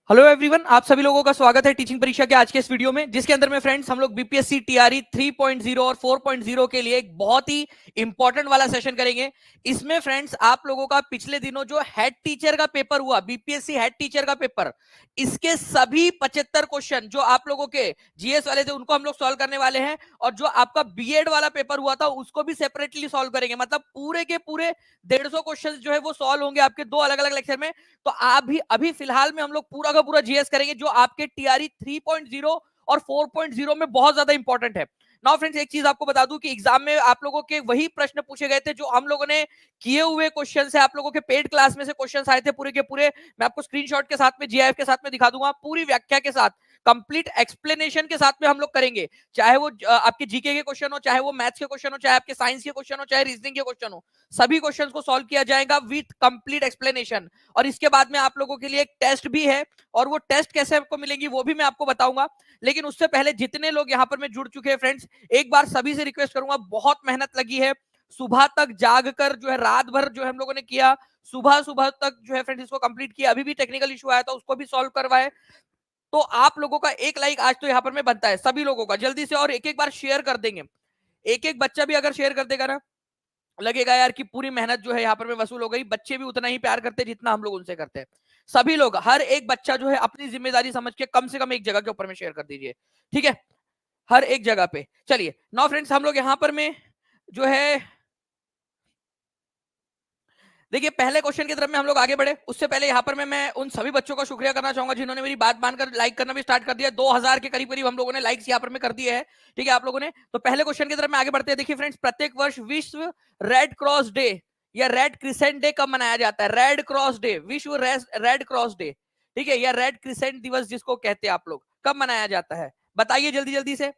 Hello everyone, आप सभी लोगों का स्वागत है टीचिंग परीक्षा के आज के इस वीडियो में, जिसके अंदर में फ्रेंड्स हम लोग बीपीएससी टीआरई 3.0 और 4.0 के लिए एक बहुत ही इंपॉर्टेंट वाला सेशन करेंगे। इसमें फ्रेंड्स आप लोगों का पिछले दिनों जो हेड टीचर का पेपर हुआ, बीपीएससी हेड टीचर का पेपर, इसके सभी 75 क्वेश्चन जो आप लोगों के जीएस वाले थे उनको हम लोग सॉल्व करने वाले हैं, और जो आपका बीएड वाला पेपर हुआ था उसको भी सेपरेटली सॉल्व करेंगे। मतलब पूरे के पूरे 150 क्वेश्चन जो है वो सॉल्व होंगे आपके दो अलग अलग लेक्चर में। तो अभी फिलहाल में हम लोग पूरा का पूरा जीएस करेंगे जो आपके टीआरई 3.0 और 4.0 में बहुत ज्यादा इंपॉर्टेंट है। नाउ फ्रेंड्स, एक चीज आपको बता दूं कि एग्जाम में आप लोगों के वही प्रश्न पूछे गए थे जो हम लोगों ने किए हुए क्वेश्चन से, आप लोगों के पेड क्लास में से क्वेश्चन आए थे पूरे के पूरे। मैं आपको स्क्रीनशॉट के साथ में, जीआईएफ के साथ में दिखा दूंगा, पूरी व्याख्या के साथ, कंप्लीट एक्सप्लेनेशन के साथ में हम लोग करेंगे। चाहे वो आपके जीके के क्वेश्चन हो, चाहे वो मैथ्स के क्वेश्चन हो, चाहे आपके साइंस के क्वेश्चन हो, चाहे रीजनिंग के क्वेश्चन हो, सभी क्वेश्चंस को सॉल्व किया जाएगा विद कंप्लीट एक्सप्लेनेशन। और इसके बाद में आप लोगों के लिए एक टेस्ट भी है, और वो टेस्ट कैसे आपको मिलेंगी वो भी मैं आपको बताऊंगा। लेकिन उससे पहले जितने लोग यहाँ पर में जुड़ चुके हैं फ्रेंड्स, एक बार सभी से रिक्वेस्ट करूंगा, बहुत मेहनत लगी है, सुबह तक जाग कर जो है, रात भर जो है हम लोगों ने किया, सुबह सुबह तक जो है फ्रेंड्स इसको कंप्लीट किया। अभी भी टेक्निकल इशू आया था, उसको भी सॉल्व करवाए। तो आप लोगों का एक लाइक आज तो यहाँ पर में बनता है सभी लोगों का, जल्दी से, और एक एक बार शेयर कर देंगे। एक एक बच्चा भी अगर शेयर कर देगा ना, लगेगा यार कि पूरी मेहनत जो है यहाँ पर में वसूल हो गई। बच्चे भी उतना ही प्यार करते हैं जितना हम लोग उनसे करते हैं। सभी लोग, हर एक बच्चा जो है अपनी जिम्मेदारी समझ के कम से कम एक जगह के ऊपर में शेयर कर दीजिए, ठीक है, हर एक जगह पे। चलिए नाउ फ्रेंड्स, हम लोग यहाँ पर में जो है, देखिए पहले क्वेश्चन की तरफ में हम लोग आगे बढ़े उससे पहले यहाँ पर मैं उन सभी बच्चों का शुक्रिया करना चाहूंगा जिन्होंने मेरी बात मानकर लाइक करना भी स्टार्ट कर दिया। 2000 के करीब करीब हम लोगों ने लाइक्स यहाँ पर में कर दिए हैं, ठीक है आप लोगों ने। तो पहले क्वेश्चन की तरफ में आगे बढ़ते हैं। देखिए फ्रेंड्स, प्रत्येक वर्ष विश्व रेड क्रॉस डे या रेड क्रिसेंट डे कब मनाया जाता है? रेड क्रॉस डे, विश्व रेड क्रॉस डे, ठीक है, या रेड क्रिसेंट दिवस जिसको कहते हैं आप लोग, कब मनाया जाता है? बताइए जल्दी जल्दी से।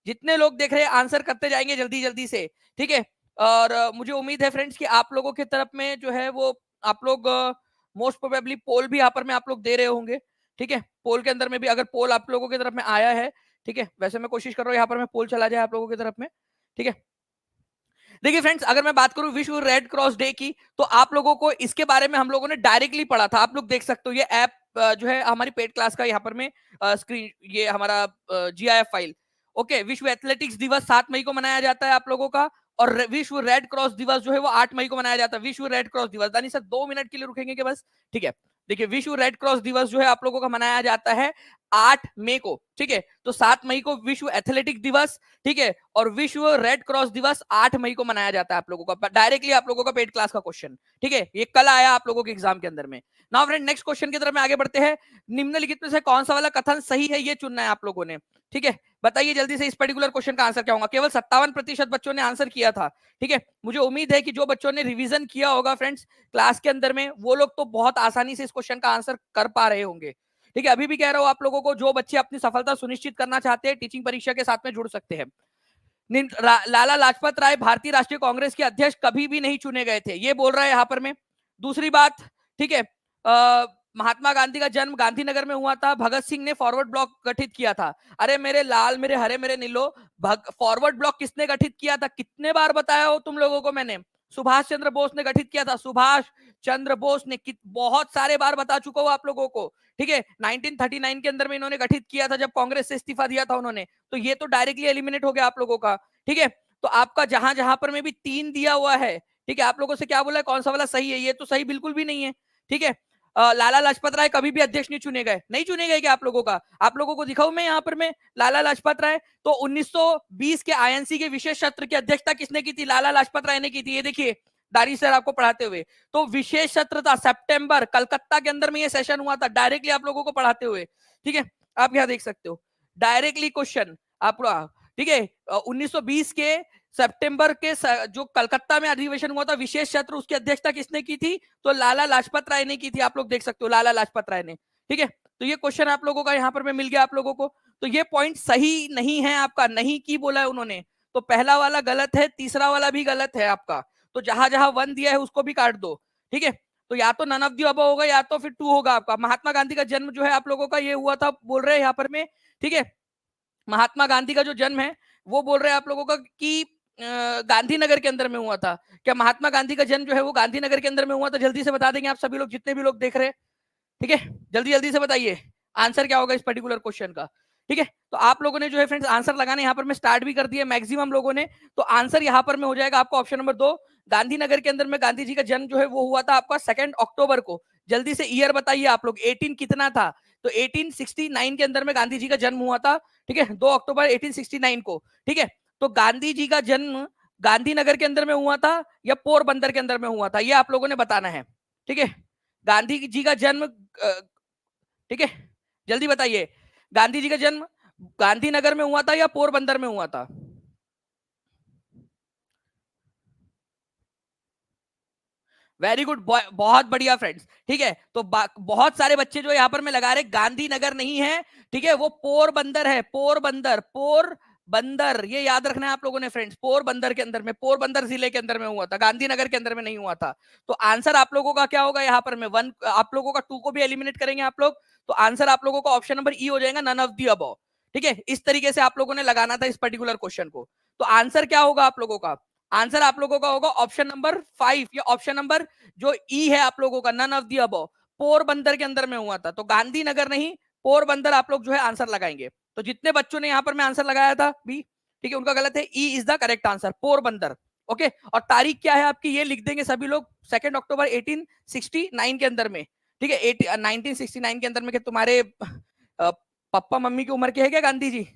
जितने लोग देख रहे हैं आंसर करते जाएंगे जल्दी जल्दी से, ठीक है। और मुझे उम्मीद है फ्रेंड्स कि आप लोगों की तरफ में जो है वो, आप लोग मोस्ट प्रोबेबली पोल भी यहाँ पर में आप लोग दे रहे होंगे, ठीक है। पोल के अंदर में भी अगर पोल आप लोगों की तरफ में आया है, ठीक है, वैसे मैं कोशिश कर रहा हूँ यहाँ पर में पोल चला जाए आप लोगों की तरफ में, ठीक है। देखिए फ्रेंड्स, अगर मैं बात करूं विश्व रेड क्रॉस डे की, तो आप लोगों को इसके बारे में हम लोगों ने डायरेक्टली पढ़ा था। आप लोग देख सकते हो ये ऐप जो है हमारी पेड क्लास का यहाँ पर में स्क्रीन, ये हमारा जीआईएफ फाइल। ओके, विश्व एथलेटिक्स दिवस 7 मई को मनाया जाता है आप लोगों का, और विश्व रेड क्रॉस दिवस जो है वो 8 मई को मनाया जाता है। विश्व रेड क्रॉस दिवस, दानी सर 2 मिनट के लिए रुकेंगे क्या बस, ठीक है। देखिए विश्व रेड क्रॉस दिवस जो है आप लोगों का मनाया जाता है 8 मई को, ठीक है। तो 7 मई को विश्व एथलेटिक दिवस, ठीक है, और विश्व रेड क्रॉस दिवस 8 मई को मनाया जाता है आप लोगों का। डायरेक्टली आप लोगों का पेड क्लास का क्वेश्चन, ठीक है, ये कल आया आप लोगों के एग्जाम के अंदर में। नाउ फ्रेंड, नेक्स्ट क्वेश्चन की तरफ में आगे बढ़ते हैं। निम्नलिखित में से कौन सा वाला कथन सही है, ये चुनना है आप लोगों ने, ठीक है। बताइए जल्दी से इस पर्टिकुलर क्वेश्चन का आंसर क्या होगा। केवल 57% बच्चों ने आंसर किया था, ठीक है। मुझे उम्मीद है कि जो बच्चों ने रिवीजन किया होगा फ्रेंड्स क्लास के अंदर में, वो लोग तो बहुत आसानी से इस क्वेश्चन का आंसर कर पा रहे होंगे, ठीक है। अभी भी कह रहा हूं आप लोगों को, जो बच्चे अपनी सफलता सुनिश्चित करना चाहते हैं टीचिंग परीक्षा के साथ में जुड़ सकते हैं। लाला लाजपत राय भारतीय राष्ट्रीय कांग्रेस के अध्यक्ष कभी भी नहीं चुने गए थे, ये बोल रहा है यहाँ पर में। दूसरी बात, ठीक है, महात्मा गांधी का जन्म गांधीनगर में हुआ था, भगत सिंह ने फॉरवर्ड ब्लॉक गठित किया था। अरे मेरे लाल, मेरे हरे, मेरे नीलो, फॉरवर्ड ब्लॉक किसने गठित किया था? कितने बार बताया हो तुम लोगों को मैंने? सुभाष चंद्र बोस ने गठित किया था, सुभाष चंद्र बोस ने, बहुत सारे बार बता चुका हूं आप लोगों को, ठीक है। 1939 के अंदर में इन्होंने गठित किया था जब कांग्रेस से इस्तीफा दिया था उन्होंने। तो ये तो डायरेक्टली एलिमिनेट हो गया आप लोगों का, ठीक है। तो आपका जहां जहां पर में भी 3 दिया हुआ है, ठीक है, आप लोगों से क्या बोला है, कौन सा वाला सही है? ये तो सही बिल्कुल भी नहीं है, ठीक है। लाला लाजपत राय कभी भी अध्यक्ष नहीं चुने गए, नहीं चुने गए क्या आप लोगों का? आप लोगों को दिखाऊं मैं यहाँ पर में लाला लाजपत राय। तो 1920 के आईएनसी के विशेष सत्र की अध्यक्षता किसने की थी? लाला लाजपत राय ने की थी। ये देखिए दारी सर आपको पढ़ाते हुए, तो विशेष सत्र था सितंबर, कलकत्ता के अंदर में ये सेशन हुआ था, डायरेक्टली आप लोगों को पढ़ाते हुए, ठीक है। आप यहाँ देख सकते हो डायरेक्टली क्वेश्चन आप, ठीक है। 1920 के सितंबर के जो कलकत्ता में अधिवेशन हुआ था विशेष सत्र, उसकी अध्यक्षता किसने की थी? तो लाला लाजपत राय ने की थी। आप लोग देख सकते हो लाला लाजपत राय ने, ठीक है। तो ये क्वेश्चन आप लोगों का यहाँ पर मिल गया आप लोगों को। तो ये पॉइंट सही नहीं है आपका, नहीं की बोला है उन्होंने, तो पहला वाला गलत है, तीसरा वाला भी गलत है आपका। तो जहां जहां 1 दिया है उसको भी काट दो, ठीक है। तो या तो नन ऑफ दी अबव होगा, या तो फिर 2 होगा आपका। महात्मा गांधी का जन्म जो है आप लोगों का ये हुआ था, बोल रहे हैं यहाँ पर में, ठीक है। महात्मा गांधी का जो जन्म है वो बोल रहे हैं आप लोगों का कि गांधीनगर के अंदर में हुआ था। क्या महात्मा गांधी का जन्म जो है वो गांधीनगर के अंदर में हुआ था? जल्दी से बता देंगे आप सभी लोग, जितने भी लोग देख रहे हैं, ठीक है, जल्दी जल्दी से बताइए आंसर क्या होगा इस पर्टिकुलर क्वेश्चन का। ठीक है, तो आप लोगों ने जो है फ्रेंड्स आंसर लगाने यहाँ पर मैं स्टार्ट भी कर दिया मैक्सिमम लोगों ने। तो आंसर यहाँ पर में हो जाएगा आपका ऑप्शन नंबर 2, गांधीनगर के अंदर में गांधी जी का जन्म जो है वो हुआ था आपका 2 अक्टूबर को। जल्दी से ईयर बताइए आप लोग, 18 कितना था, तो 1869 के अंदर में गांधी जी का जन्म हुआ था। ठीक है, 2 अक्टूबर 1869 को। ठीक है, तो गांधी जी का जन्म गांधीनगर के अंदर में हुआ था या पोरबंदर के अंदर में हुआ था, ये आप लोगों ने बताना है। ठीक है, गांधी जी का जन्म ठीक है, जल्दी बताइए, गांधी जी का जन्म गांधीनगर में हुआ था या पोरबंदर में हुआ था। वेरी गुड, बहुत बढ़िया फ्रेंड्स। ठीक है, तो बहुत सारे बच्चे जो यहाँ पर मैं लगा रहे गांधीनगर नहीं है, ठीक है, वो पोरबंदर है, पोरबंदर, पोरबंदर, ये याद रखना है आप लोगों ने फ्रेंड्स, पोरबंदर के अंदर में, पोरबंदर जिले के अंदर में हुआ था, गांधीनगर के अंदर में नहीं हुआ था। तो आंसर आप लोगों का क्या होगा यहाँ पर में 1, आप लोगों का 2 को भी एलिमिनेट करेंगे आप लोग, तो आंसर आप लोगों का ऑप्शन नंबर ई हो जाएगा, नन ऑफ दी अबव। ठीक है, इस तरीके से आप लोगों ने लगाना था इस पर्टिकुलर क्वेश्चन को। तो आंसर क्या होगा आप लोगों का, आंसर आप लोगों का होगा ऑप्शन नंबर 5 या ऑप्शन नंबर जो ई है आप लोगों का, none of the above, Porbandar के अंदर में हुआ था। तो गांधीनगर नहीं, पोरबंदर आप लोग जो है आंसर लगाएंगे। तो जितने बच्चों ने यहां पर मैं आंसर लगाया था बी, ठीक है, उनका गलत है, E is the correct answer, Porbandar. Okay, और तारीख क्या है आपकी ये लिख देंगे सभी लोग, 2 अक्टूबर 1869 के अंदर में। ठीक है, 1969 के अंदर में, तुम्हारे पापा मम्मी की उम्र के है क्या गांधी जी,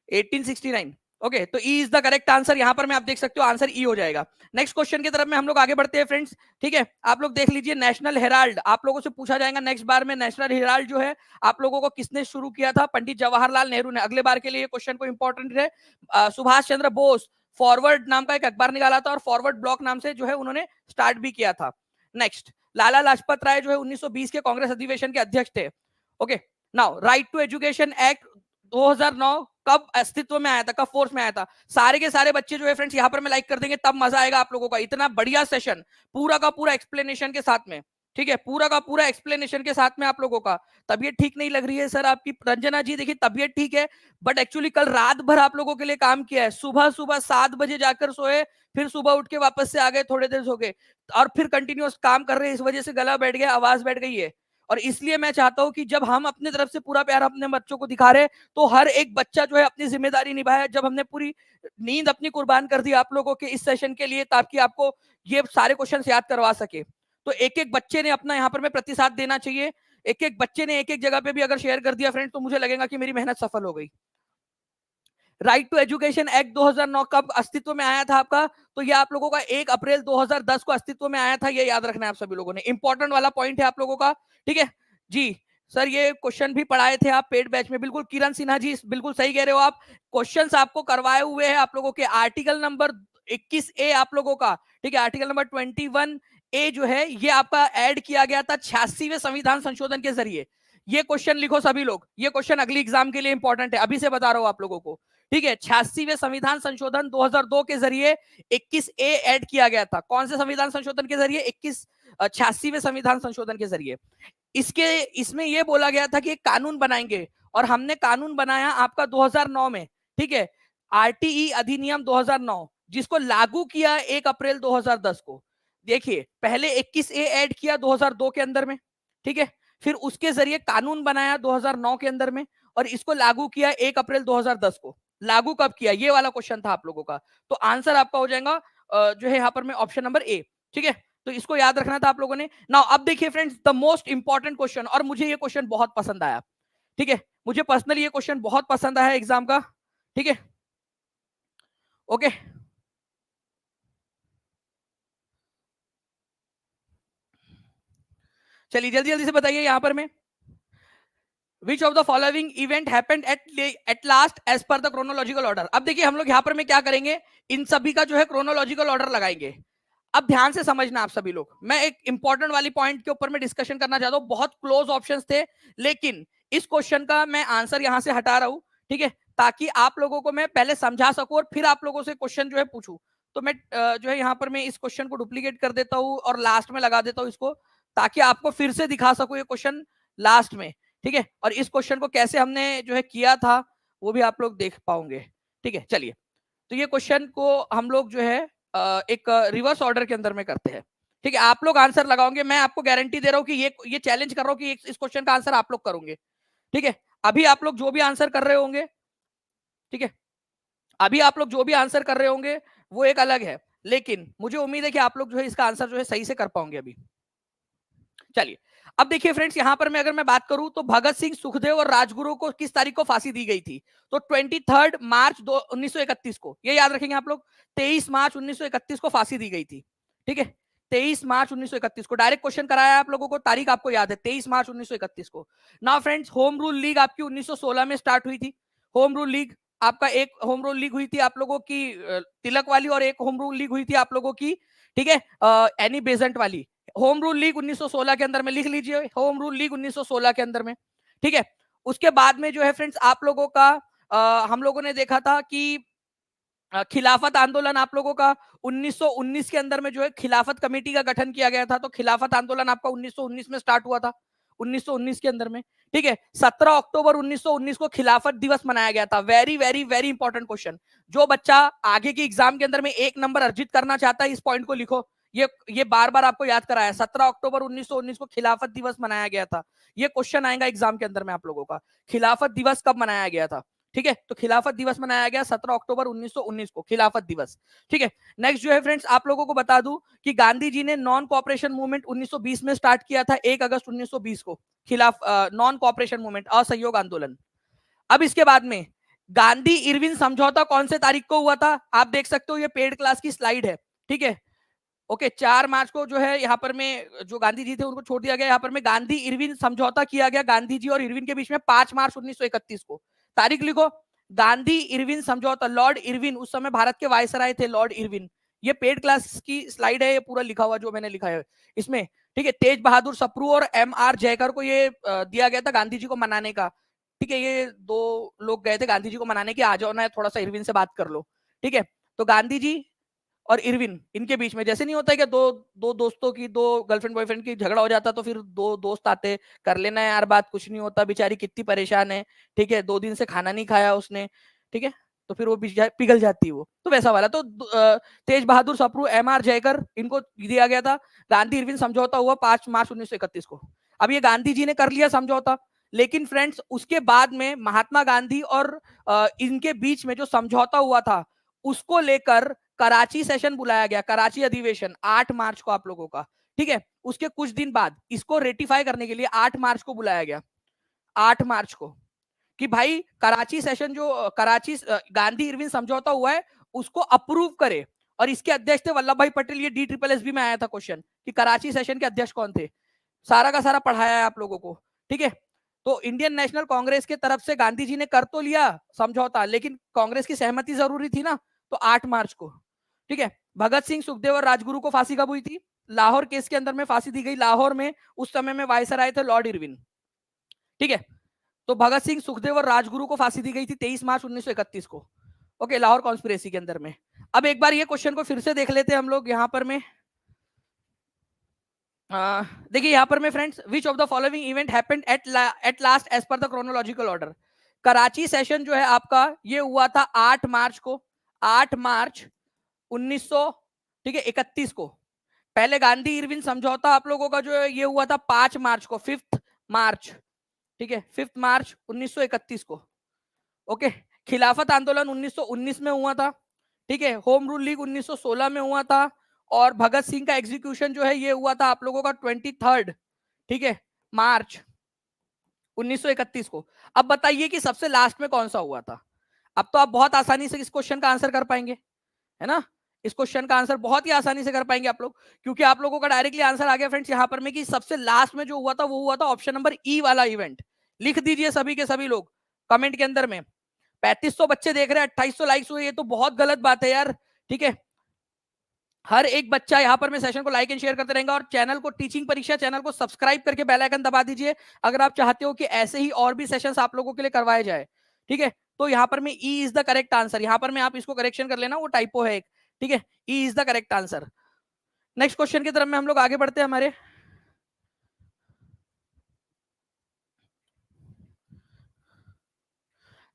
1869। ओके, तो E is the correct answer, यहां पर मैं आप देख सकते हो आंसर ई हो जाएगा। नेक्स्ट क्वेश्चन की तरफ में हम लोग आगे बढ़ते हैं फ्रेंड्स। ठीक है, आप लोग देख लीजिए, नेशनल हेराल्ड आप लोगों से पूछा जाएगा नेक्स्ट बार में, नेशनल हेराल्ड जो है आप लोगों को किसने शुरू किया था, पंडित जवाहरलाल नेहरू ने। अगले बार के लिए क्वेश्चन को इंपॉर्टेंट है, सुभाष चंद्र बोस फॉरवर्ड नाम का एक अखबार निकाला था और फॉरवर्ड ब्लॉक नाम से जो है उन्होंने स्टार्ट भी किया था। नेक्स्ट, लाला लाजपत राय जो है 1920 के कांग्रेस अधिवेशन के अध्यक्ष थे। Okay, now right to education act 2009 कब अस्तित्व में आया था, कब फोर्स में आया था। सारे के सारे बच्चे जो है फ्रेंड्स यहाँ पर मैं लाइक कर देंगे, तब मजा आएगा आप लोगों का, इतना बढ़िया सेशन पूरा का पूरा एक्सप्लेनेशन के साथ में। ठीक है, पूरा का पूरा एक्सप्लेनेशन के साथ में आप लोगों का। तबीयत ठीक नहीं लग रही है सर आपकी, रंजना जी देखिए तबीयत ठीक है, बट एक्चुअली कल रात भर आप लोगों के लिए काम किया है, सुबह सुबह 7 बजे जाकर सोए, फिर सुबह उठ के वापस से आ गए, थोड़े देर सो गए, और फिर कंटिन्यूअस काम कर रहे हैं, इस वजह से गला बैठ गया, आवाज बैठ गई है। और इसलिए मैं चाहता हूं कि जब हम अपने तरफ से पूरा प्यार अपने बच्चों को दिखा रहे हैं, तो हर एक बच्चा जो है अपनी जिम्मेदारी निभाए। जब हमने पूरी नींद अपनी कुर्बान कर दी आप लोगों के इस सेशन के लिए, ताकि आपको ये सारे क्वेश्चन याद करवा सके, तो एक एक बच्चे ने अपना यहाँ पर में प्रतिसाद देना चाहिए। एक एक बच्चे ने एक एक जगह पे भी अगर शेयर कर दिया फ्रेंड, तो मुझे लगेगा कि मेरी मेहनत सफल हो गई। राइट टू एजुकेशन एक्ट 2009 कब अस्तित्व में आया था आपका, तो ये आप लोगों का 1 अप्रैल 2010 को अस्तित्व में आया था, ये याद रखना है आप सभी लोगों ने, इंपॉर्टेंट वाला पॉइंट है आप लोगों का। ठीक है जी, सर ये क्वेश्चन भी पढ़ाए थे आप पेड बैच में, बिल्कुल किरण सिन्हा जी बिल्कुल सही कह रहे हो आप, क्वेश्चंस आपको करवाए हुए हैं आप लोगों के, आर्टिकल नंबर 21A आप लोगों का। ठीक है, आर्टिकल नंबर 21A जो है ये आपका ऐड किया गया था 86वें संविधान संशोधन के जरिए। ये क्वेश्चन लिखो सभी लोग, ये क्वेश्चन अगली एग्जाम के लिए इंपॉर्टेंट है, अभी से बता रहा हूं आप लोगों को। ठीक है, 86वें संविधान संशोधन 2002 के जरिए 21A ऐड किया गया था। कौन से संविधान संशोधन के जरिए, 86वें संविधान संशोधन के जरिए। इसमें यह बोला गया था कि एक कानून बनाएंगे, और हमने कानून बनाया आपका 2009 में। ठीक है, आरटीई अधिनियम 2009, जिसको लागू किया 1 अप्रैल 2010 को। देखिए, पहले 21A ऐड किया 2002 के अंदर में, ठीक है, फिर उसके जरिए कानून बनाया 2009 के अंदर में, और इसको लागू किया 1 अप्रैल 2010 को। लागू कब किया, ये वाला क्वेश्चन था आप लोगों का। तो आंसर आपका हो जाएगा जो है यहाँ पर में ऑप्शन नंबर ए। ठीक है, तो इसको याद रखना था आप लोगों ने। नाउ अब देखिए friends, the most important question, और मुझे ये क्वेश्चन बहुत पसंद आया। ठीक है, मुझे पर्सनली ये क्वेश्चन बहुत पसंद आया एग्जाम का। ठीक है, ओके, चलिए जल्दी जल्दी से बताइए यहां पर में, which of the following event happened at last as per the chronological order. अब देखिए हम लोग यहाँ पर में क्या करेंगे, इन सभी का जो है क्रोनोलॉजिकल ऑर्डर लगाएंगे। अब ध्यान से समझना आप सभी लोग, मैं एक इंपॉर्टेंट वाली पॉइंट के ऊपर में डिस्कशन करना चाहता हूं, बहुत क्लोज ऑप्शंस थे, लेकिन इस क्वेश्चन का मैं आंसर यहां से हटा रहा हूं। ठीक है, ताकि आप लोगों को मैं पहले समझा सकूं और फिर आप लोगों से क्वेश्चन जो है पूछूं। तो मैं जो है यहाँ पर मैं इस क्वेश्चन को डुप्लीकेट कर देता हूं और लास्ट में लगा देता हूं इसको, ताकि आपको फिर से दिखा सकूं ये क्वेश्चन लास्ट में। ठीक है, और इस क्वेश्चन को कैसे हमने जो है किया था वो भी आप लोग देख पाओगे। ठीक है, चलिए, तो ये क्वेश्चन को हम लोग जो है एक रिवर्स ऑर्डर के अंदर में करते हैं। ठीक है, आप लोग आंसर लगाओगे, मैं आपको गारंटी दे रहा हूं कि ये चैलेंज कर रहा हूं कि इस क्वेश्चन का आंसर आप लोग करोगे। ठीक है, अभी आप लोग जो भी आंसर कर रहे होंगे, ठीक है, अभी आप लोग जो भी आंसर कर रहे होंगे वो एक अलग है, लेकिन मुझे उम्मीद है कि आप लोग जो है इसका आंसर जो है सही से कर पाओगे अभी। चलिए, अब देखिए फ्रेंड्स, यहां पर मैं अगर मैं बात करूं तो भगत सिंह, सुखदेव और राजगुरु को किस तारीख को फांसी दी गई थी? तो 23 मार्च 1931 को, ये याद रखेंगे आप लोग। 23 मार्च 1931 को फांसी दी गई थी। ठीक है, 23 मार्च 1931 को डायरेक्ट क्वेश्चन कराया आप लोगों को, तारीख आपको याद है 23 मार्च 1931 को। Now friends, home rule league आपकी 1916 में स्टार्ट हुई थी। होम रूल लीग आपका, एक होम रूल लीग हुई थी आप लोगों की तिलक वाली, और एक होम रूल लीग हुई थी आप लोगों की, ठीक है, एनी बेजेंट वाली। होम रूल लीग 1916 के अंदर में, लिख लीजिए, होम रूल लीग 1916 के अंदर में। ठीक है, उसके बाद में जो है फ्रेंड्स आप लोगों का हम लोगों ने देखा था कि खिलाफत आंदोलन आप लोगों का 1919 के अंदर में जो है खिलाफत कमेटी का गठन किया गया था। तो खिलाफत आंदोलन आपका 1919 में स्टार्ट हुआ था, 1919 के अंदर में। ठीक है, 17 अक्टूबर 1919 को खिलाफत दिवस मनाया गया था। Very very very important question, जो बच्चा आगे की एग्जाम के अंदर में 1 नंबर अर्जित करना चाहता है, इस पॉइंट को लिखो। ये बार बार आपको याद कराया, 17 अक्टूबर 1919 को खिलाफत दिवस मनाया गया था। ये क्वेश्चन आएगा एग्जाम के अंदर में आप लोगों का, खिलाफत दिवस कब मनाया गया था? ठीक है, तो खिलाफत दिवस मनाया गया 17 अक्टूबर 1919 को, खिलाफत दिवस। ठीक है, नेक्स्ट जो है फ्रेंड्स आप लोगों को बता दूं कि गांधी जी ने नॉन कोऑपरेशन मूवमेंट 1920 में स्टार्ट किया था, 1 अगस्त 1920 को, खिलाफ नॉन कोऑपरेशन मूवमेंट, असहयोग आंदोलन। अब इसके बाद में गांधी इरविन समझौता कौन से तारीख को हुआ था? आप देख सकते हो, ये पेड क्लास की स्लाइड है। ठीक है, ओके, 4 मार्च को जो है यहाँ पर में जो गांधी जी थे उनको छोड़ दिया गया। यहाँ पर में गांधी इरविन समझौता किया गया गांधी जी और इरविन के बीच में 5 मार्च 1931 को। तारीख लिखो, गांधी इरविन समझौता। लॉर्ड इरविन उस समय भारत के वायसराय थे, लॉर्ड इरविन। ये पेड क्लास की स्लाइड है, ये पूरा लिखा हुआ जो मैंने लिखा है इसमें। ठीक है, तेज बहादुर सप्रू और MR जयकर को ये दिया गया था गांधी जी को मनाने का। ठीक है, ये 2 लोग गए थे गांधी जी को मनाने की, आ जाओ ना थोड़ा सा इरविन से बात कर लो। ठीक है, तो गांधी जी और इरविन, इनके बीच में जैसे नहीं होता है कि दो दोस्तों की, 2 गर्लफ्रेंड बॉयफ्रेंड की झगड़ा हो जाता तो फिर 2 दोस्त आते, कर लेना यार बात, कुछ नहीं होता, बेचारी कितनी परेशान है, ठीक है, 2 दिन से खाना नहीं खाया उसने, ठीक है, तो फिर वो पिघल जाती है वो, तो वैसा वाला। तो तेज बहादुर सप्रू, MR जयकर, इनको दिया गया था। गांधी इरविन समझौता हुआ 5 मार्च 1931 को। अब ये गांधी जी ने कर लिया समझौता, लेकिन फ्रेंड्स उसके बाद में महात्मा गांधी और इनके बीच में जो समझौता हुआ था उसको लेकर कराची सेशन बुलाया गया, कराची अधिवेशन 8 मार्च को आप लोगों का। ठीक है, उसके कुछ दिन बाद इसको रेटिफाई करने के लिए 8 मार्च को बुलाया गया, 8 मार्च को, कि भाई कराची सेशन जो कराची गांधी इरविन समझौता हुआ है उसको अप्रूव करे। और इसके अध्यक्ष थे वल्लभ भाई पटेल। ये DSSB में आया था क्वेश्चन कि कराची सेशन के अध्यक्ष कौन थे, सारा का सारा पढ़ाया है आप लोगों को। ठीक है, तो इंडियन नेशनल कांग्रेस के तरफ से गांधी जी ने कर तो लिया समझौता, लेकिन कांग्रेस की सहमति जरूरी थी ना, तो 8 मार्च को। ठीक है, भगत सिंह, सुखदेव और राजगुरु को फांसी कब हुई थी? लाहौर केस के अंदर में फांसी दी गई, लाहौर में उस समय में वायसराय थे लॉर्ड इरविन। ठीक है, तो भगत सिंह, सुखदेव और राजगुरु को फांसी दी गई थी 23 मार्च 1931 को। ओके, लाहौर कॉन्स्पिरेसी के अंदर में। अब एक बार ये क्वेश्चन को फिर से देख लेते हैं हम लोग यहां पर में। देखिए यहां पर में friends, which of the following event happened at last as per the chronological order. Karachi session जो है आपका ये हुआ था 8 मार्च को, 8 मार्च 1900, ठीक है, 31 को। पहले गांधी इरविन समझौता आप लोगों का जो है ये हुआ था 5 मार्च को, 5 मार्च, ठीक है, 5 मार्च 1931 को। ओके, खिलाफत आंदोलन 1919 में हुआ था। ठीक है, होम रूल लीग 1916 में हुआ था। और भगत सिंह का एग्जीक्यूशन जो है ये हुआ था आप लोगों का 23, ठीक है, मार्च 1931 को। अब बताइए कि सबसे लास्ट में कौन सा हुआ था? अब तो आप बहुत आसानी से इस क्वेश्चन का आंसर कर पाएंगे, है ना? इस क्वेश्चन का आंसर बहुत ही आसानी से कर पाएंगे आप लोग, क्योंकि आप लोगों का डायरेक्टली आंसर आ गया फ्रेंड्स यहां पर में कि सबसे लास्ट में जो हुआ था वो हुआ था ऑप्शन नंबर ई वाला इवेंट। लिख दीजिए सभी के सभी लोग कमेंट के अंदर में। 3500 बच्चे देख रहे हैं, 2800 लाइक्स हुए, ये तो बहुत गलत बात है यार। ठीक है, हर एक बच्चा यहाँ पर मैं सेशन को लाइक एंड शेयर करते रहेंगे, और चैनल को, टीचिंग परीक्षा चैनल को सब्सक्राइब करके बेल आइकन दबा दीजिए अगर आप चाहते हो कि ऐसे ही और भी सेशंस आप लोगों के लिए करवाए जाए। ठीक है, तो यहाँ पर में E is the correct answer, यहाँ पर में आप इसको करेक्शन कर लेना, वो टाइपो है एक। ठीक है, E is the correct answer. Next question की तरफ में हम लोग आगे बढ़ते हैं हमारे।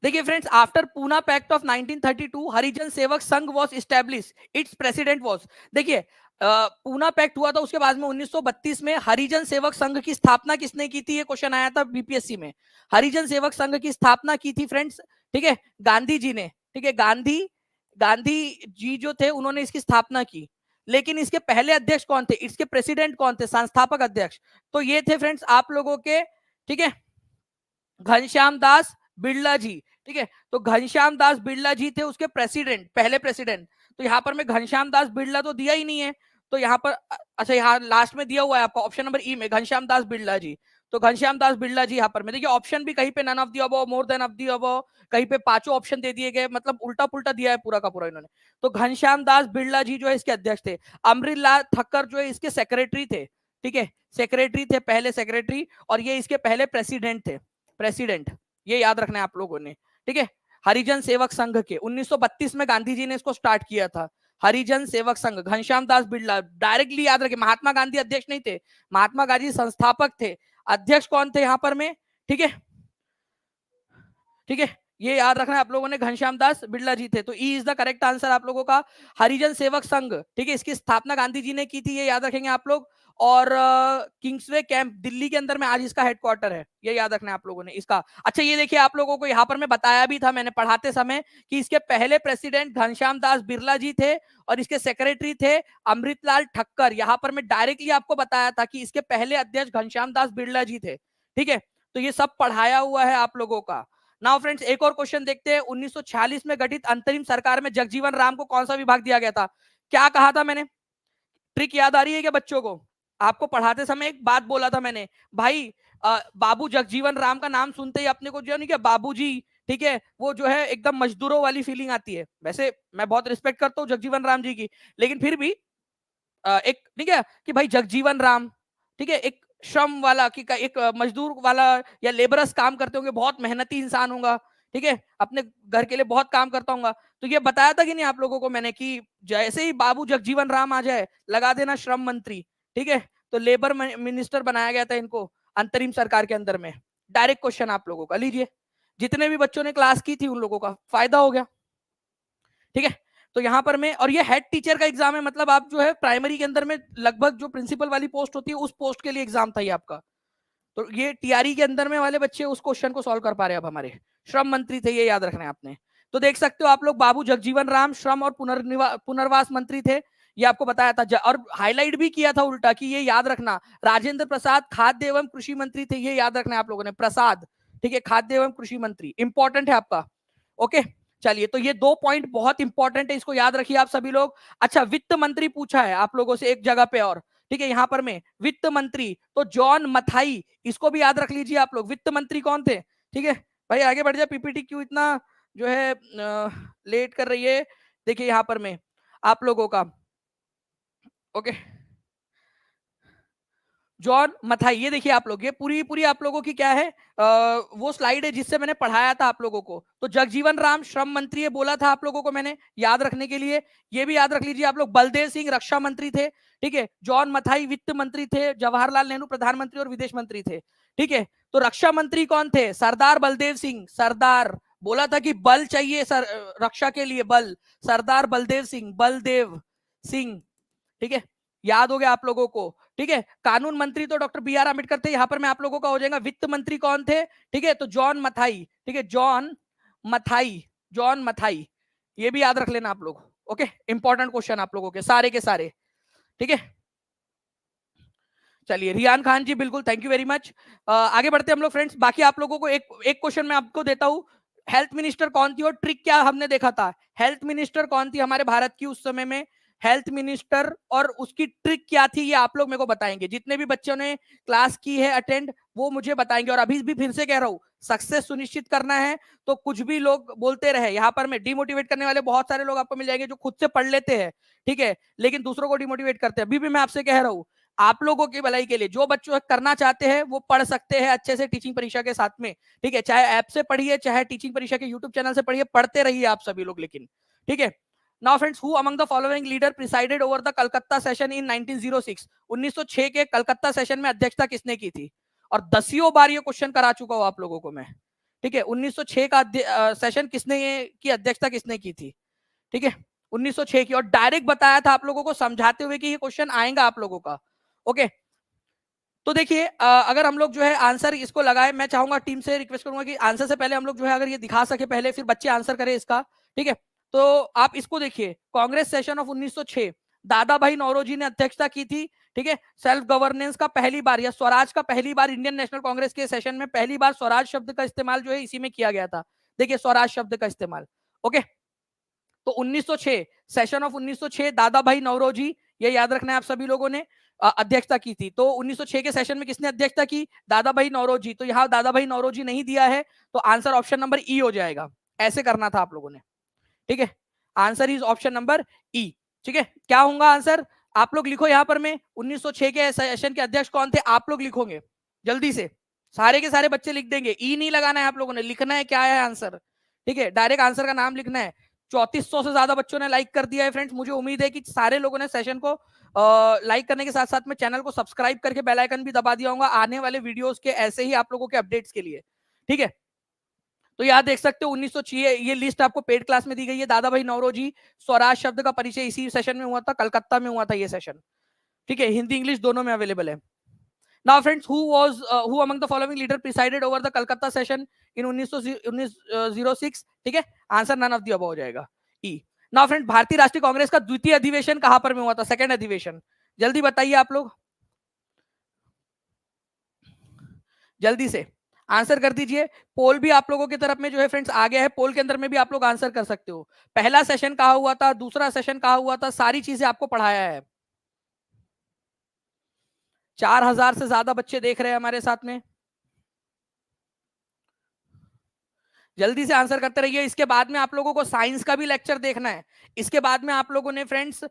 देखिए friends, after Poona pact of 1932 Harijan Sevak Sangh was establish, its president was, देखिए पूना पैक्ट हुआ था, उसके बाद में 1932 में हरिजन सेवक संघ की स्थापना किसने की थी, ये क्वेश्चन आया था बीपीएससी में। हरिजन सेवक संघ की स्थापना की थी फ्रेंड्स, ठीक है, गांधी जी ने, ठीक है, गांधी जी जो थे उन्होंने इसकी स्थापना की। लेकिन इसके पहले अध्यक्ष कौन थे, इसके प्रेसिडेंट कौन थे, संस्थापक अध्यक्ष, तो ये थे फ्रेंड्स आप लोगों के, ठीक है, घनश्याम दास बिड़ला जी, ठीक है, तो घनश्याम दास बिड़ला जी थे उसके प्रेसिडेंट, पहले प्रेसिडेंट। तो यहाँ पर मैं घनश्याम दास बिड़ला तो दिया ही नहीं है, तो यहाँ पर अच्छा यहाँ लास्ट में दिया हुआ है आपका ऑप्शन नंबर ई में घनश्याम दास बिड़ला जी। तो घनश्याम दास बिड़ला जी यहाँ पर में देखिए ऑप्शन भी कहीं पे none of the above, more than of the above, कहीं पे पांचों ऑप्शन दे दिए गए, मतलब उल्टा पुल्टा दिया है पूरा का पूरा इन्होंने। तो घनश्याम दास बिड़ला जी जो है इसके अध्यक्ष थे। अमृतलाल ठक्कर जो है इसके सेक्रेटरी थे, ठीक है, सेक्रेटरी थे, पहले सेक्रेटरी, और ये इसके पहले प्रेसिडेंट थे, प्रेसिडेंट, ये याद रखना है आप लोगों ने, ठीक है। हरिजन सेवक संघ के 1932 में गांधी जी ने इसको स्टार्ट किया था, हरिजन सेवक संघ, घनश्याम दास बिड़ला, डायरेक्टली याद रखिए, महात्मा गांधी अध्यक्ष नहीं थे, महात्मा गांधी संस्थापक थे, अध्यक्ष कौन थे यहाँ पर में, ठीक है, ठीक है, ये याद रखना है आप लोगों ने, घनश्याम दास बिड़ला जी थे। तो E is the correct answer आप लोगों का, हरिजन सेवक संघ, ठीक है, इसकी स्थापना गांधी जी ने की थी, ये याद रखेंगे आप लोग। और किंग्सवे कैंप दिल्ली के अंदर में आज इसका हेडक्वार्टर है, ये याद रखना है आप लोगों ने इसका। अच्छा ये देखिए आप लोगों को यहाँ पर मैं बताया भी था मैंने पढ़ाते समय कि इसके पहले प्रेसिडेंट घनश्याम दास बिड़ला जी थे और इसके सेक्रेटरी थे अमृतलाल ठक्कर। यहाँ पर मैं डायरेक्टली आपको बताया था कि इसके पहले अध्यक्ष घनश्याम दास बिड़ला जी थे, ठीक है, तो ये सब पढ़ाया हुआ है आप लोगों का। नाउ फ्रेंड्स एक और क्वेश्चन देखते हैं, 1946 में गठित अंतरिम सरकार में जगजीवन राम को कौन सा विभाग दिया गया था, क्या कहा था मैंने, ट्रिक याद आ रही है क्या बच्चों को, आपको पढ़ाते समय एक बात बोला था मैंने, भाई बाबू जगजीवन राम का नाम सुनते ही अपने को जो नहीं क्या बाबूजी, ठीक है, वो जो है एकदम मजदूरों वाली फीलिंग आती है। वैसे मैं बहुत रिस्पेक्ट करता हूँ जगजीवन राम जी की, लेकिन फिर भी एक ठीक है कि भाई जगजीवन राम, ठीक है, एक श्रम वाला कि एक मजदूर वाला या लेबरस काम करते होंगे, बहुत मेहनती इंसान होगा, ठीक है, अपने घर के लिए बहुत काम करता होगा। तो ये बताया था कि नहीं आप लोगों को मैंने कि जैसे ही बाबू जगजीवन राम आ जाए लगा देना श्रम मंत्री, ठीक है, तो लेबर मिनिस्टर बनाया गया था इनको अंतरिम सरकार के अंदर में। डायरेक्ट क्वेश्चन आप लोगों का, लीजिए, जितने भी बच्चों ने क्लास की थी उन लोगों का फायदा हो गया, ठीक है। तो यहाँ पर मैं, और ये हेड टीचर का एग्जाम है, मतलब आप जो है प्राइमरी के अंदर में लगभग जो प्रिंसिपल वाली पोस्ट होती है उस पोस्ट के लिए एग्जाम था ये आपका। तो ये टीआरई के अंदर में वाले बच्चे उस क्वेश्चन को सॉल्व कर पा रहे हैं अब हमारे, श्रम मंत्री थे, ये याद रखना है आपने। तो देख सकते हो आप लोग, बाबू जगजीवन राम श्रम और पुनर्वास मंत्री थे, ये आपको बताया था, और हाईलाइट भी किया था उल्टा कि ये याद रखना, राजेंद्र प्रसाद खाद्य एवं कृषि मंत्री थे, ये याद रखना है आप लोगों ने, प्रसाद, ठीक है, खाद्य एवं कृषि मंत्री, इंपॉर्टेंट है आपका। ओके चलिए, तो ये 2 पॉइंट बहुत इंपॉर्टेंट है, इसको याद रखिए आप सभी लोग। अच्छा वित्त मंत्री पूछा है आप लोगों से एक जगह पे, और ठीक है यहाँ पर में वित्त मंत्री, तो जॉन मथाई, इसको भी याद रख लीजिए आप लोग, वित्त मंत्री कौन थे, ठीक है। भाई आगे बढ़ जाए, पीपीटी क्यों इतना जो है लेट कर रही है, देखिए यहाँ पर में आप लोगों का, ओके, जॉन मथाई, ये देखिए आप लोग, ये पूरी पूरी आप लोगों की क्या है वो स्लाइड है जिससे मैंने पढ़ाया था आप लोगों को। तो जगजीवन राम श्रम मंत्री ये बोला था आप लोगों को मैंने, याद रखने के लिए ये भी याद रख लीजिए आप लोग। बलदेव सिंह रक्षा मंत्री थे, ठीक है, जॉन मथाई वित्त मंत्री थे, जवाहरलाल नेहरू प्रधानमंत्री और विदेश मंत्री थे, ठीक है। तो रक्षा मंत्री कौन थे, सरदार बलदेव सिंह, सरदार बोला था कि बल चाहिए रक्षा के लिए बल, सरदार बलदेव सिंह, बलदेव सिंह, ठीक है, याद हो गया आप लोगों को, ठीक है। कानून मंत्री तो डॉक्टर बी आर अम्बेडकर थे, यहां पर मैं आप लोगों का हो जाएगा। वित्त मंत्री कौन थे, ठीक है, तो जॉन मथाई, ठीक है, जॉन मथाई, जॉन मथाई, ये भी याद रख लेना आप लोग। ओके, इंपॉर्टेंट क्वेश्चन आप लोगों के सारे, ठीक है। चलिए रियान खान जी बिल्कुल, थैंक यू वेरी मच। आगे बढ़ते हम लोग फ्रेंड्स, बाकी आप लोगों को एक एक क्वेश्चन मैं आपको देता हूं, हेल्थ मिनिस्टर कौन थी और ट्रिक क्या हमने देखा था, हेल्थ मिनिस्टर कौन थी हमारे भारत की उस समय में, हेल्थ मिनिस्टर, और उसकी ट्रिक क्या थी ये आप लोग मेरे को बताएंगे, जितने भी बच्चों ने क्लास की है अटेंड वो मुझे बताएंगे। और अभी भी फिर से कह रहा हूं, सक्सेस सुनिश्चित करना है तो कुछ भी लोग बोलते रहे, यहाँ पर मैं डिमोटिवेट करने वाले बहुत सारे लोग आपको मिल जाएंगे जो खुद से पढ़ लेते हैं, ठीक है, लेकिन दूसरों को डिमोटिवेट करते हैं। अभी भी मैं आपसे कह रहा हूं, आप लोगों की भलाई के लिए जो बच्चों करना चाहते हैं वो पढ़ सकते हैं अच्छे से टीचिंग परीक्षा के साथ में, ठीक है, चाहे ऐप से पढ़िए चाहे टीचिंग परीक्षा के यूट्यूब चैनल से पढ़िए, पढ़ते रहिए आप सभी लोग, लेकिन ठीक है। Now friends, who among the following leader presided over the Calcutta session in 1906, 1906 के कलकत्ता सेशन में अध्यक्षता किसने की थी, और 10 बार ये क्वेश्चन करा चुका हूं आप लोगों को मैं, ठीक है, 1906 का सेशन किसने की अध्यक्षता किसने की थी? ठीक है, 1906 की, और डायरेक्ट बताया था आप लोगों को समझाते हुए कि ये क्वेश्चन आएगा आप लोगों का। ओके, तो देखिए अगर हम लोग जो है आंसर इसको लगाए, मैं चाहूंगा टीम से रिक्वेस्ट करूंगा कि आंसर से पहले हम लोग जो है अगर ये दिखा सके पहले, फिर बच्चे आंसर करें इसका। ठीक है, तो आप इसको देखिए, कांग्रेस सेशन ऑफ 1906, दादा भाई नौरोजी ने अध्यक्षता की थी। ठीक है, सेल्फ गवर्नेंस का पहली बार या स्वराज का पहली बार इंडियन नेशनल कांग्रेस के सेशन में पहली बार स्वराज शब्द का इस्तेमाल जो है इसी में किया गया था। देखिए स्वराज शब्द का इस्तेमाल। ओके, तो 1906 सेशन ऑफ 1906 दादा भाई नौरोजी, ये याद रखना है आप सभी लोगों ने, अध्यक्षता की थी। तो 1906 के सेशन में किसने अध्यक्षता की? दादा भाई नौरोजी। तो यहाँ दादा भाई नौरोजी नहीं दिया है, तो आंसर ऑप्शन नंबर ई हो जाएगा। ऐसे करना था आप लोगों ने। ठीक है, आंसर इज ऑप्शन नंबर ई। ठीक है, क्या होगा आंसर? आप लोग लिखो यहाँ पर, में 1906 के सेशन के अध्यक्ष कौन थे आप लोग लिखोगे जल्दी से, सारे के सारे बच्चे लिख देंगे। ई नहीं लगाना है आप लोगों ने, लिखना है क्या है आंसर। ठीक है, डायरेक्ट आंसर का नाम लिखना है। 3400 से ज्यादा बच्चों ने लाइक कर दिया है फ्रेंड्स। मुझे उम्मीद है कि सारे लोगों ने सेशन को लाइक करने के साथ साथ में चैनल को सब्सक्राइब करके बेल आइकन भी दबा दिया होगा आने वाले वीडियोस के ऐसे ही आप लोगों के अपडेट्स के लिए। ठीक है, तो यहाँ देख सकते हो 1906, ये लिस्ट आपको पेड क्लास में दी गई है। दादा भाई नौरोजी, स्वराज शब्द का परिचय इसी सेशन में हुआ था, कलकत्ता में हुआ था ये सेशन। ठीक है, हिंदी इंग्लिश दोनों में अवेलेबल है। Now friends, who among the following leader presided over the Calcutta session in 1906? ठीक है, answer none of the above हो जाएगा, ई। नाउ फ्रेंड, भारतीय राष्ट्रीय कांग्रेस का द्वितीय अधिवेशन कहां पर में हुआ था? सेकंड अधिवेशन, जल्दी बताइए आप लोग, जल्दी से आंसर कर दीजिए। पोल भी आप लोगों की तरफ में जो है फ्रेंड्स आ गया है, पोल के अंदर में भी आप लोग आंसर कर सकते हो। पहला सेशन कहाँ हुआ था, दूसरा सेशन कहाँ हुआ था, सारी चीजें आपको पढ़ाया है। 4000 से ज्यादा बच्चे देख रहे हैं हमारे साथ में, जल्दी से आंसर करते रहिए। इसके बाद में आप लोगों को साइंस का भी लेक्चर देखना है। इसके बाद में आप लोगों ने फ्रेंड्स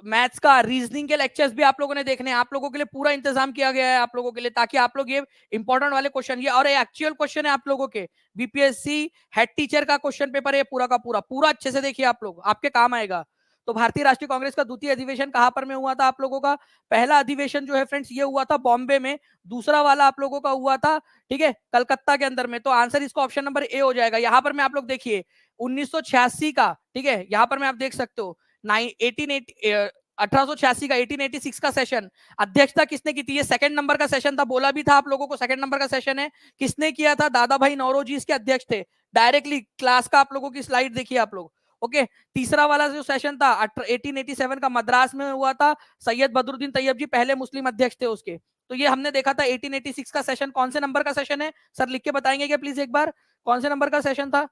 मैथ्स का, रीजनिंग के लेक्चर्स भी आप लोगों ने देखने हैं। आप लोगों के लिए पूरा इंतजाम किया गया है आप लोगों के लिए, ताकि आप लोग ये इंपॉर्टेंट वाले क्वेश्चन, ये और एक्चुअल क्वेश्चन है आप लोगों के, बीपीएससी हेड टीचर का क्वेश्चन पेपर है पूरा का पूरा, पूरा अच्छे से देखिए आप लोग, आपके काम आएगा। तो भारतीय राष्ट्रीय कांग्रेस का द्वितीय अधिवेशन कहां पर में हुआ था आप लोगों का? पहला अधिवेशन जो है फ्रेंड्स ये हुआ था बॉम्बे में, दूसरा वाला आप लोगों का हुआ था, ठीक है, कलकत्ता के अंदर में। तो आंसर इसका ऑप्शन नंबर ए हो जाएगा। यहां पर मैं आप लोग देखिए 1986 का, ठीक है, यहां पर मैं आप देख सकते हो 1886 का 1886 का सेशन, अध्यक्षता किसने की थी? ये सेकंड नंबर का सेशन था, बोला भी था आप लोगों को सेकंड नंबर का सेशन है। किसने किया था? दादा भाई नौरोजी इसके अध्यक्ष थे। डायरेक्टली क्लास का आप लोगों की स्लाइड देखिए आप लोग। ओके, तीसरा वाला जो सेशन था 1887 का मद्रास में हुआ था, सैयद बदरुद्दीन तैयब जी पहले मुस्लिम अध्यक्ष थे उसके। तो ये हमने देखा था 1886 का सेशन। कौन से नंबर का सेशन है सर, लिख के बताएंगे क्या प्लीज एक बार, कौन से नंबर का सेशन था?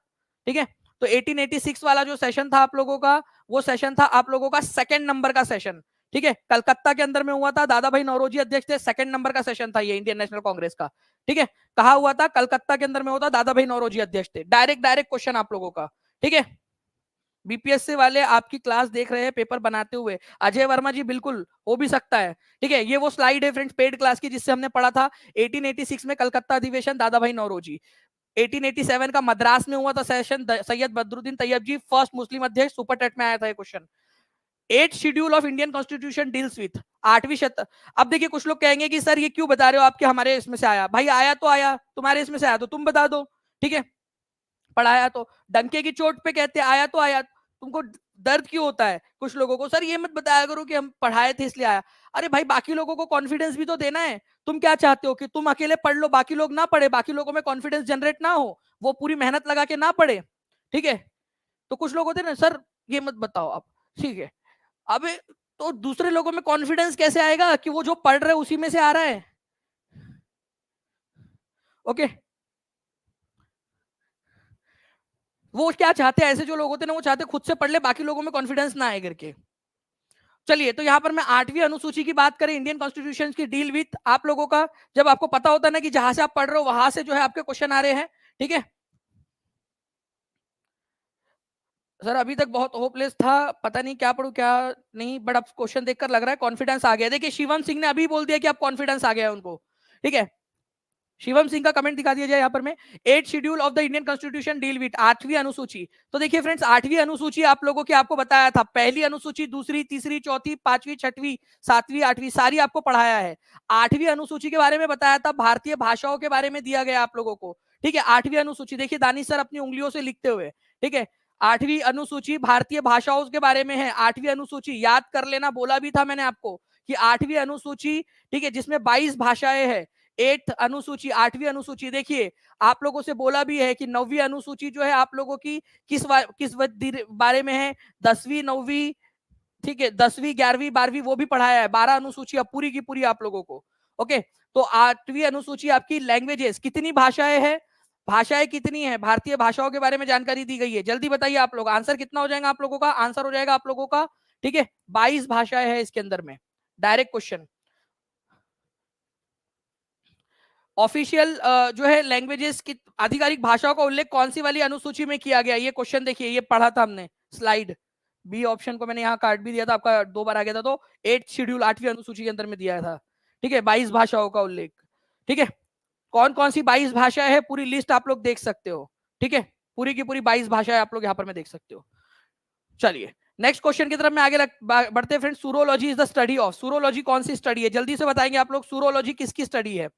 ठीक है, तो 1886 वाला जो सेशन था आप लोगों का, वो सेशन था आप लोगों का सेकंड नंबर का सेशन। ठीक है, कलकत्ता के अंदर में हुआ था, दादा भाई नौरोजी अध्यक्ष थे, सेकंड नंबर का सेशन था ये इंडियन नेशनल कांग्रेस का। ठीक है, कहा हुआ था? कलकत्ता के अंदर में होता, दादा भाई नौरोजी अध्यक्ष थे। डायरेक्ट डायरेक्ट क्वेश्चन आप लोगों का। ठीक है, बीपीएससी वाले आपकी क्लास देख रहे हैं पेपर बनाते हुए, अजय वर्मा जी बिल्कुल हो भी सकता है। ठीक है, ये वो स्लाइड है फ्रेंड्स पेड क्लास की जिससे हमने पढ़ा था 1886 में कलकत्ता अधिवेशन, दादा भाई नौरोजी। 1887 का मद्रास में हुआ था session, Syed Badruddin Tyabji first Muslim अध्यक्ष। सुपर टेट में आया था ये question. 8 schedule of Indian constitution deals with, 8वीं शत। अब देखिए कुछ लोग कहेंगे कि सर ये क्यों बता रहे हो आपके हमारे इसमें से आया, भाई आया तो आया, तुम्हारे इसमें से आया तो तुम बता दो। ठीक है, पढ़ाया तो डंके की चोट पे कहते आया तो आया, तुमको दर्द क्यों होता है? कुछ लोगों को सर ये मत बताया करो कि हम पढ़ाए थे इसलिए आया। अरे भाई बाकी लोगों को कॉन्फिडेंस भी तो देना है। तुम क्या चाहते हो कि तुम अकेले पढ़ लो, बाकी लोग ना पढ़े, बाकी लोगों में कॉन्फिडेंस जनरेट ना हो, वो पूरी मेहनत लगा के ना पढ़े? ठीक है, तो कुछ लोग होते हैं ना सर ये मत बताओ आप। ठीक है, अब तो दूसरे लोगों में कॉन्फिडेंस कैसे आएगा कि वो जो पढ़ रहे उसी में से आ रहा है? ओके, वो क्या चाहते हैं, ऐसे जो लोग होते हैं ना वो चाहते खुद से पढ़ ले, बाकी लोगों में कॉन्फिडेंस ना आए करके। चलिए, तो यहां पर मैं 8वीं अनुसूची की बात करें, इंडियन कॉन्स्टिट्यूशन की डील विथ, आप लोगों का जब आपको पता होता है ना कि जहां से आप पढ़ रहे हो वहां से जो है आपके क्वेश्चन आ रहे हैं। ठीक है सर, अभी तक बहुत होपलेस था, पता नहीं क्या पढ़ूं क्या नहीं, बट अब क्वेश्चन देखकर लग रहा है कॉन्फिडेंस आ गया। देखिए शिवम सिंह ने अभी बोल दिया कि अब कॉन्फिडेंस आ गया उनको। ठीक है, शिवम सिंह का कमेंट दिखा दिया जाए यहाँ पर में। 8 schedule of the Indian constitution deal with, 8वीं अनुसूची। तो देखिए फ्रेंड्स, 8वीं अनुसूची आप लोगों की आपको बताया था, पहली अनुसूची, दूसरी, तीसरी, चौथी, पांचवी, छठवीं, सातवीं, आठवीं, सारी आपको पढ़ाया है। 8वीं अनुसूची के बारे में बताया था, भारतीय भाषाओं के बारे में दिया गया आप लोगों को। ठीक है, 8वीं अनुसूची देखिए दानिश सर अपनी उंगलियों से लिखते हुए। ठीक है, 8वीं अनुसूची भारतीय भाषाओं के बारे में है। 8वीं अनुसूची याद कर लेना, बोला भी था मैंने आपको कि 8वीं अनुसूची, ठीक है, जिसमें 22 भाषाएं हैं। 8th अनुसूची, 8वीं अनुसूची, देखिए आप लोगों से बोला भी है कि 9वीं अनुसूची जो है आप लोगों की किस बारे में है, 10वीं, 9वीं, ठीक है, 10वीं, 11वीं, 12वीं वो भी पढ़ाया है। 12 अनुसूची अब पूरी की पूरी आप लोगों को। ओके, तो 8वीं अनुसूची आपकी लैंग्वेजेस, कितनी भाषाएं हैं, भाषाएं कितनी है, भारतीय भाषाओं के बारे में जानकारी दी गई है। जल्दी बताइए आप लोग, आंसर कितना हो जाएगा आप लोगों का? आंसर हो जाएगा आप लोगों का, ठीक है, 22 भाषाएं हैं इसके अंदर में। Direct question. ऑफिशियल जो है लैंग्वेजेस की आधिकारिक भाषाओं का उल्लेख कौन सी वाली अनुसूची में किया गया? ये क्वेश्चन देखिए, ये पढ़ा था हमने स्लाइड। बी ऑप्शन को मैंने यहाँ काट भी दिया था, आपका 2 बार आ गया था। तो 8 शेड्यूल, 8वीं अनुसूची के अंदर में दिया था। ठीक है, 22 भाषाओं का उल्लेख। ठीक है, कौन कौन सी 22 भाषाएं है पूरी लिस्ट आप लोग देख सकते हो। ठीक है, पूरी की पूरी 22 भाषाएं आप लोग यहाँ पर में देख सकते हो। चलिए नेक्स्ट क्वेश्चन की तरफ में आगे बढ़ते हैं friends. Saurology is the study of, saurology कौन सी स्टडी है? जल्दी से बताएंगे आप लोग, सूरोलॉजी किसकी स्टडी है?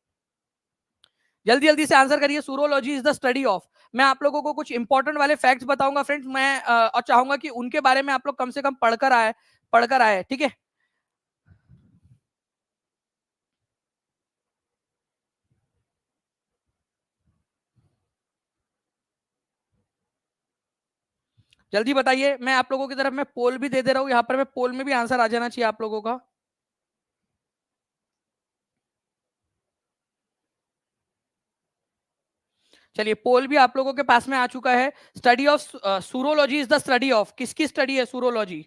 जल्दी जल्दी से आंसर करिए। सूरोलॉजी इज द स्टडी ऑफ। मैं आप लोगों को कुछ इंपॉर्टेंट वाले फैक्ट्स बताऊंगा फ्रेंड्स, मैं और चाहूंगा कि उनके बारे में आप लोग कम से कम पढ़कर आए। ठीक है, जल्दी बताइए। मैं आप लोगों की तरफ में पोल भी दे रहा हूं यहाँ पर, मैं पोल में भी आंसर आ जाना चाहिए आप लोगों का। चलिए, पोल भी आप लोगों के पास में आ चुका है। Study of, saurology is the study of, किसकी स्टडी है सूरोलॉजी?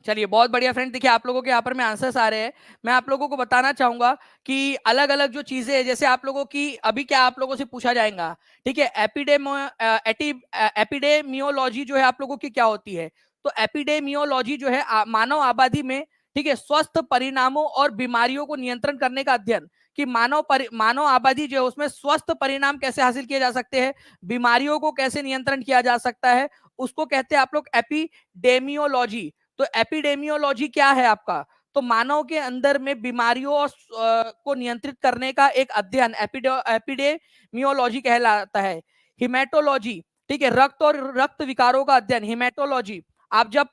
चलिए बहुत बढ़िया फ्रेंड, देखिए आप लोगों के यहाँ पर में आंसर्स आ रहे हैं। मैं आप लोगों को बताना चाहूंगा कि अलग अलग जो चीजें हैं, जैसे आप लोगों की अभी क्या आप लोगों से पूछा जाएगा, ठीक है, एपिडेमियोलॉजी जो है आप लोगों की क्या होती है? तो एपिडेमियोलॉजी जो है मानव आबादी में, ठीक है, स्वस्थ परिणामों और बीमारियों को नियंत्रण करने का अध्ययन, कि मानव आबादी जो है उसमें स्वस्थ परिणाम कैसे हासिल किए जा सकते हैं, बीमारियों को कैसे नियंत्रण किया जा सकता है, उसको कहते हैं आप लोग एपिडेमियोलॉजी। तो एपिडेमियोलॉजी क्या है आपका? तो मानव के अंदर में बीमारियों को नियंत्रित करने का एक अध्ययन एपिडेमियोलॉजी कहलाता है। हिमेटोलॉजी, ठीक है, रक्त और रक्त विकारों का अध्ययन, हिमेटोलॉजी। आप जब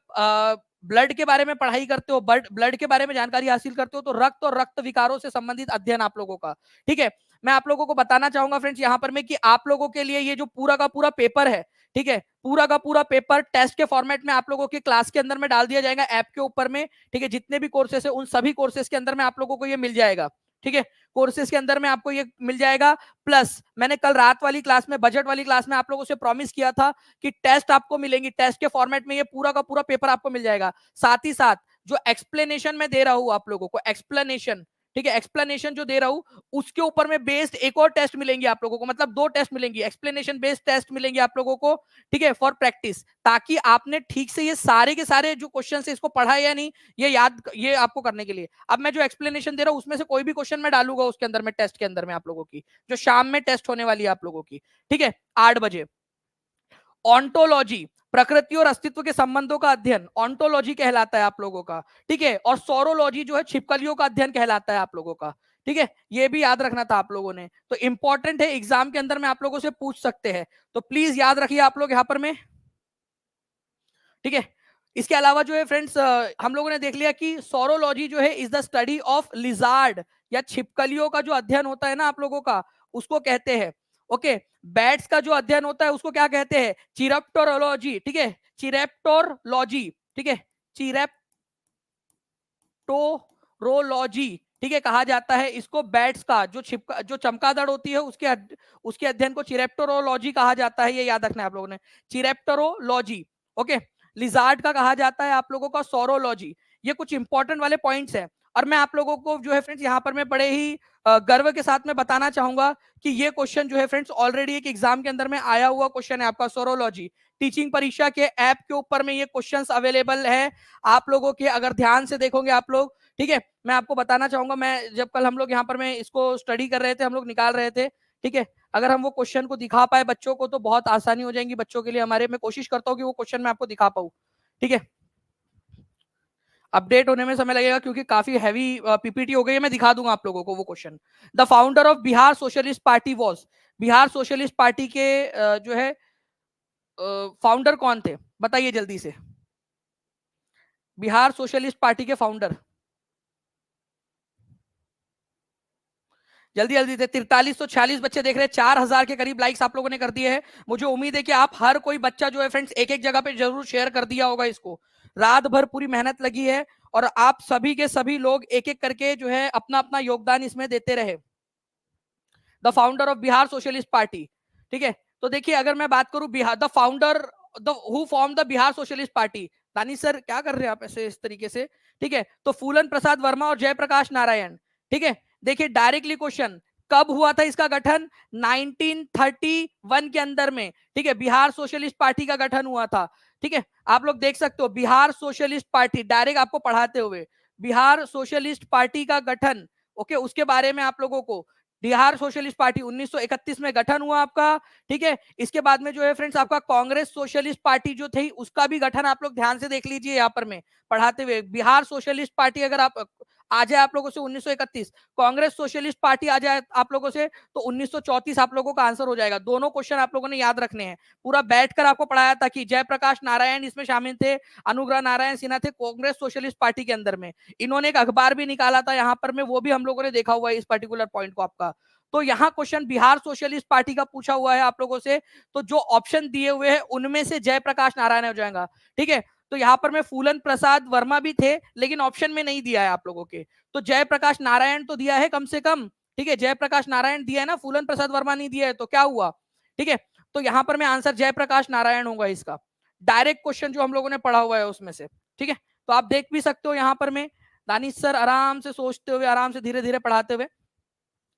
ब्लड के बारे में पढ़ाई करते हो, ब्लड के बारे में जानकारी हासिल करते हो, तो रक्त और रक्त विकारों से संबंधित अध्ययन आप लोगों का। ठीक है, मैं आप लोगों को बताना चाहूंगा फ्रेंड्स यहाँ पर में कि आप लोगों के लिए ये जो पूरा का पूरा पेपर है, ठीक है, पूरा का पूरा पेपर टेस्ट के फॉर्मेट में आप लोगों के क्लास के अंदर में डाल दिया जाएगा ऐप के ऊपर में। ठीक है, जितने भी कोर्सेस है उन सभी कोर्सेस के अंदर में आप लोगों को ये मिल जाएगा। ठीक है, कोर्सेज के अंदर में आपको ये मिल जाएगा। प्लस मैंने कल रात वाली क्लास में, बजट वाली क्लास में आप लोगों से प्रॉमिस किया था कि टेस्ट आपको मिलेंगी, टेस्ट के फॉर्मेट में ये पूरा का पूरा पेपर आपको मिल जाएगा। साथ ही साथ जो एक्सप्लेनेशन में दे रहा हूं आप लोगों को, एक्सप्लेनेशन, ठीक है, एक्सप्लेनेशन जो दे रहा हूं उसके ऊपर में बेस्ड एक और टेस्ट मिलेंगी आप लोगों को, मतलब 2 टेस्ट मिलेंगी, एक्सप्लेनेशन बेस्ड टेस्ट मिलेंगे आप लोगों को। ठीक है, फॉर प्रैक्टिस, ताकि आपने ठीक से ये सारे के सारे जो क्वेश्चन है इसको पढ़ा या नहीं, ये आपको करने के लिए। अब मैं जो एक्सप्लेनेशन दे रहा हूं उसमें से कोई भी क्वेश्चन मैं डालूंगा उसके अंदर में, टेस्ट के अंदर में आप लोगों की, जो शाम में टेस्ट होने वाली है आप लोगों की। ठीक है, 8 बजे। ऑन्टोलॉजी, प्रकृति और अस्तित्व के संबंधों का अध्ययन, ऑन्टोलॉजी कहलाता है आप लोगों का। ठीक है, और सौरोलॉजी जो है छिपकलियों का अध्ययन कहलाता है आप लोगों का। ठीक है, ये भी याद रखना था आप लोगों ने, तो इंपॉर्टेंट है, एग्जाम के अंदर में आप लोगों से पूछ सकते हैं, तो प्लीज याद रखिए आप लोग यहां पर में। ठीक है, इसके अलावा जो है फ्रेंड्स, हम लोगों ने देख लिया कि सौरोलॉजी जो है is the study of lizard, या छिपकलियों का जो अध्ययन होता है ना आप लोगों का, उसको कहते हैं। ओके, बैट्स का जो अध्ययन होता है उसको क्या कहते हैं? चिरप्टोरोलॉजी। ठीक है, चिरेप्टोरोलॉजी, ठीक है, चिरेप्टोरोलॉजी, ठीक है, कहा जाता है इसको। बैट्स का जो चमगादड़ होती है उसके अध्ययन को चिरेप्टोरोलॉजी कहा जाता है, ये याद रखना है आप लोगों ने, चिरेप्टोरोलॉजी। ओके, लिजार्ड का कहा जाता है आप लोगों का सौरोलॉजी। ये कुछ इंपॉर्टेंट वाले पॉइंट्स हैं। और मैं आप लोगों को जो है फ्रेंड्स यहाँ पर मैं बड़े ही गर्व के साथ में बताना चाहूंगा कि ये क्वेश्चन जो है फ्रेंड्स ऑलरेडी एक एग्जाम के अंदर में आया हुआ क्वेश्चन है आपका सोरोलॉजी टीचिंग परीक्षा के ऐप के ऊपर में ये क्वेश्चंस अवेलेबल है आप लोगों के, अगर ध्यान से देखोगे आप लोग, ठीक है। मैं आपको बताना चाहूंगा, मैं जब कल हम लोग यहाँ पर मैं इसको स्टडी कर रहे थे, हम लोग निकाल रहे थे, ठीक है। अगर हम वो क्वेश्चन को दिखा पाए बच्चों को तो बहुत आसानी हो जाएगी बच्चों के लिए हमारे। मैं कोशिश करता हूँ कि वो क्वेश्चन मैं आपको दिखा पाऊँ, ठीक है। अपडेट होने में समय लगेगा क्योंकि काफी हैवी पीपीटी हो गई है। मैं दिखा दूंगा आप लोगों को वो question. The founder of Bihar socialist party was, Bihar socialist party के जो है फाउंडर कौन थे बताइए जल्दी से। बिहार सोशलिस्ट पार्टी के फाउंडर जल्दी जल्दी से। 4346 बच्चे देख रहे हैं, 4000 के करीब लाइक्स आप लोगों ने कर दिए हैं। मुझे उम्मीद है कि आप हर कोई बच्चा जो है फ्रेंड्स एक एक जगह पे जरूर शेयर कर दिया होगा इसको। रात भर पूरी मेहनत लगी है और आप सभी के सभी लोग एक एक करके जो है अपना अपना योगदान इसमें देते रहे। The founder of Bihar socialist party, ठीक है। तो देखिए अगर मैं बात करूं Bihar, the founder, the who form the Bihar socialist party, Danish sir क्या कर रहे हैं आप ऐसे इस तरीके से, ठीक है। तो फूलन प्रसाद वर्मा और जयप्रकाश नारायण, ठीक है। देखिए डायरेक्टली क्वेश्चन, कब हुआ था इसका गठन? 1931 के अंदर में, ठीक है, बिहार सोशलिस्ट पार्टी का गठन हुआ था, ठीक है। आप लोग देख सकते हो बिहार सोशलिस्ट पार्टी, डायरेक्ट आपको पढ़ाते हुए बिहार सोशलिस्ट पार्टी का गठन, ओके, उसके बारे में आप लोगों को। बिहार सोशलिस्ट पार्टी 1931 में गठन हुआ आपका, ठीक है। इसके बाद में जो है फ्रेंड्स आपका कांग्रेस सोशलिस्ट पार्टी जो थी उसका भी गठन आप लोग ध्यान से देख लीजिए यहाँ पर मैं पढ़ाते हुए। बिहार सोशलिस्ट पार्टी अगर आप आ जाए आप लोगों से 1931, कांग्रेस सोशलिस्ट पार्टी आ जाए आप लोगों से तो 1934 आप लोगों का आंसर हो जाएगा। दोनों क्वेश्चन आप लोगों ने याद रखने हैं। पूरा बैठकर आपको पढ़ाया था कि जयप्रकाश नारायण इसमें शामिल थे, अनुग्रह नारायण सिन्हा थे कांग्रेस सोशलिस्ट पार्टी के अंदर में। इन्होंने एक अखबार भी निकाला था यहाँ पर में, वो भी हम लोगों ने देखा हुआ है इस पर्टिकुलर पॉइंट को आपका। तो यहाँ क्वेश्चन बिहार सोशलिस्ट पार्टी का पूछा हुआ है आप लोगों से, तो जो ऑप्शन दिए हुए हैं उनमें से जयप्रकाश नारायण हो जाएगा, ठीक है। तो यहाँ पर में फूलन प्रसाद वर्मा भी थे लेकिन ऑप्शन में नहीं दिया है आप लोगों के, तो जयप्रकाश नारायण तो दिया है कम से कम, ठीक है। जयप्रकाश नारायण दिया है ना, फूलन प्रसाद वर्मा नहीं दिया है, तो क्या हुआ, ठीक है। तो यहाँ पर में आंसर जयप्रकाश नारायण होगा इसका, डायरेक्ट क्वेश्चन जो हम लोगों ने पढ़ा हुआ है उसमें से, ठीक है। तो आप देख भी सकते हो यहाँ पर में दानिश सर आराम से सोचते हुए, आराम से धीरे धीरे पढ़ाते हुए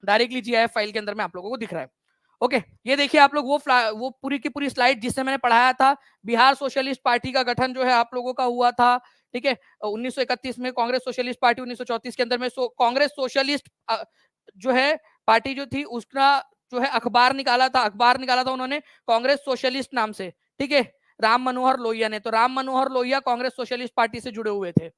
डायरेक्टली जीआईएफ फाइल के अंदर में आप लोगों को दिख रहा है। ओके, ये देखिए आप लोग वो पूरी की पूरी स्लाइड जिससे मैंने पढ़ाया था, बिहार सोशलिस्ट पार्टी का गठन जो है आप लोगों का हुआ था, ठीक है, 1931 में। कांग्रेस सोशलिस्ट पार्टी 1934 के अंदर में। कांग्रेस सोशलिस्ट जो है पार्टी जो थी उसका जो है अखबार निकाला था उन्होंने कांग्रेस सोशलिस्ट नाम से, ठीक है, राम मनोहर लोहिया ने। तो राम मनोहर लोहिया कांग्रेस सोशलिस्ट पार्टी से जुड़े हुए थे।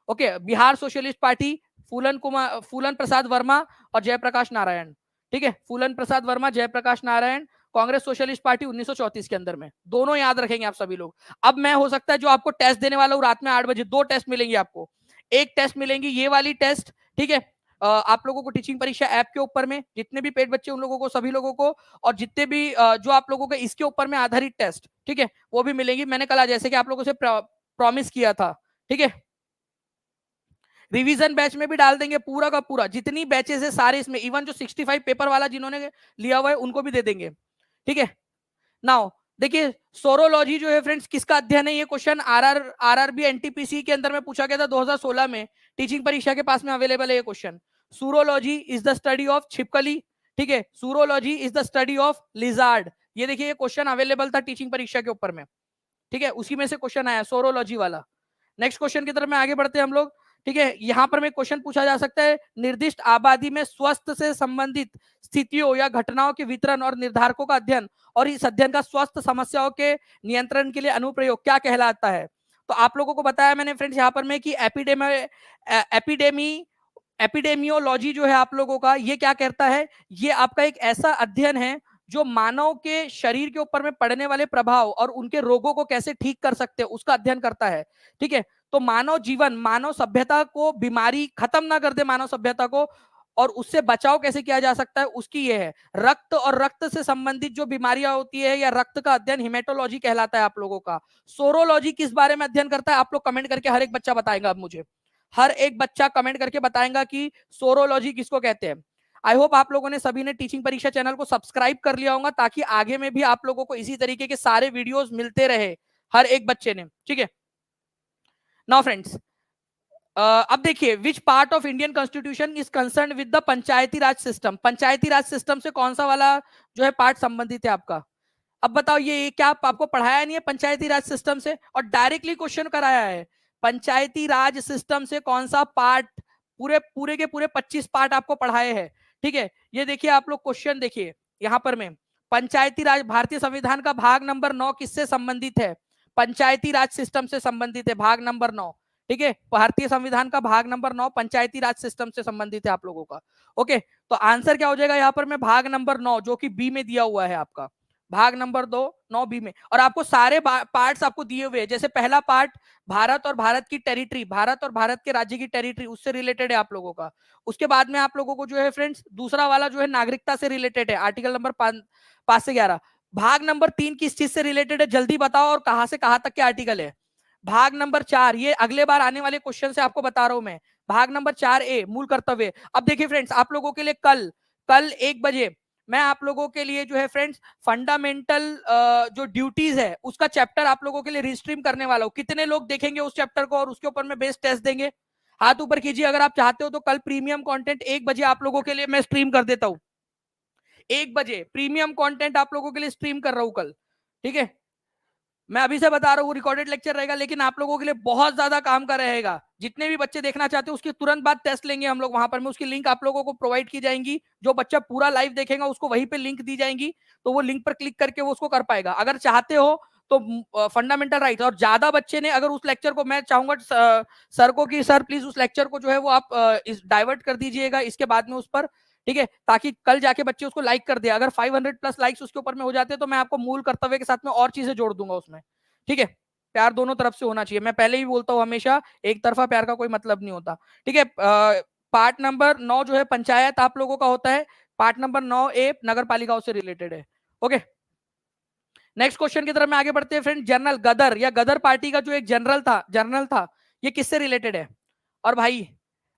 ओके, बिहार सोशलिस्ट पार्टी फूलन प्रसाद वर्मा और जयप्रकाश नारायण, ठीक है, फूलन प्रसाद वर्मा, जयप्रकाश नारायण, कांग्रेस सोशलिस्ट पार्टी 1934 के अंदर में। दोनों याद रखेंगे आप सभी लोग। अब मैं हो सकता है जो आपको टेस्ट देने वाला हूँ रात में 8 बजे, 2 टेस्ट मिलेंगे आपको। एक टेस्ट मिलेंगी ये वाली टेस्ट, ठीक है, आप लोगों को टीचिंग परीक्षा ऐप के ऊपर में जितने भी पेड बच्चे उन लोगों को, सभी लोगों को, और जितने भी जो आप लोगों के इसके ऊपर में आधारित टेस्ट, ठीक है, वो भी मिलेंगी। मैंने कल जैसे कि आप लोगों से प्रॉमिस किया था, ठीक है। रिवीजन बैच में भी डाल देंगे पूरा का पूरा, जितनी बैचेस है सारे इसमें, इवन जो 65 पेपर वाला जिन्होंने लिया हुआ है उनको भी दे देंगे, ठीक है। नाउ देखिए सोरोलॉजी जो है फ्रेंड्स किसका अध्ययन है, ये क्वेश्चन आरआरबी एनटीपीसी के अंदर में पूछा गया था 2016 में, टीचिंग परीक्षा के पास में अवेलेबल है ये question. Saurology is the study of chhipkali, ठीक है, saurology is the study of lizard. ये देखिए ये क्वेश्चन अवेलेबल था टीचिंग परीक्षा के ऊपर में, ठीक है, उसी में से क्वेश्चन आया सोरोलॉजी वाला। नेक्स्ट क्वेश्चन की तरफ में आगे बढ़ते हैं हम लोग, ठीक है। यहां पर में क्वेश्चन पूछा जा सकता है, निर्दिष्ट आबादी में स्वास्थ्य से संबंधित स्थितियों या घटनाओं के वितरण और निर्धारकों का अध्ययन और इस अध्ययन का स्वास्थ्य समस्याओं के नियंत्रण के लिए अनुप्रयोग क्या कहलाता है। तो आप लोगों को बताया मैंने फ्रेंड्स यहाँ पर में कि एपिडेमियोलॉजी जो है आप लोगों का ये क्या कहता है, ये आपका एक ऐसा अध्ययन है जो मानव के शरीर के ऊपर में पड़ने वाले प्रभाव और उनके रोगों को कैसे ठीक कर सकते हैं उसका अध्ययन करता है, ठीक है। तो मानव जीवन, मानव सभ्यता को बीमारी खत्म ना कर दे, मानव सभ्यता को, और उससे बचाव कैसे किया जा सकता है उसकी ये है। रक्त और रक्त से संबंधित जो बीमारियां होती है या रक्त का अध्ययन हिमेटोलॉजी कहलाता है आप लोगों का। सोरोलॉजी किस बारे में अध्ययन करता है आप लोग कमेंट करके हर एक बच्चा बताएगा। अब मुझे हर एक बच्चा कमेंट करके बताएगा कि सोरोलॉजी किसको कहते हैं। आई होप आप लोगों ने सभी ने टीचिंग परीक्षा चैनल को सब्सक्राइब कर लिया होगा ताकि आगे में भी आप लोगों को इसी तरीके के सारे वीडियोस मिलते रहे हर एक बच्चे ने, ठीक है। नाउ फ्रेंड्स अब देखिए, which part of Indian constitution is concern with the Panchayati Raj system? Panchayati Raj system से कौन सा वाला जो है पार्ट संबंधित है आपका? अब बताओ, ये क्या आपको पढ़ाया नहीं है पंचायती राज सिस्टम से, और डायरेक्टली क्वेश्चन कराया है? पंचायती राज सिस्टम से कौन सा पार्ट? पूरे पूरे के पूरे 25 पार्ट आपको पढ़ाए हैं। ठीक है, ये देखिए आप लोग क्वेश्चन देखिए यहां पर में, पंचायती राज, भारतीय संविधान का भाग नंबर 9 किससे संबंधित है? पंचायती राज सिस्टम से संबंधित है, भाग नंबर 9। ठीक है, भारतीय संविधान का भाग नंबर 9 पंचायती राज सिस्टम से संबंधित है आप लोगों का। ओके, तो आंसर क्या हो जाएगा यहाँ पर में? भाग नंबर 9, जो कि बी में दिया हुआ है आपका, भाग नंबर 2 9 बी में। और आपको सारे पार्ट्स आपको दिए हुए हैं। जैसे पहला पार्ट भारत और भारत की टेरिटरी, भारत और भारत के राज्य की टेरिटरी, उससे रिलेटेड है आप लोगों का। उसके बाद में आप लोगों को जो है फ्रेंड्स, दूसरा वाला जो है नागरिकता से रिलेटेड है, आर्टिकल नंबर 5 से 11। भाग नंबर 3 किस चीज से रिलेटेड है, जल्दी बताओ, और कहां से कहां तक के आर्टिकल है? भाग नंबर 4, ये अगले बार आने वाले क्वेश्चन से आपको बता रहा हूं मैं। भाग नंबर 4A, मूल कर्तव्य। अब देखिए फ्रेंड्स, आप लोगों के लिए कल कल 1 बजे मैं आप लोगों के लिए जो है फ्रेंड्स फंडामेंटल जो ड्यूटीज है उसका चैप्टर आप लोगों के लिए रिस्ट्रीम करने वाला हूं। कितने लोग देखेंगे उस चैप्टर को और उसके ऊपर में बेस्ट टेस्ट देंगे? हाथ ऊपर कीजिए अगर आप चाहते हो तो। कल प्रीमियम कंटेंट 1 बजे आप लोगों के लिए मैं स्ट्रीम कर देता हूं। 1 बजे प्रीमियम कंटेंट आप लोगों के लिए स्ट्रीम कर रहा हूं कल। ठीक है, मैं अभी से बता रहा हूँ, रिकॉर्डेड लेक्चर रहेगा, लेकिन आप लोगों के लिए बहुत ज्यादा काम का रहेगा। जितने भी बच्चे देखना चाहते हैं उसके तुरंत बाद टेस्ट लेंगे हम लोग वहां पर में, उसकी लिंक आप लोगों को प्रोवाइड की जाएंगी। जो बच्चा पूरा लाइव देखेगा उसको वहीं पे लिंक दी जाएंगी, तो वो लिंक पर क्लिक करके वो उसको कर पाएगा। अगर चाहते हो तो फंडामेंटल राइट, और ज्यादा बच्चे ने अगर उस लेक्चर को, मैं चाहूंगा सर को कि सर प्लीज उस लेक्चर को जो है वो आप डाइवर्ट कर दीजिएगा इसके बाद में उस पर। ठीक है, ताकि कल जाके बच्चे उसको लाइक कर दे। अगर 500 प्लस लाइक्स उसके ऊपर में हो जाते हैं तो मैं आपको मूल कर्तव्य के साथ में और चीजें जोड़ दूंगा उसमें। ठीक है, प्यार दोनों तरफ से होना चाहिए। मैं पहले ही बोलता हूँ हमेशा, एक तरफा प्यार का कोई मतलब नहीं होता। ठीक है, पार्ट नंबर 9 जो है पंचायत आप लोगों का होता है। पार्ट नंबर 9A नगर पालिकाओं से रिलेटेड है। ओके, नेक्स्ट क्वेश्चन की तरफ में आगे बढ़ते हैं फ्रेंड। जनरल गदर या गदर पार्टी का जो एक जनरल था, ये किससे रिलेटेड है? और भाई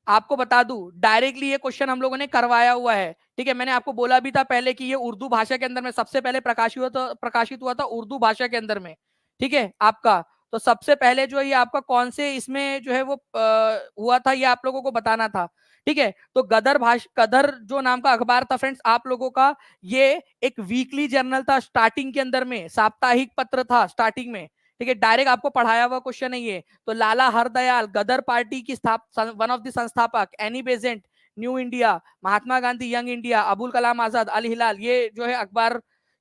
आपको बता दूं, डायरेक्टली ये क्वेश्चन हम लोगों ने करवाया हुआ है। ठीक है, मैंने आपको बोला भी था पहले कि ये उर्दू भाषा के अंदर में सबसे पहले प्रकाशित हुआ था उर्दू भाषा के अंदर में। ठीक है आपका, तो सबसे पहले जो है ये आपका कौन से इसमें जो है वो हुआ था, ये आप लोगों को बताना था। ठीक है, तो गदर जो नाम का अखबार था फ्रेंड्स आप लोगों का, ये एक वीकली जर्नल था। स्टार्टिंग के अंदर में साप्ताहिक पत्र था स्टार्टिंग में। ठीक है, डायरेक्ट आपको पढ़ाया हुआ क्वेश्चन है ये। तो लाला हरदयाल गदर पार्टी की वन ऑफ द संस्थापक, any Besant new India, Mahatma Gandhi young India, Abul Kalam आजाद अल हिलाल, ये जो है अखबार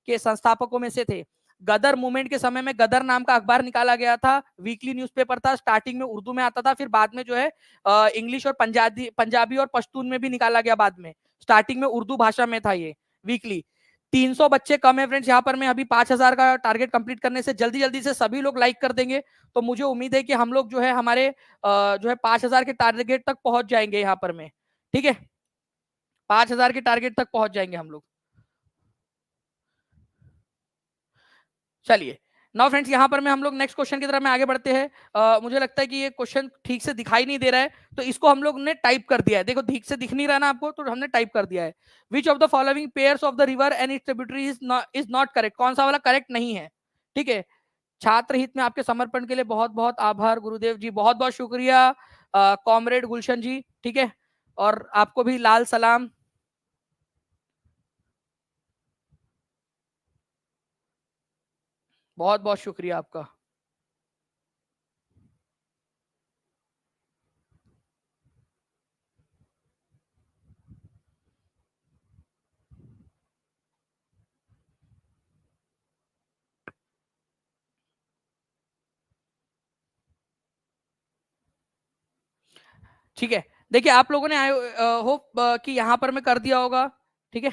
के संस्थापकों में से थे। गदर मूवमेंट के समय में गदर नाम का अखबार निकाला गया था, वीकली न्यूज़पेपर था। स्टार्टिंग में उर्दू में आता था, फिर बाद में जो है इंग्लिश और पंजाबी और पश्तून में भी निकाला गया बाद में। स्टार्टिंग में उर्दू भाषा में था ये वीकली। 300 बच्चे कम है फ्रेंड्स यहाँ पर। मैं अभी 5000 का टारगेट कंप्लीट करने से जल्दी जल्दी से सभी लोग लाइक कर देंगे, तो मुझे उम्मीद है कि हम लोग जो है हमारे जो है 5000 के टारगेट तक पहुंच जाएंगे यहाँ पर में। ठीक है, 5000 के टारगेट तक पहुंच जाएंगे हम लोग। चलिए, नाउ फ्रेंड्स यहाँ पर में हम लोग नेक्स्ट क्वेश्चन की तरफ में आगे बढ़ते हैं। मुझे लगता है कि ये क्वेश्चन ठीक से दिखाई नहीं दे रहा है, तो इसको हम लोग ने टाइप कर दिया है। देखो ठीक से दिख नहीं रहा ना आपको, तो हमने टाइप कर दिया है। विच of the following pairs of the river and it's tributary is not correct? कौन सा वाला करेक्ट नहीं है? ठीक है, छात्र हित में आपके समर्पण के लिए बहुत बहुत आभार गुरुदेव जी, बहुत बहुत शुक्रिया कॉमरेड गुलशन जी। ठीक है, और आपको भी लाल सलाम, बहुत बहुत शुक्रिया आपका। ठीक है, देखिए आप लोगों ने आई होप कि यहाँ पर मैं कर दिया होगा। ठीक है,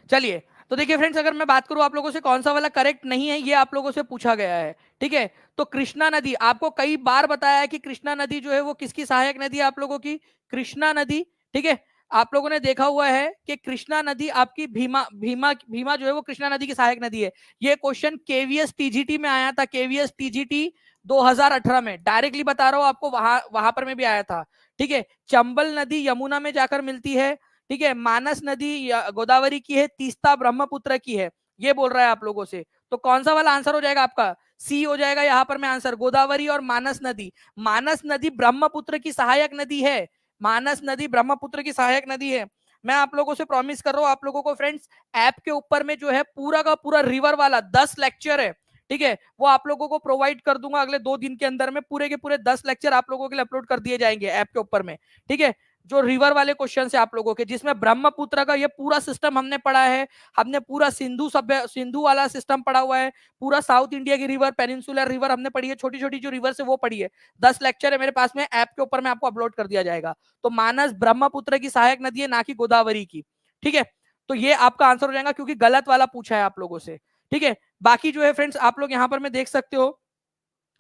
चलिए, तो देखिए फ्रेंड्स, अगर मैं बात करूं आप लोगों से कौन सा वाला करेक्ट नहीं है, ये आप लोगों से पूछा गया है। ठीक है, तो कृष्णा नदी, आपको कई बार बताया है कि कृष्णा नदी जो है वो किसकी सहायक नदी है आप लोगों की? कृष्णा नदी। ठीक है, आप लोगों ने देखा हुआ है कि कृष्णा नदी आपकी भीमा भीमा भीमा जो है वो कृष्णा नदी की सहायक नदी है। ये क्वेश्चन केवीएस टीजीटी में आया था, केवीएस टीजीटी 2018 में, डायरेक्टली बता रहा हूं आपको, वहां वहां पर में भी आया था। ठीक है, चंबल नदी यमुना में जाकर मिलती है। ठीक है, मानस नदी गोदावरी की है, तीस्ता ब्रह्मपुत्र की है, ये बोल रहा है आप लोगों से। तो कौन सा वाला आंसर हो जाएगा आपका? सी हो जाएगा यहाँ पर में आंसर, गोदावरी और मानस नदी। मानस नदी ब्रह्मपुत्र की सहायक नदी है, मानस नदी ब्रह्मपुत्र की सहायक नदी है। मैं आप लोगों से प्रॉमिस कर रहा हूं, आप लोगों को फ्रेंड्स ऐप के ऊपर में जो है पूरा का पूरा रिवर वाला 10 लेक्चर है, ठीक है, वो आप लोगों को प्रोवाइड कर दूंगा अगले 2 दिन के अंदर में। पूरे के पूरे 10 लेक्चर आप लोगों के लिए अपलोड कर दिए जाएंगे ऐप के ऊपर में। ठीक है, जो रिवर वाले क्वेश्चन है आप लोगों के, जिसमें ब्रह्मपुत्र का ये पूरा सिस्टम हमने पढ़ा है, हमने पूरा सिंधु सभ्य सिंधु वाला सिस्टम पढ़ा हुआ है, पूरा साउथ इंडिया की रिवर, पेनिनसुलर रिवर हमने पढ़ी है, छोटी छोटी जो रिवर है वो पढ़ी है। 10 लेक्चर है मेरे पास में, ऐप के ऊपर में आपको अपलोड कर दिया जाएगा। तो मानस ब्रह्मपुत्र की सहायक नदी है, ना कि गोदावरी की। ठीक है, तो ये आपका आंसर हो जाएगा, क्योंकि गलत वाला पूछा है आप लोगों से। ठीक है, बाकी जो है फ्रेंड्स आप लोग यहाँ पर में देख सकते हो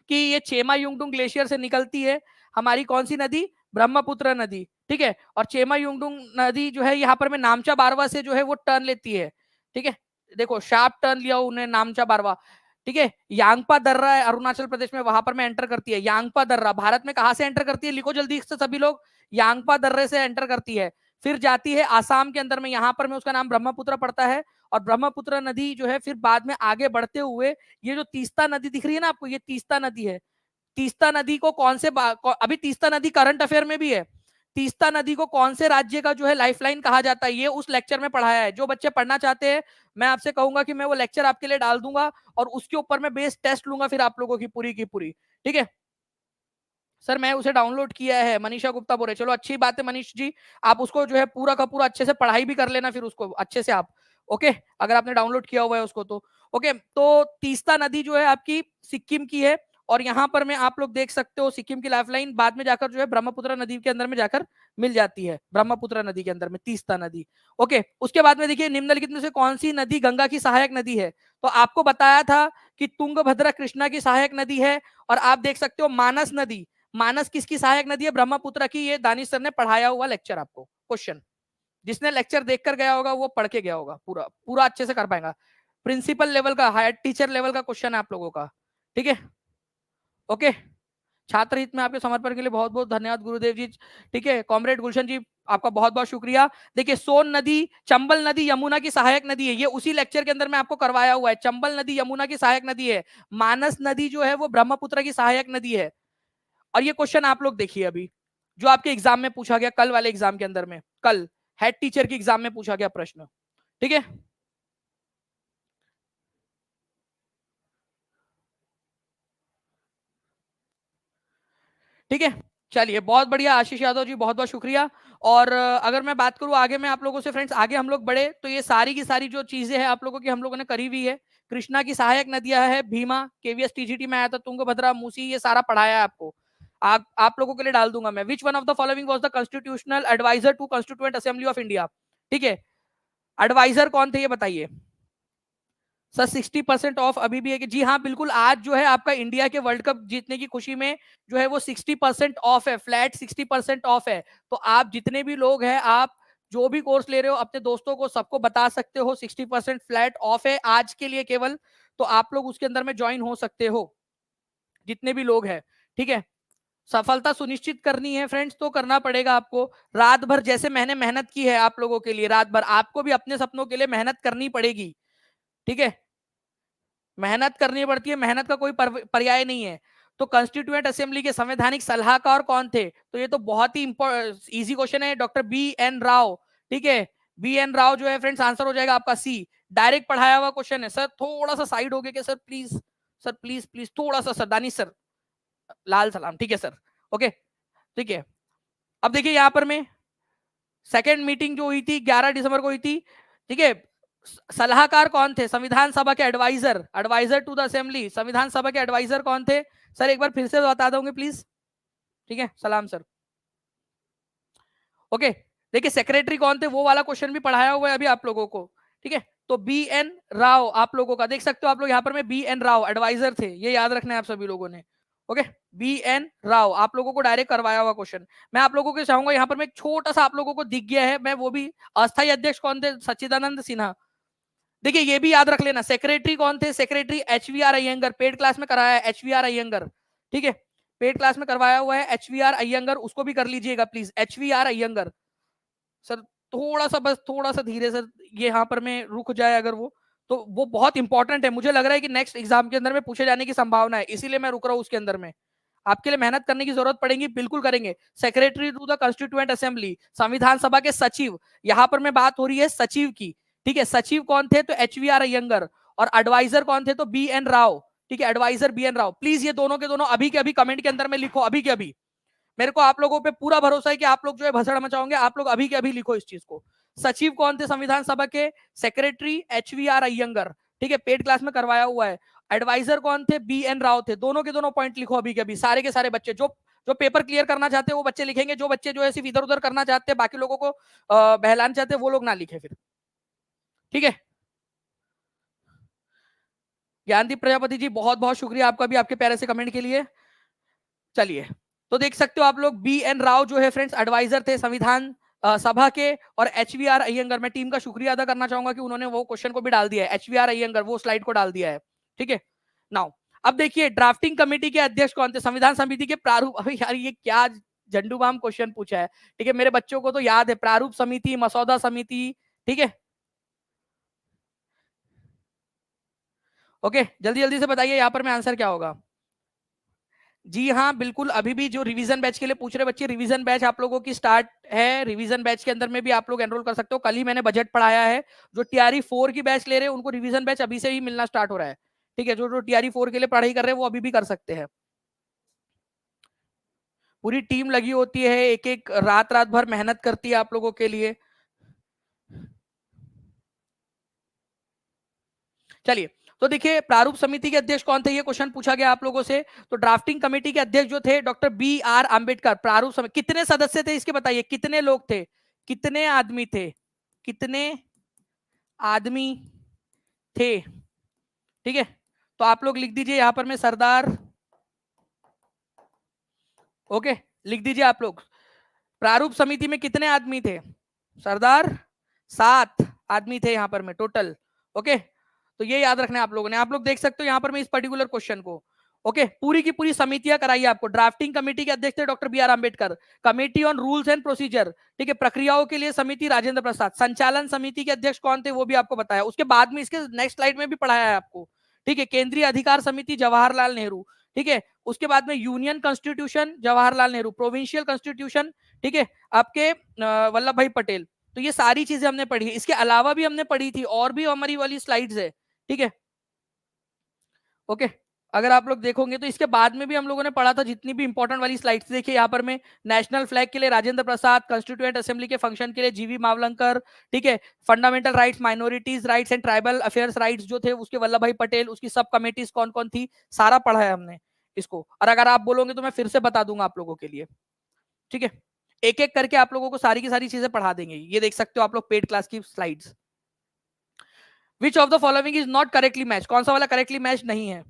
कि ये चेमा युंगडुंग ग्लेशियर से निकलती है हमारी कौन सी नदी? ब्रह्मपुत्र नदी। ठीक है, और चेमा युंगडुंग नदी जो है यहाँ पर में नामचा बारवा से जो है वो टर्न लेती है। ठीक है, देखो शार्प टर्न लिया उन्हें नामचा बारवा। ठीक है, यांगपा दर्रा है अरुणाचल प्रदेश में, वहां पर में एंटर करती है। यांगपा दर्रा भारत में कहां से एंटर करती है? लिखो जल्दी से सभी लोग, यांगपा दर्रे से एंटर करती है, फिर जाती है आसाम के अंदर में, यहाँ पर में उसका नाम ब्रह्मपुत्र पड़ता है। और ब्रह्मपुत्र नदी जो है फिर बाद में आगे बढ़ते हुए, ये जो तीस्ता नदी दिख रही है ना आपको, ये तीस्ता नदी है। तीस्ता नदी को कौन से अभी तीस्ता नदी करंट अफेयर में भी है। तीस्ता नदी को कौन से राज्य का जो है लाइफलाइन कहा जाता है, ये उस लेक्चर में पढ़ाया है। जो बच्चे पढ़ना चाहते हैं, मैं आपसे कहूंगा कि मैं वो लेक्चर आपके लिए डाल दूंगा, और उसके ऊपर मैं बेस टेस्ट लूंगा फिर आप लोगों की पूरी। ठीक है सर, मैं उसे डाउनलोड किया है, मनीषा गुप्ता बोल रहे। चलो अच्छी बात है मनीष जी, आप उसको जो है पूरा का पूरा अच्छे से पढ़ाई भी कर लेना फिर उसको अच्छे से आप। ओके, अगर आपने डाउनलोड किया हुआ है उसको तो। ओके, तो तीस्ता नदी जो है आपकी सिक्किम की है, और यहाँ पर में आप लोग देख सकते हो सिक्किम की लाइफलाइन बाद में जाकर जो है ब्रह्मपुत्र नदी के अंदर में जाकर मिल जाती है, ब्रह्मपुत्र नदी के अंदर में तीस्ता नदी। ओके, उसके बाद में देखिए निम्नलिखित में से कौन सी नदी गंगा की सहायक नदी है? तो आपको बताया था कि तुंगभद्रा कृष्णा की सहायक नदी है, और आप देख सकते हो मानस नदी, मानस किसकी सहायक नदी है? ब्रह्मपुत्र की। ये दानिश सर ने पढ़ाया हुआ लेक्चर आपको, क्वेश्चन जिसने लेक्चर देखकर गया होगा वो पढ़ के गया होगा, पूरा पूरा अच्छे से कर पाएगा। प्रिंसिपल लेवल का, हायर टीचर लेवल का क्वेश्चन है आप लोगों का। ठीक है, ओके, छात्र हित में आपके समर्पण के लिए बहुत बहुत धन्यवाद गुरुदेव जी। ठीक है, कॉमरेड गुलशन जी आपका बहुत बहुत शुक्रिया। देखिए सोन नदी, चंबल नदी यमुना की सहायक नदी है, ये उसी लेक्चर के अंदर में आपको करवाया हुआ है। चंबल नदी यमुना की सहायक नदी है, मानस नदी जो है वो ब्रह्मपुत्र की सहायक नदी है। और ये क्वेश्चन आप लोग देखिए अभी जो आपके एग्जाम में पूछा गया, कल वाले एग्जाम के अंदर में, कल हेड टीचर के एग्जाम में पूछा गया प्रश्न। ठीक है, ठीक है, चलिए बहुत बढ़िया आशीष यादव जी, बहुत बहुत शुक्रिया। और अगर मैं बात करूं आगे में आप लोगों से फ्रेंड्स, आगे हम लोग बढ़े तो ये सारी की सारी जो चीजें हैं आप लोगों की हम लोगों ने करी हुई है। कृष्णा की सहायक नदियां है, भीमा, केवीएस टीजीटी में आया था, तुंगभद्रा, मूसी, ये सारा पढ़ाया है आपको। आप लोगों के लिए डाल दूंगा मैं। Which one of the following was the constitutional advisor to constituent assembly of India? ठीक है, एडवाइजर कौन थे ये बताइए सर। 60% ऑफ अभी भी है कि जी हाँ बिल्कुल, आज जो है आपका इंडिया के वर्ल्ड कप जीतने की खुशी में जो है वो 60% ऑफ है, फ्लैट 60% ऑफ है। तो आप जितने भी लोग हैं, आप जो भी कोर्स ले रहे हो अपने दोस्तों को सबको बता सकते हो 60% फ्लैट ऑफ है आज के लिए केवल। तो आप लोग उसके अंदर में ज्वाइन हो सकते हो जितने भी लोग हैं। ठीक है, सफलता सुनिश्चित करनी है फ्रेंड्स तो करना पड़ेगा आपको। रात भर जैसे मैंने मेहनत की है आप लोगों के लिए, रात भर आपको भी अपने सपनों के लिए मेहनत करनी पड़ेगी। ठीक है, मेहनत करनी पड़ती है, मेहनत का कोई पर्याय नहीं है। तो कॉन्स्टिट्यूएंट असेंबली के संवैधानिक सलाहकार कौन थे? तो ये तो बहुत ही इजी क्वेश्चन है, डॉक्टर बी एन राव। ठीक है, बी एन राव जो है फ्रेंड्स आंसर हो जाएगा आपका सी। डायरेक्ट पढ़ाया हुआ क्वेश्चन है सर, थोड़ा सा साइड हो गया क्या sir? Please sir, please please थोड़ा सा सर, दानिश सर, लाल सलाम। ठीक है सर, ओके, ठीक है। अब देखिए यहाँ पर में सेकेंड मीटिंग जो हुई थी 11 दिसंबर को हुई थी। ठीक है, सलाहकार कौन थे? संविधान सभा के advisor, advisor to the assembly, संविधान सभा के एडवाइजर कौन थे सर? एक बार फिर से बता दोगे प्लीज? ठीक है, सलाम सर। ओके, देखिए सेक्रेटरी कौन थे वो वाला क्वेश्चन भी पढ़ाया हुआ है अभी आप लोगों को। ठीक है, तो बी एन राव आप लोगों का देख सकते हो, आप लोग यहाँ पर में बी एन राव एडवाइजर थे, ये याद रखना है आप सभी लोगों ने। ओके, बी एन राव, आप लोगों को डायरेक्ट करवाया हुआ क्वेश्चन। मैं आप लोगों को चाहूंगा यहाँ पर मैं एक छोटा सा आप लोगों को दिख गया है, मैं वो भी, अस्थायी अध्यक्ष कौन थे, सच्चिदानंद सिन्हा। देखिए ये भी याद रख लेना, सेक्रेटरी कौन थे, secretary HVR Iyengar, paid class में कराया है एचवीआर अयंगर, ठीक है, पेड क्लास में करवाया हुआ है एचवीआर अयंगर, उसको भी कर लीजिएगा प्लीज, एचवीआर अयंगर। सर थोड़ा सा, बस थोड़ा सा धीरे सर, ये यहाँ पर मैं रुक जाए अगर वो, तो वो बहुत इंपॉर्टेंट है, मुझे लग रहा है कि नेक्स्ट एग्जाम के अंदर में पूछे जाने की संभावना है, इसीलिए मैं रुक रहा हूँ उसके अंदर में। आपके लिए मेहनत करने की जरूरत पड़ेगी, बिल्कुल करेंगे। Secretary to the constituent assembly, संविधान सभा के सचिव, यहां पर मैं बात हो रही है सचिव की, ठीक है, सचिव कौन थे तो एचवीआर अयंगर, और एडवाइजर कौन थे तो बी एन राव, ठीक है, एडवाइजर बी एन राव। प्लीज ये दोनों के दोनों अभी के अभी कमेंट के अंदर में लिखो, अभी के अभी, मेरे को आप लोगों पे पूरा भरोसा है कि आप लोग जो है भसड़ मचाओगे, आप लोग अभी के अभी लिखो इस चीज को। सचिव कौन थे संविधान सभा के, सेक्रेटरी एचवीआर अयंगर, ठीक है, पेड क्लास में करवाया हुआ है। एडवाइजर कौन थे, बी एन राव थे, दोनों के दोनों पॉइंट लिखो अभी के अभी, सारे के सारे बच्चे जो जो पेपर क्लियर करना चाहते हैं वो बच्चे लिखेंगे, जो बच्चे जो है सिर्फ इधर उधर करना चाहते हैं, बाकी लोगों को बहलाना चाहते हैं, वो लोग ना लिखे फिर, ठीक है। ज्ञानदीप प्रजापति जी बहुत बहुत शुक्रिया आपका भी, आपके प्यारे से कमेंट के लिए। चलिए, तो देख सकते हो आप लोग, बी एन राव जो है फ्रेंड्स एडवाइजर थे संविधान सभा के, और एचवीआर अयंगर, मैं टीम का शुक्रिया अदा करना चाहूंगा कि उन्होंने वो क्वेश्चन को भी डाल दिया है, एचवीआर अयंगर वो स्लाइड को डाल दिया है, ठीक है। नाउ अब देखिए ड्राफ्टिंग कमेटी के अध्यक्ष कौन थे, संविधान समिति के प्रारूप, अभी यार ये क्या झंडू बाम क्वेश्चन पूछा है, ठीक है, मेरे बच्चों को तो याद है, प्रारूप समिति, मसौदा समिति, ठीक है। ओके, जल्दी जल्दी से बताइए यहाँ पर मैं आंसर क्या होगा। जी हाँ बिल्कुल, अभी भी जो रिवीजन बैच के लिए पूछ रहे बच्चे, रिवीजन बैच आप लोगों की स्टार्ट है, रिवीजन बैच के अंदर में भी आप लोग एनरोल कर सकते हो, कल ही मैंने बजट पढ़ाया है। जो टीआरई 4 की बैच ले रहे हैं उनको रिवीजन बैच अभी से ही मिलना स्टार्ट हो रहा है, ठीक है, जो जो टीआरई 4 के लिए पढ़ाई कर रहे हैं वो अभी भी कर सकते हैं। पूरी टीम लगी होती है, एक एक रात रात भर मेहनत करती है आप लोगों के लिए। चलिए, तो देखिए प्रारूप समिति के अध्यक्ष कौन थे, ये क्वेश्चन पूछा गया आप लोगों से। तो ड्राफ्टिंग कमेटी के अध्यक्ष जो थे डॉक्टर बी आर आंबेडकर। प्रारूप समिति कितने सदस्य थे इसके बताइए, कितने लोग थे, कितने आदमी थे, कितने आदमी थे, ठीक है। तो आप लोग लिख दीजिए यहां पर में सरदार, ओके, लिख दीजिए आप लोग, प्रारूप समिति में कितने आदमी थे, सरदार 7 आदमी थे यहां पर में टोटल, ओके। तो ये याद रखना है आप लोगों ने, आप लोग देख सकते हो यहाँ पर मैं इस पर्टिकुलर क्वेश्चन को, ओके, पूरी की पूरी समितियां कराई आपको। ड्राफ्टिंग कमेटी के अध्यक्ष थे doctor B R Ambedkar, committee on rules and procedure, ठीक है, प्रक्रियाओं के लिए समिति राजेंद्र प्रसाद, संचालन समिति के अध्यक्ष कौन थे वो भी आपको बताया, उसके बाद में इसके नेक्स्ट स्लाइड में भी पढ़ाया है आपको, ठीक है, केंद्रीय अधिकार समिति जवाहरलाल नेहरू, ठीक है, उसके बाद में union constitution Jawaharlal Nehru, provincial constitution, ठीक है, आपके वल्लभ भाई पटेल। तो ये सारी चीजें हमने पढ़ी है, इसके अलावा भी हमने पढ़ी थी, और भी हमारी वाली स्लाइड्स है, ठीक है, ओके। अगर आप लोग देखोगे तो इसके बाद में भी हम लोगों ने पढ़ा था जितनी भी इंपॉर्टेंट वाली स्लाइड्स, देखिए यहाँ पर में नेशनल फ्लैग के लिए राजेंद्र प्रसाद, कॉन्स्टिट्यूएंट असेंबली के फंक्शन के लिए जीवी मावलंकर, ठीक है, fundamental rights, minorities rights and tribal affairs rights जो थे उसके वल्लभ भाई पटेल, उसकी सब कमेटीज कौन कौन थी, सारा पढ़ा है हमने इसको। और अगर आप बोलोगे तो मैं फिर से बता दूंगा आप लोगों के लिए, ठीक है, एक एक करके आप लोगों को सारी की सारी चीजें पढ़ा देंगे। ये देख सकते हो आप लोग पेड क्लास की slides. Which of the following is not correctly match, कौन सा वाला करेक्टली मैच नहीं है,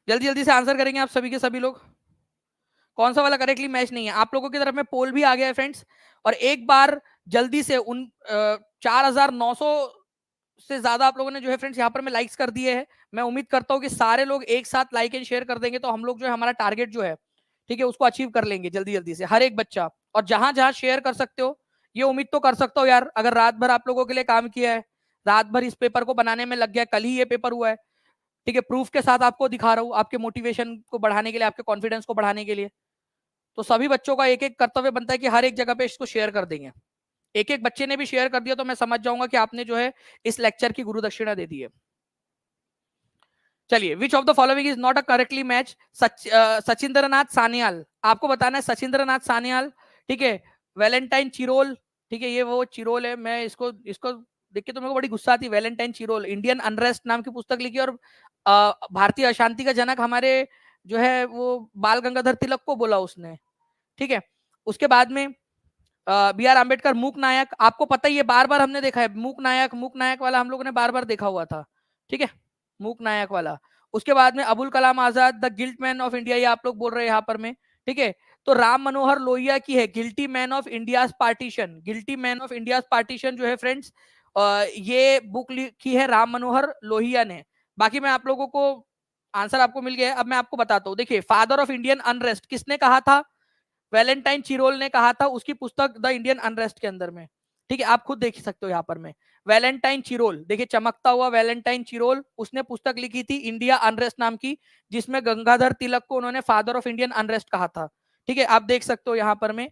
जल्दी जल्दी से आंसर करेंगे आप सभी के सभी लोग, कौन सा वाला करेक्टली मैच नहीं है। आप लोगों की तरफ में पोल भी आ गया है फ्रेंड्स, और एक बार जल्दी से उन 4,900 से ज्यादा आप लोगों ने जो है फ्रेंड्स यहाँ पर में लाइक्स कर दिए हैं। मैं उम्मीद करता हूँ कि सारे लोग एक साथ लाइक एंड शेयर कर देंगे तो हम लोग जो है हमारा टारगेट जो है, ठीक है, उसको अचीव कर लेंगे जल्दी जल्दी से हर एक बच्चा। और जहां जहां शेयर कर सकते हो, ये उम्मीद तो कर सकता हो यार, अगर रात भर आप लोगों के लिए काम किया है, रात भर इस पेपर को बनाने में लग गया, कल ही ये पेपर हुआ है, ठीक है, प्रूफ के साथ आपको दिखा रहा हूँ, आपके मोटिवेशन को बढ़ाने के लिए, आपके कॉन्फिडेंस को बढ़ाने के लिए। तो सभी बच्चों का एक एक कर्तव्य बनता है कि हर एक जगह पे इसको शेयर कर देंगे। एक एक बच्चे ने भी शेयर कर दिया तो मैं समझ जाऊंगा कि आपने जो है इस लेक्चर की गुरु दक्षिणा दे दी है। चलिए, which of the following is not a correctly match, Sachindra Nath Sanyal, आपको बताना है सचिंद्र नाथ सान्याल, ठीक है, वैलेंटाइन चिरोल, ठीक है, ये वो चिरोल है, मैं इसको इसको देख के तो मेरे को बड़ी गुस्सा आती है। वैलेंटाइन चिरोल इंडियन अनरेस्ट नाम की पुस्तक लिखी, और भारतीय अशांति का जनक हमारे जो है वो बाल गंगाधर तिलक को बोला उसने, ठीक है। उसके बाद में बी आर आम्बेडकर, मूक नायक, आपको पता ही है, बार बार हमने देखा है मूक नायक, मूक नायक वाला हम लोगों ने बार बार देखा हुआ था, ठीक है। मूक नायक वाला। उसके बाद में Abul Kalam Azad, the guilt man of India, ये आप लोग बोल रहे हैं यहाँ पर में, ठीक है। तो राम मनोहर लोहिया की है guilty man of India partition. Guilty man of India partition जो है फ्रेंड्स, ये बुक लिखी है राम मनोहर लोहिया ने। बाकी मैं आप लोगों को आंसर आपको मिल गया है। अब मैं आपको बताता हूँ, देखिए फादर ऑफ इंडियन अनरेस्ट किसने कहा था? वैलेंटाइन चिरोल ने कहा था उसकी पुस्तक द इंडियन अनरेस्ट के अंदर में, ठीक है। आप खुद देख सकते हो यहाँ पर में वैलेंटाइन चिरोल, देखिए चमकता हुआ वैलेंटाइन चिरोल, उसने पुस्तक लिखी थी इंडिया अनरेस्ट नाम की, जिसमें गंगाधर तिलक को उन्होंने फादर ऑफ इंडियन अनरेस्ट कहा था, ठीक है। आप देख सकते हो यहाँ पर में,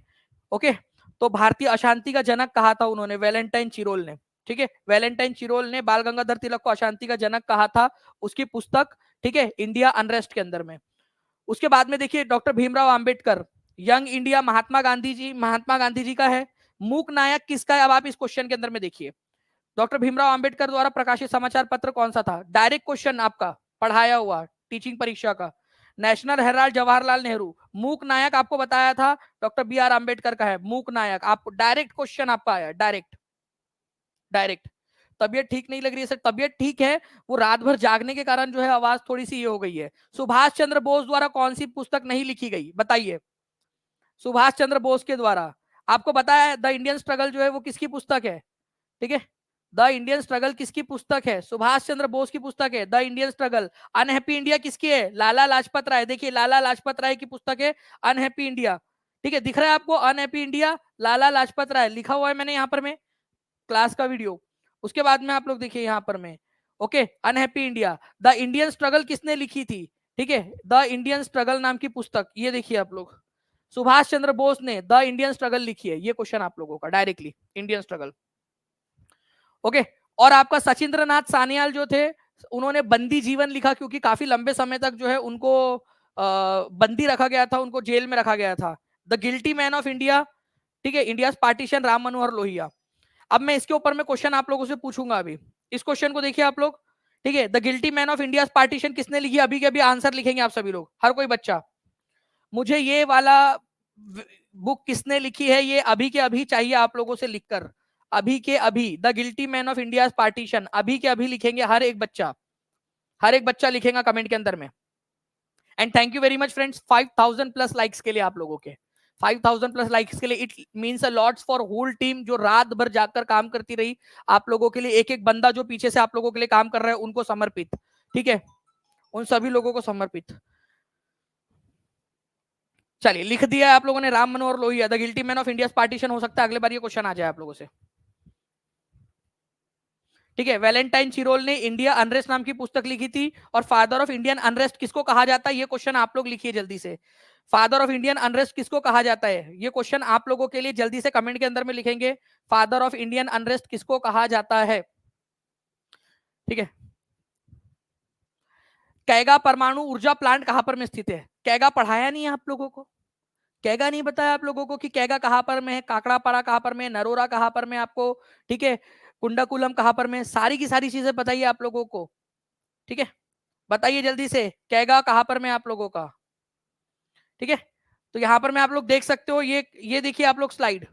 ओके। तो भारतीय अशांति का जनक कहा था उन्होंने वैलेंटाइन चिरोल ने, ठीक है। वैलेंटाइन चिरोल ने बाल गंगाधर तिलक को अशांति का जनक कहा था उसकी पुस्तक, ठीक है, इंडिया अनरेस्ट के अंदर में। उसके बाद में देखिए doctor Bhimrao Ambedkar, Young India Mahatma Gandhi ji का है। मूक नायक किसका है? अब आप इस क्वेश्चन के अंदर में देखिए, डॉक्टर भीमराव अंबेडकर द्वारा प्रकाशित समाचार पत्र कौन सा था? डायरेक्ट क्वेश्चन आपका पढ़ाया हुआ टीचिंग परीक्षा का, नेशनल हेराल्ड जवाहरलाल नेहरू। मूक नायक आपको बताया था डॉक्टर बी आर अम्बेडकर का है मूक नायक। आप डायरेक्ट क्वेश्चन आपका आया, डायरेक्ट डायरेक्ट। तबियत ठीक नहीं लग रही है सर? तबियत ठीक है, वो रात भर जागने के कारण जो है आवाज थोड़ी सी ये हो गई है। सुभाष चंद्र बोस द्वारा कौन सी पुस्तक नहीं लिखी गई बताइए? सुभाष चंद्र बोस के द्वारा, आपको बताया है द इंडियन स्ट्रगल जो है वो किसकी पुस्तक है, ठीक है। द इंडियन स्ट्रगल किसकी पुस्तक है? सुभाष चंद्र बोस की पुस्तक है the Indian struggle. Unhappy India किसकी है? लाला लाजपत राय। देखिए लाला लाजपत राय की पुस्तक है अनहैप्पी इंडिया, ठीक है। दिख रहा है आपको अनहैप्पी इंडिया, लाला लाजपत राय लिखा हुआ है मैंने यहाँ पर में क्लास का वीडियो। उसके बाद में आप लोग देखिए यहाँ पर में, okay, unhappy India. The Indian struggle किसने लिखी थी, ठीक है, द इंडियन स्ट्रगल नाम की पुस्तक, ये देखिए आप लोग, सुभाष चंद्र बोस ने द इंडियन स्ट्रगल लिखी है। ये क्वेश्चन आप लोगों का डायरेक्टली इंडियन स्ट्रगल, ओके। और आपका सचिंद्र नाथ सान्याल जो थे, उन्होंने बंदी जीवन लिखा, क्योंकि काफी लंबे समय तक जो है उनको बंदी रखा गया था, उनको जेल में रखा गया था। The guilty man of India, ठीक है, इंडिया पार्टीशन, राम मनोहर लोहिया। अब मैं इसके ऊपर में क्वेश्चन आप लोगों से पूछूंगा अभी। इस क्वेश्चन को देखिए आप लोग, ठीक है। The guilty man of India partition किसने लिखी? अभी के अभी आंसर लिखेंगे आप सभी लोग, हर कोई बच्चा। मुझे ये वाला बुक किसने लिखी है ये अभी के अभी चाहिए आप लोगों से लिखकर, अभी के अभी। The guilty man of India partition अभी के अभी लिखेंगे हर एक बच्चा, हर एक बच्चा लिखेगा कमेंट के अंदर में। And thank you very much friends 5000 plus likes के लिए आप लोगों के, 5000 प्लस लाइक्स के लिए। It means a lots for whole team जो रात भर जाकर काम करती रही आप लोगों के लिए। एक एक बंदा जो पीछे से आप लोगों के लिए काम कर रहा है उनको समर्पित, ठीक है, उन सभी लोगों को समर्पित। चलिए लिख दिया है आप लोगों ने Ram Manohar Lohia the guilty man of India partition. हो सकता है अगले बार ये क्वेश्चन आ जाए आप लोगों से, ठीक है। वैलेंटाइन चिरोल ने इंडिया अनरेस्ट नाम की पुस्तक लिखी थी। और फादर ऑफ इंडियन अनरेस्ट किसको कहा जाता है? ये क्वेश्चन आप लोग लिखिए जल्दी से। फादर ऑफ इंडियन अनरेस्ट किसको कहा जाता है? ये क्वेश्चन आप लोगों के लिए जल्दी से कमेंट के अंदर में लिखेंगे। फादर ऑफ इंडियन अनरेस्ट किसको कहा जाता है, ठीक है। कैगा परमाणु ऊर्जा प्लांट कहां पर में स्थित है? कैगा पढ़ाया नहीं है आप लोगों को? कैगा नहीं बताया आप लोगों को कि कैगा कहां पर में है, काकड़ापाड़ा कहां पर में, नरोरा कहां पर में आपको, ठीक है, कुंडाकुलम कहां पर में, सारी की सारी चीजें बताइए आप लोगों को, ठीक है। बताइए जल्दी से कैगा कहां पर में आप लोगों का, ठीक है। तो यहां पर में आप लोग देख सकते हो, ये देखिए आप लोग स्लाइड,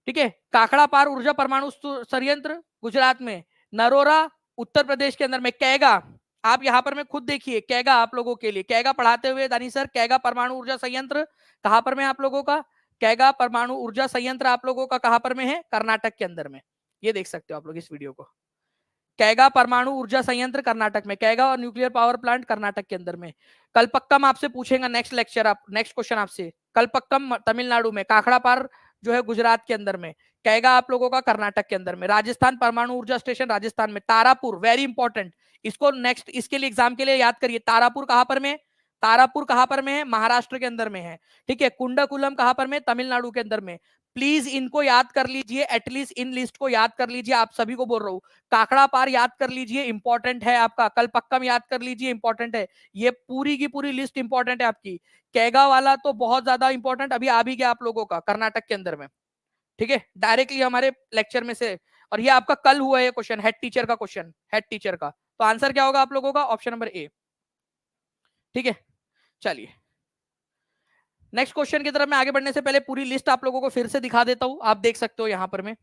ठीक है। काकड़ा पार ऊर्जा परमाणु संयंत्र गुजरात में, नरोरा उत्तर प्रदेश के अंदर में, कैगा आप यहां पर में खुद देखिए, कैगा आप लोगों के लिए, कैगा पढ़ाते हुए दानी सर, कैगा परमाणु ऊर्जा संयंत्र कहां पर में आप लोगों का? कैगा परमाणु ऊर्जा संयंत्र आप लोगों का कहां पर में है? कर्नाटक के अंदर में। ये देख सकते हो आप लोग इस वीडियो को, कैगा परमाणु ऊर्जा संयंत्र कर्नाटक में, कैगा और न्यूक्लियर पावर प्लांट कर्नाटक के अंदर में। कलपक्कम आपसे पूछेगा नेक्स्ट लेक्चर, आप नेक्स्ट क्वेश्चन आपसे, कलपक्कम तमिलनाडु में, काखड़ा पार जो है गुजरात के अंदर में, कैगा आप लोगों का कर्नाटक के अंदर में। राजस्थान परमाणु ऊर्जा स्टेशन राजस्थान में, तारापुर वेरी इंपॉर्टेंट, इसको नेक्स्ट इसके लिए एग्जाम के लिए याद करिए। तारापुर कहां पर में? तारापुर कहां पर में है? महाराष्ट्र के अंदर में है, ठीक है। कुंडाकुलम कहां पर में? तमिलनाडु के अंदर में। प्लीज इनको याद कर लीजिए, एटलीस्ट इन लिस्ट को याद कर लीजिए, आप सभी को बोल रहा हूं। काकड़ा पार याद कर लीजिए, इंपॉर्टेंट है आपका। कलपक्कम याद कर लीजिए, इंपॉर्टेंट है। ये पूरी की पूरी लिस्ट इंपॉर्टेंट है आपकी। कैगा वाला तो बहुत ज्यादा इंपॉर्टेंट अभी आ भी गया आप लोगों का कर्नाटक के अंदर में, ठीक है, डायरेक्टली हमारे लेक्चर में से। और ये आपका कल हुआ है क्वेश्चन, हेड टीचर का क्वेश्चन, हेड टीचर का। तो आंसर क्या होगा आप लोगों का? ऑप्शन नंबर ए, ठीक है। चलिए नेक्स्ट क्वेश्चन की तरफ मैं आगे बढ़ने से पहले पूरी लिस्ट आप लोगों को फिर से दिखा देता हूं, आप देख सकते हो यहां पर में।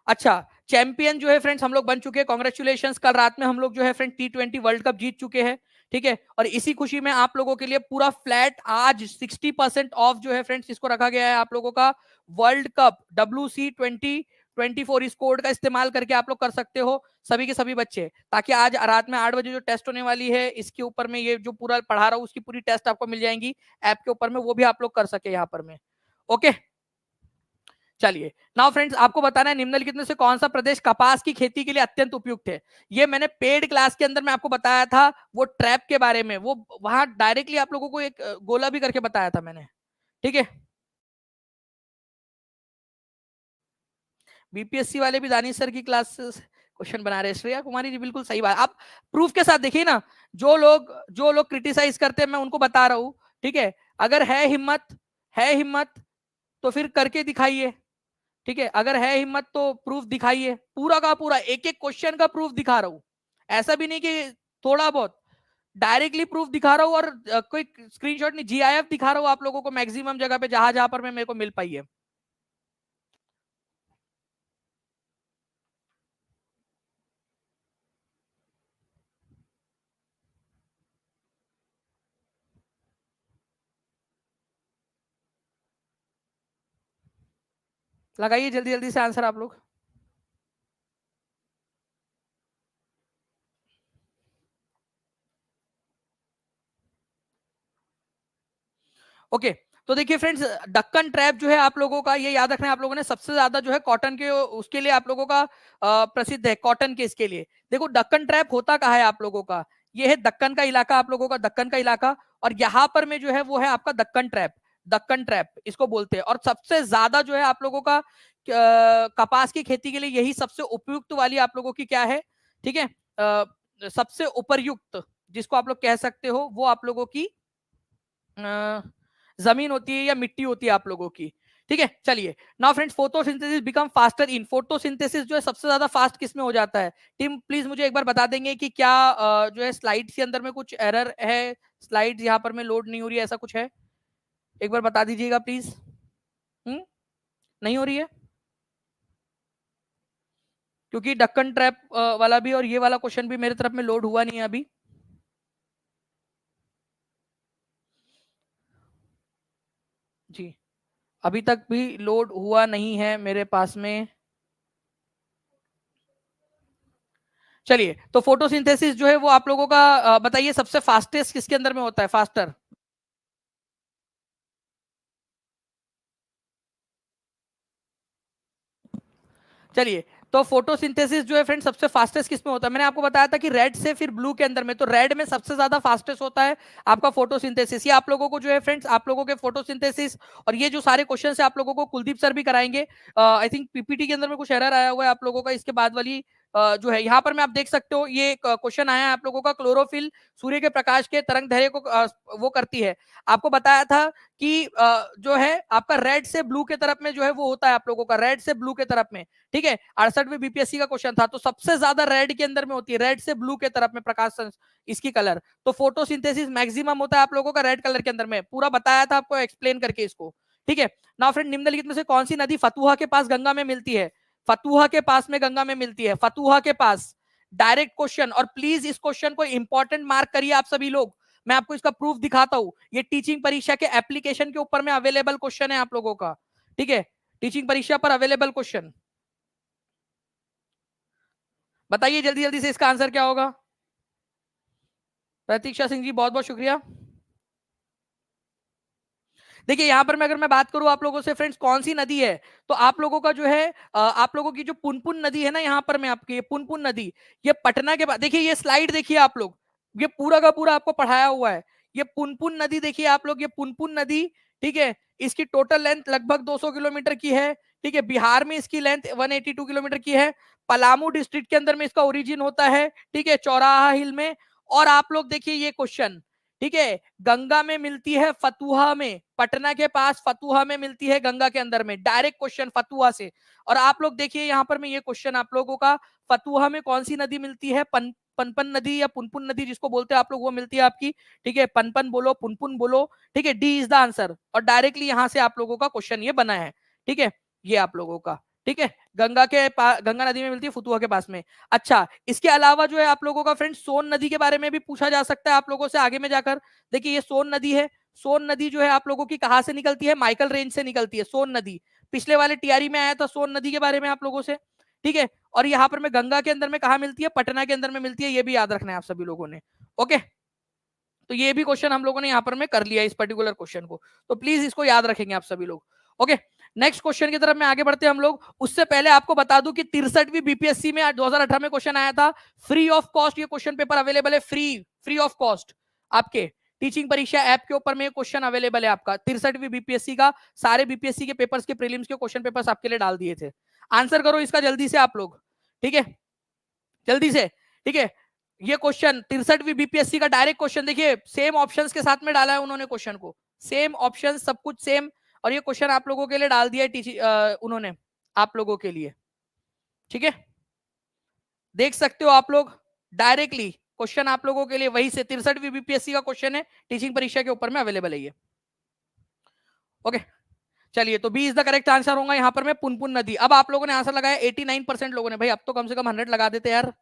अच्छा, चैंपियन जो है फ्रेंड्स हम लोग बन चुके हैं, कांग्रेचुलेशंस। कल रात में हम लोग जो है फ्रेंड T20 वर्ल्ड कप जीत चुके हैं, ठीक है। और इसी खुशी में आप लोगों के लिए पूरा फ्लैट आज 60% ऑफ जो है फ्रेंड्स इसको रखा गया है आप लोगों का। वर्ल्ड कप WC2024 इस कोड का इस्तेमाल करके आप लोग कर सकते हो सभी के सभी बच्चे, ताकि आज रात में 8 बजे जो टेस्ट होने वाली है इसके ऊपर में ये जो पूरा पढ़ा रहा हूँ उसकी पूरी टेस्ट आपको मिल जाएंगी ऐप के ऊपर में, वो भी आप लोग कर सके यहाँ पर में। ओके, चलिए नाउ फ्रेंड्स, आपको बताना है निम्नलिखित में से कौन सा प्रदेश कपास की खेती के लिए अत्यंत उपयुक्त है। ये मैंने पेड क्लास के अंदर में आपको बताया था, वो ट्रैप के बारे में, वो वहां डायरेक्टली आप लोगों को एक गोला भी करके बताया था मैंने, ठीक है। बीपीएससी वाले भी दानिश सर की क्लास क्वेश्चन बना रहे हैं। श्रेया कुमारी जी बिल्कुल सही बात, आप प्रूफ के साथ देखिए ना। जो लोग क्रिटिसाइज करते हैं मैं उनको बता रहा हूं, ठीक है। अगर है हिम्मत तो फिर करके दिखाइए, ठीक है। अगर है हिम्मत तो प्रूफ दिखाइए, पूरा का पूरा एक एक क्वेश्चन का प्रूफ दिखा रहा हूं। ऐसा भी नहीं कि थोड़ा बहुत, डायरेक्टली प्रूफ दिखा रहा हूं। और कोई स्क्रीनशॉट नहीं, GIF दिखा रहा हूं आप लोगों को मैक्सिमम जगह पे जहां जहां पर मेरे को मिल पाई है। लगाइए जल्दी जल्दी से आंसर आप लोग। ओके, तो देखिए फ्रेंड्स, दक्कन ट्रैप जो है आप लोगों का, ये याद रखना है आप लोगों ने, सबसे ज्यादा जो है कॉटन के उसके लिए आप लोगों का प्रसिद्ध है, कॉटन के इसके लिए। देखो दक्कन ट्रैप होता कहाँ है आप लोगों का, ये है दक्कन का इलाका आप लोगों का, दक्कन का इलाका। और यहाँ पर में जो है वो है आपका दक्कन ट्रैप, दक्कन ट्रैप इसको बोलते हैं। और सबसे ज्यादा जो है आप लोगों का कपास की खेती के लिए यही सबसे उपयुक्त वाली आप लोगों की क्या है, ठीक है। सबसे उपरयुक्त जिसको आप लोग कह सकते हो वो आप लोगों की जमीन होती है या मिट्टी होती है आप लोगों की, ठीक है। चलिए now friends, photosynthesis become faster in, photosynthesis जो है सबसे ज्यादा फास्ट किस में हो जाता है। टीम प्लीज मुझे एक बार बता देंगे कि क्या जो है स्लाइड्स के अंदर में कुछ एरर है, स्लाइड्स यहाँ पर में लोड नहीं हो रही है, ऐसा कुछ है, एक बार बता दीजिएगा प्लीज। नहीं हो रही है, क्योंकि डक्कन ट्रैप वाला भी और ये वाला क्वेश्चन भी मेरे तरफ में लोड हुआ नहीं है अभी। जी, अभी तक भी लोड हुआ नहीं है मेरे पास में। चलिए, तो फोटोसिंथेसिस जो है वो आप लोगों का बताइए सबसे फास्टेस्ट किसके अंदर में होता है, फास्टर। चलिए, तो फोटोसिंथेसिस जो है फ्रेंड सबसे फास्टेस्ट किस में होता है, मैंने आपको बताया था कि रेड से फिर ब्लू के अंदर में, तो रेड में सबसे ज्यादा फास्टेस्ट होता है आपका फोटोसिंथेसिस। ये आप लोगों को जो है फ्रेंड्स, आप लोगों के फोटोसिंथेसिस और ये जो सारे क्वेश्चन है आप लोगों को कुलदीप सर भी कराएंगे। आई थिंक पीपीटी के अंदर में कुछ एरर आया हुआ है आप लोगों का, इसके बाद वाली जो है यहाँ पर मैं आप देख सकते हो ये क्वेश्चन आया है आप लोगों का, क्लोरोफिल सूर्य के प्रकाश के तरंग दैर्ध्य को वो करती है। आपको बताया था कि जो है आपका रेड से ब्लू के तरफ में जो है वो होता है आप लोगों का, रेड से ब्लू के तरफ में, ठीक है। 68वें बीपीएससी का क्वेश्चन था, तो सबसे ज्यादा रेड के अंदर में होती है, रेड से ब्लू के तरफ में प्रकाश इसकी कलर। तो फोटोसिंथेसिस मैक्सिमम होता है आप लोगों का रेड कलर के अंदर में, पूरा बताया था आपको एक्सप्लेन करके इसको, ठीक है। नाउ फ्रेंड, निम्नलिखित में से कौन सी नदी फतुहा के पास गंगा में मिलती है, फतुहा के पास में गंगा में मिलती है, फतुहा के पास। डायरेक्ट क्वेश्चन, और प्लीज इस क्वेश्चन को इंपॉर्टेंट मार्क करिए आप सभी लोग, मैं आपको इसका प्रूफ दिखाता हूं। ये टीचिंग परीक्षा के एप्लीकेशन के ऊपर में अवेलेबल क्वेश्चन है आप लोगों का, ठीक है। टीचिंग परीक्षा पर अवेलेबल क्वेश्चन, बताइए जल्दी जल्दी से इसका आंसर क्या होगा। प्रतीक्षा सिंह जी बहुत बहुत शुक्रिया। देखिए यहाँ पर मैं अगर मैं बात करूं आप लोगों से फ्रेंड्स कौन सी नदी है, तो आप लोगों का जो है आप लोगों की जो पुनपुन नदी है ना, यहाँ पर मैं आपकी पुनपुन नदी, ये पटना के बाद, देखिए ये स्लाइड देखिए आप लोग, ये पूरा का पूरा आपको पढ़ाया हुआ है। ये पुनपुन नदी देखिए आप लोग, ये पुनपुन नदी, ठीक है। इसकी टोटल लेंथ लगभग 200 किलोमीटर की है, ठीक है। बिहार में इसकी लेंथ 182 किलोमीटर की है। पलामू डिस्ट्रिक्ट के अंदर में इसका ओरिजिन होता है, ठीक है, चौराहा हिल में। और आप लोग देखिए ये क्वेश्चन, ठीक है, गंगा में मिलती है फतुहा में, पटना के पास फतुहा में मिलती है गंगा के अंदर में, डायरेक्ट क्वेश्चन फतुहा से। और आप लोग देखिए यहाँ पर मैं ये क्वेश्चन आप लोगों का, फतुहा में कौन सी नदी मिलती है, पनपन नदी या पुनपुन नदी जिसको बोलते हैं आप लोग, वो मिलती है आपकी, ठीक है। पनपन बोलो, पुनपुन बोलो, ठीक है, डी इज द आंसर। और डायरेक्टली यहां से आप लोगों का क्वेश्चन ये बना है, ठीक है, ये आप लोगों का, ठीक है, गंगा नदी में मिलती है, फुतुआ के पास में। अच्छा, इसके अलावा जो है आप लोगों का फ्रेंड सोन नदी के बारे में भी पूछा जा सकता है आप लोगों से आगे में जाकर। देखिए ये सोन नदी है, सोन नदी जो है आप लोगों की कहां से निकलती है, माइकल रेंज से निकलती है सोन नदी। पिछले वाले टीआरई में आया था सोन नदी के बारे में आप लोगों से, ठीक है। और यहाँ पर में गंगा के अंदर में कहा मिलती है, पटना के अंदर में मिलती है, ये भी याद रखना है आप सभी लोगों ने। ओके, तो ये भी क्वेश्चन हम लोगों ने यहाँ पर में कर लिया इस पर्टिकुलर क्वेश्चन को, तो प्लीज इसको याद रखेंगे आप सभी लोग। ओके, नेक्स्ट क्वेश्चन की तरफ में आगे बढ़ते हैं हम लोग। उससे पहले आपको बता दूं कि 63वीं बीपीएससी में 2018 में क्वेश्चन आया था, फ्री ऑफ कॉस्ट ये क्वेश्चन पेपर अवेलेबल है, फ्री ऑफ कॉस्ट आपके टीचिंग परीक्षा ऐप के ऊपर में क्वेश्चन अवेलेबल है आपका। 63वीं बीपीएससी का सारे बीपीएससी के पेपर्स के प्रीलिम्स के क्वेश्चन पेपर्स आपके लिए डाल दिए थे। आंसर करो इसका जल्दी से आप लोग, ठीक है, जल्दी से, ठीक है। ये क्वेश्चन 63वीं बीपीएससी का डायरेक्ट क्वेश्चन, देखिए सेम ऑप्शंस के साथ में डाला है उन्होंने क्वेश्चन को, सेम ऑप्शन सब कुछ सेम, और ये क्वेश्चन आप लोगों के लिए डाल दिया है उन्होंने आप लोगों के लिए, ठीक है। देख सकते हो आप लोग डायरेक्टली क्वेश्चन आप लोगों के लिए वही से 63वीं बीपीएससी का क्वेश्चन है, टीचिंग परीक्षा के ऊपर में अवेलेबल है ये। ओके, चलिए, तो B is the correct answer होगा यहाँ पर में पुनपुन नदी। अब आप लोगों ने आंसर लगाया 89% लोगों ने, भाई अब तो कम से कम 100 लगा देते यार।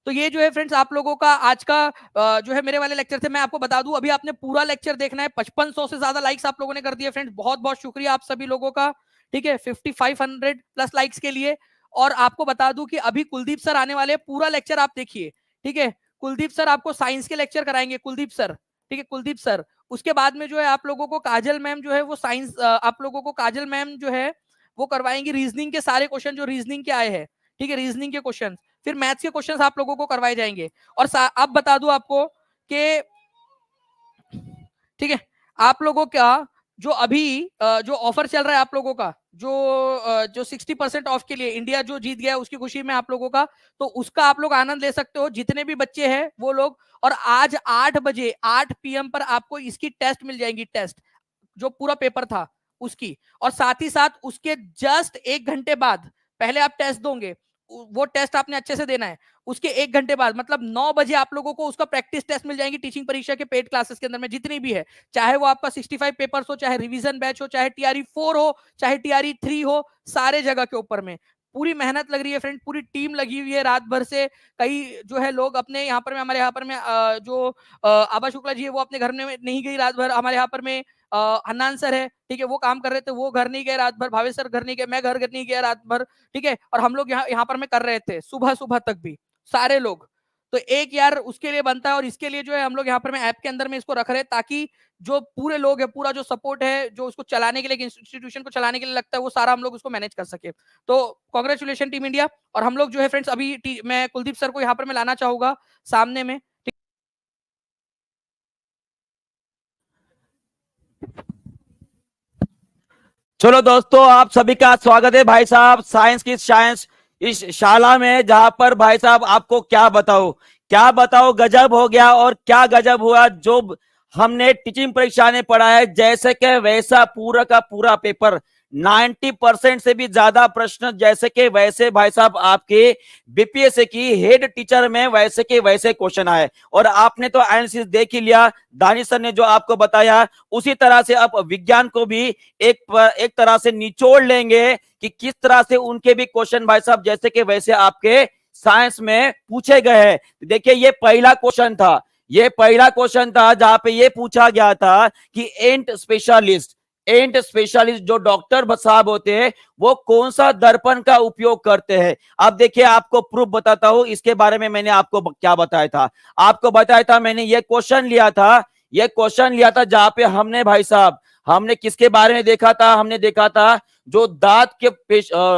तो ये जो है फ्रेंड्स आप लोगों का आज का जो है मेरे वाले लेक्चर थे। मैं आपको बता दूं अभी आपने पूरा लेक्चर देखना है, 5500 से ज्यादा लाइक्स आप लोगों ने कर दिए फ्रेंड्स, बहुत बहुत शुक्रिया आप सभी लोगों का, ठीक है, 5500 प्लस लाइक्स के लिए। और आपको बता दूं कि अभी कुलदीप सर आने वाले हैं, पूरा लेक्चर आप देखिए, ठीक है। कुलदीप सर आपको साइंस के लेक्चर कराएंगे, कुलदीप सर, ठीक है, कुलदीप सर। उसके बाद में जो है आप लोगों को काजल मैम जो है वो साइंस, आप लोगों को काजल मैम जो है वो करवाएंगी रीजनिंग के सारे क्वेश्चन जो रीजनिंग के आए हैं, ठीक है, रीजनिंग के क्वेश्चन। फिर मैथ्स के क्वेश्चंस आप लोगों को करवाए जाएंगे। और अब बता दूं आपको कि, ठीक है, आप लोगों का जो अभी जो ऑफर चल रहा है आप लोगों का, जो 60% ऑफ के लिए इंडिया जो जीत गया है उसकी खुशी में आप लोगों का, तो उसका आप लोग आनंद ले सकते हो जितने भी बच्चे हैं वो लोग। और आज 8 बजे 8 PM पर आपको इसकी टेस्ट मिल जाएगी, टेस्ट जो पूरा पेपर था उसकी। और साथ ही साथ उसके जस्ट 1 घंटे बाद, पहले आप टेस्ट दोगे, वो टेस्ट आपने अच्छे से देना है, उसके 1 घंटे बाद मतलब 9 बजे आप लोगों को उसका प्रैक्टिस टेस्ट मिल जाएंगी टीचिंग परीक्षा के पेड क्लासेस के अंदर में जितनी भी है, चाहे वो आपका 65 पेपर्स हो, चाहे रिवीजन बैच हो, चाहे टीआरई 4 हो, चाहे टीआरई 3 हो, सारे जगह के ऊपर में पूरी मेहनत लग रही है फ्रेंड, पूरी टीम लगी हुई है रात भर से। कई जो है लोग अपने यहाँ पर में, हमारे यहाँ पर में जो आभा शुक्ला जी है वो अपने घर में नहीं गई रात भर, हमारे यहाँ पर में हन्नान सर है, ठीक है, वो काम कर रहे थे, वो घर नहीं गए रात भर, भावेश सर घर नहीं गए, मैं घर नहीं गया रात भर, ठीक है। और हम लोग यहाँ पर में कर रहे थे सुबह सुबह तक भी सारे लोग। तो एक यार उसके लिए बनता है, और इसके लिए जो है हम लोग यहाँ पर में ऐप के अंदर में इसको रख रहे हैं ताकि जो पूरे लोग है, पूरा जो सपोर्ट है जो उसको चलाने के लिए, इंस्टीट्यूशन को चलाने के लिए लगता है, वो सारा हम लोग उसको मैनेज कर सके। तो कांग्रेचुलेशन टीम इंडिया। और हम लोग जो है फ्रेंड्स अभी मैं कुलदीप सर को यहाँ पर मैं लाना चाहूंगा सामने में। चलो दोस्तों, आप सभी का स्वागत है भाई साहब साइंस की साइंस इस शाला में, जहां पर भाई साहब आपको क्या बताओ गजब हो गया। और क्या गजब हुआ, जो हमने टीचिंग परीक्षा ने पढ़ा है जैसे कि वैसा पूरा का पूरा पेपर 90% से भी ज्यादा प्रश्न जैसे कि वैसे भाई साहब आपके बीपीएससी की हेड टीचर में वैसे के वैसे क्वेश्चन आए। और आपने तो एनालिसिस देख ही लिया, दानिश सर ने जो आपको बताया उसी तरह से अब विज्ञान को भी एक तरह से निचोड़ लेंगे कि किस तरह से उनके भी क्वेश्चन भाई साहब जैसे कि वैसे आपके साइंस में पूछे गए हैं। देखिए ये पहला क्वेश्चन था जहां पे ये पूछा गया था कि एंट स्पेशलिस्ट जो डॉक्टर साहब होते हैं वो कौन सा दर्पण का उपयोग करते हैं। अब देखिए आपको प्रूफ बताता हूं, इसके बारे में मैंने आपको क्या बताया था, आपको बताया था मैंने ये क्वेश्चन लिया था जहां पे हमने भाई साहब हमने किसके बारे में देखा था, हमने देखा था जो दांत के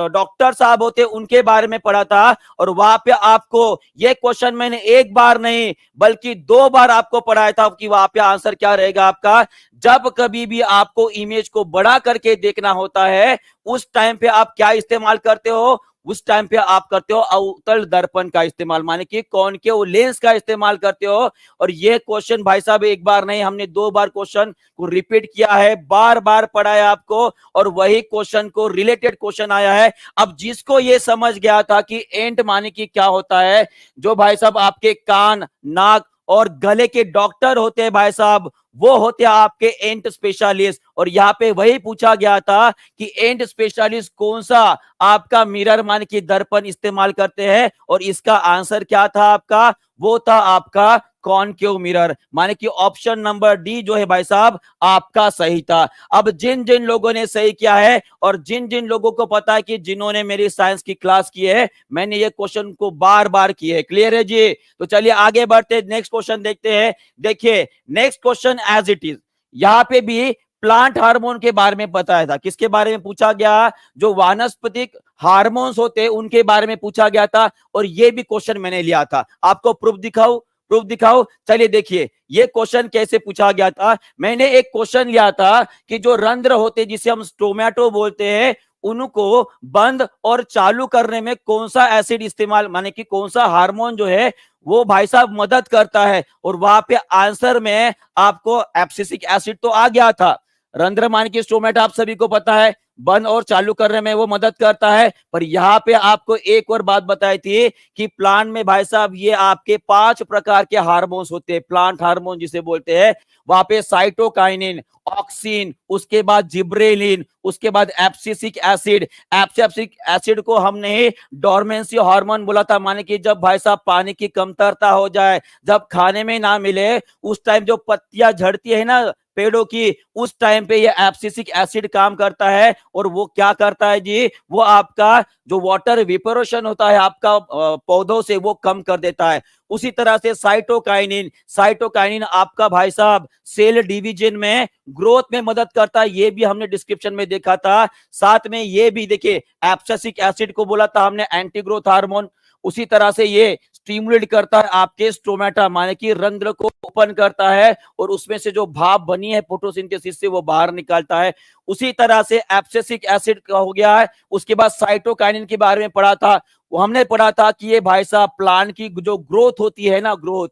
डॉक्टर साहब होते उनके बारे में पढ़ा था। और वहां पे आपको ये क्वेश्चन मैंने एक बार नहीं बल्कि 2 बार आपको पढ़ाया था कि वहां पे आंसर क्या रहेगा आपका। जब कभी भी आपको इमेज को बड़ा करके देखना होता है उस टाइम पे आप क्या इस्तेमाल करते हो, उस टाइम पे आप करते हो अवतल दर्पण का इस्तेमाल, माने कि कॉनकेव लेंस का इस्तेमाल करते हो। और ये क्वेश्चन भाई साहब एक बार नहीं हमने 2 बार क्वेश्चन को रिपीट किया है, बार बार पढ़ाया आपको, और वही क्वेश्चन को रिलेटेड क्वेश्चन आया है। अब जिसको ये समझ गया था कि एंट माने कि क्या होता है, जो भाई साहब आपके कान, नाक और गले के डॉक्टर होते हैं भाई साहब, वो होते हैं आपके एंट स्पेशलिस्ट। और यहाँ पे वही पूछा गया था कि एंट स्पेशलिस्ट कौन सा आपका मिरर मान की दर्पण इस्तेमाल करते हैं, और इसका आंसर क्या था आपका, वो था आपका कॉनकेव मिरर, माने कि ऑप्शन नंबर डी जो है भाई साहब आपका सही था। अब जिन जिन लोगों ने सही किया है और जिन जिन लोगों को पता है कि जिन्होंने मेरी साइंस की क्लास की है, मैंने ये क्वेश्चन को बार बार किए है, क्लियर है जी। तो चलिए आगे बढ़ते नेक्स्ट क्वेश्चन देखते हैं। देखिए next question as it is, यहाँ पे भी प्लांट हार्मोन के बारे में बताया था। किसके बारे में पूछा गया, जो वानस्पतिक हार्मोन्स होते हैं उनके बारे में पूछा गया था, और ये भी क्वेश्चन मैंने लिया था। आपको प्रूफ दिखाऊं, प्रूफ दिखाओ। चलिए देखिए ये क्वेश्चन कैसे पूछा गया था। मैंने एक क्वेश्चन लिया था कि जो रंध्र होते जिसे हम स्टोमेटो बोलते हैं, उनको बंद और चालू करने में कौन सा एसिड इस्तेमाल, माने कि कौन सा हार्मोन जो है वो भाई साहब मदद करता है, और वहां पे आंसर में आपको एब्सिसिक एसिड तो आ गया था। रंध्र मान की स्टोमेटा आप सभी को पता है बंद और चालू करने में वो मदद करता है, पर यहाँ पे आपको एक और बात बताई थी कि प्लांट में भाई साहब ये आपके 5 प्रकार के हार्मोन्स होते हैं, प्लांट हार्मोन जिसे बोलते हैं। वहां पे साइटोकाइनिन, ऑक्सिन, उसके बाद जिब्रेलिन, उसके बाद एब्सिसिक एसिड। एब्सिसिक एसिड को हमने डोरमेंसी हार्मोन बोला था, माने कि जब भाई साहब पानी की कमतरता हो जाए, जब खाने में ना मिले, उस टाइम जो पत्तियां झड़ती है ना पेड़ों की, उस टाइम पे ये एब्सिसिक एसिड काम करता है। और वो क्या करता है जी, वो आपका जो वाटर वेपोरेशन होता है आपका पौधों से, वो कम कर देता है। उसी तरह से साइटोकाइनिन, साइटोकाइनिन आपका भाई साहब सेल डिवीजन में, ग्रोथ में मदद करता है, ये भी हमने डिस्क्रिप्शन में देखा था। साथ में ये भी देखिए एब्सिसिक एसिड को बोला था हमने एंटी ग्रोथ हार्मोन। उसी तरह से ये स्टिमुलेट करता है आपके स्टोमेटा, माने कि रंध्र को ओपन करता है, और उसमें से जो भाप बनी है फोटोसिंथेसिस से वो बाहर निकालता है। उसी तरह से एब्सिसिक एसिड का हो गया है। उसके बाद साइटोकाइनिन के बारे में पढ़ा था, वो हमने पढ़ा था कि ये भाई साहब प्लांट की जो ग्रोथ होती है ना, ग्रोथ,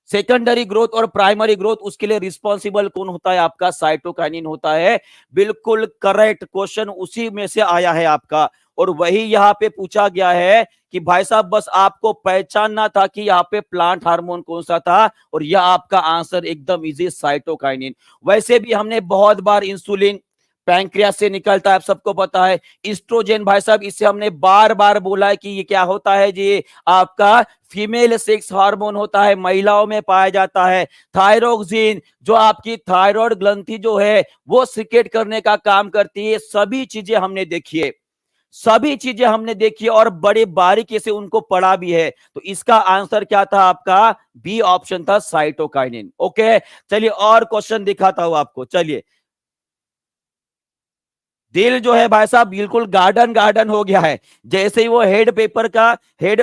सेकेंडरी ग्रोथ और प्राइमरी ग्रोथ, उसके लिए रिस्पॉन्सिबल कौन होता है, आपका साइटोकाइनिन होता है। बिल्कुल करेक्ट क्वेश्चन उसी में से आया है आपका, और वही यहाँ पे पूछा गया है कि भाई साहब बस आपको पहचानना था कि यहाँ पे प्लांट हार्मोन कौन सा था, और यह आपका आंसर एकदम इजी, साइटोकाइनिन। वैसे भी हमने बहुत बार इंसुलिन पैंक्रियास से निकलता है, आप सबको पता है। इस्ट्रोजेन भाई साहब इसे हमने बार बार बोला है कि ये क्या होता है जी, आपका फीमेल सेक्स हार्मोन होता है, महिलाओं में पाया जाता है। थायरोक्सिन जो आपकी थायराइड ग्रंथि जो है वो सिक्रेट करने का काम करती है। सभी चीजें हमने देखी है, सभी चीजें हमने देखी और बड़े बारीकी से उनको पढ़ा भी है। तो इसका आंसर क्या था आपका, बी ऑप्शन था, साइटोकाइनिन। ओके चलिए और क्वेश्चन दिखाता हूं आपको। चलिए दिल जो है भाई साहब बिल्कुल गार्डन गार्डन हो गया है। जैसे ही वो हेड पेपर का हेड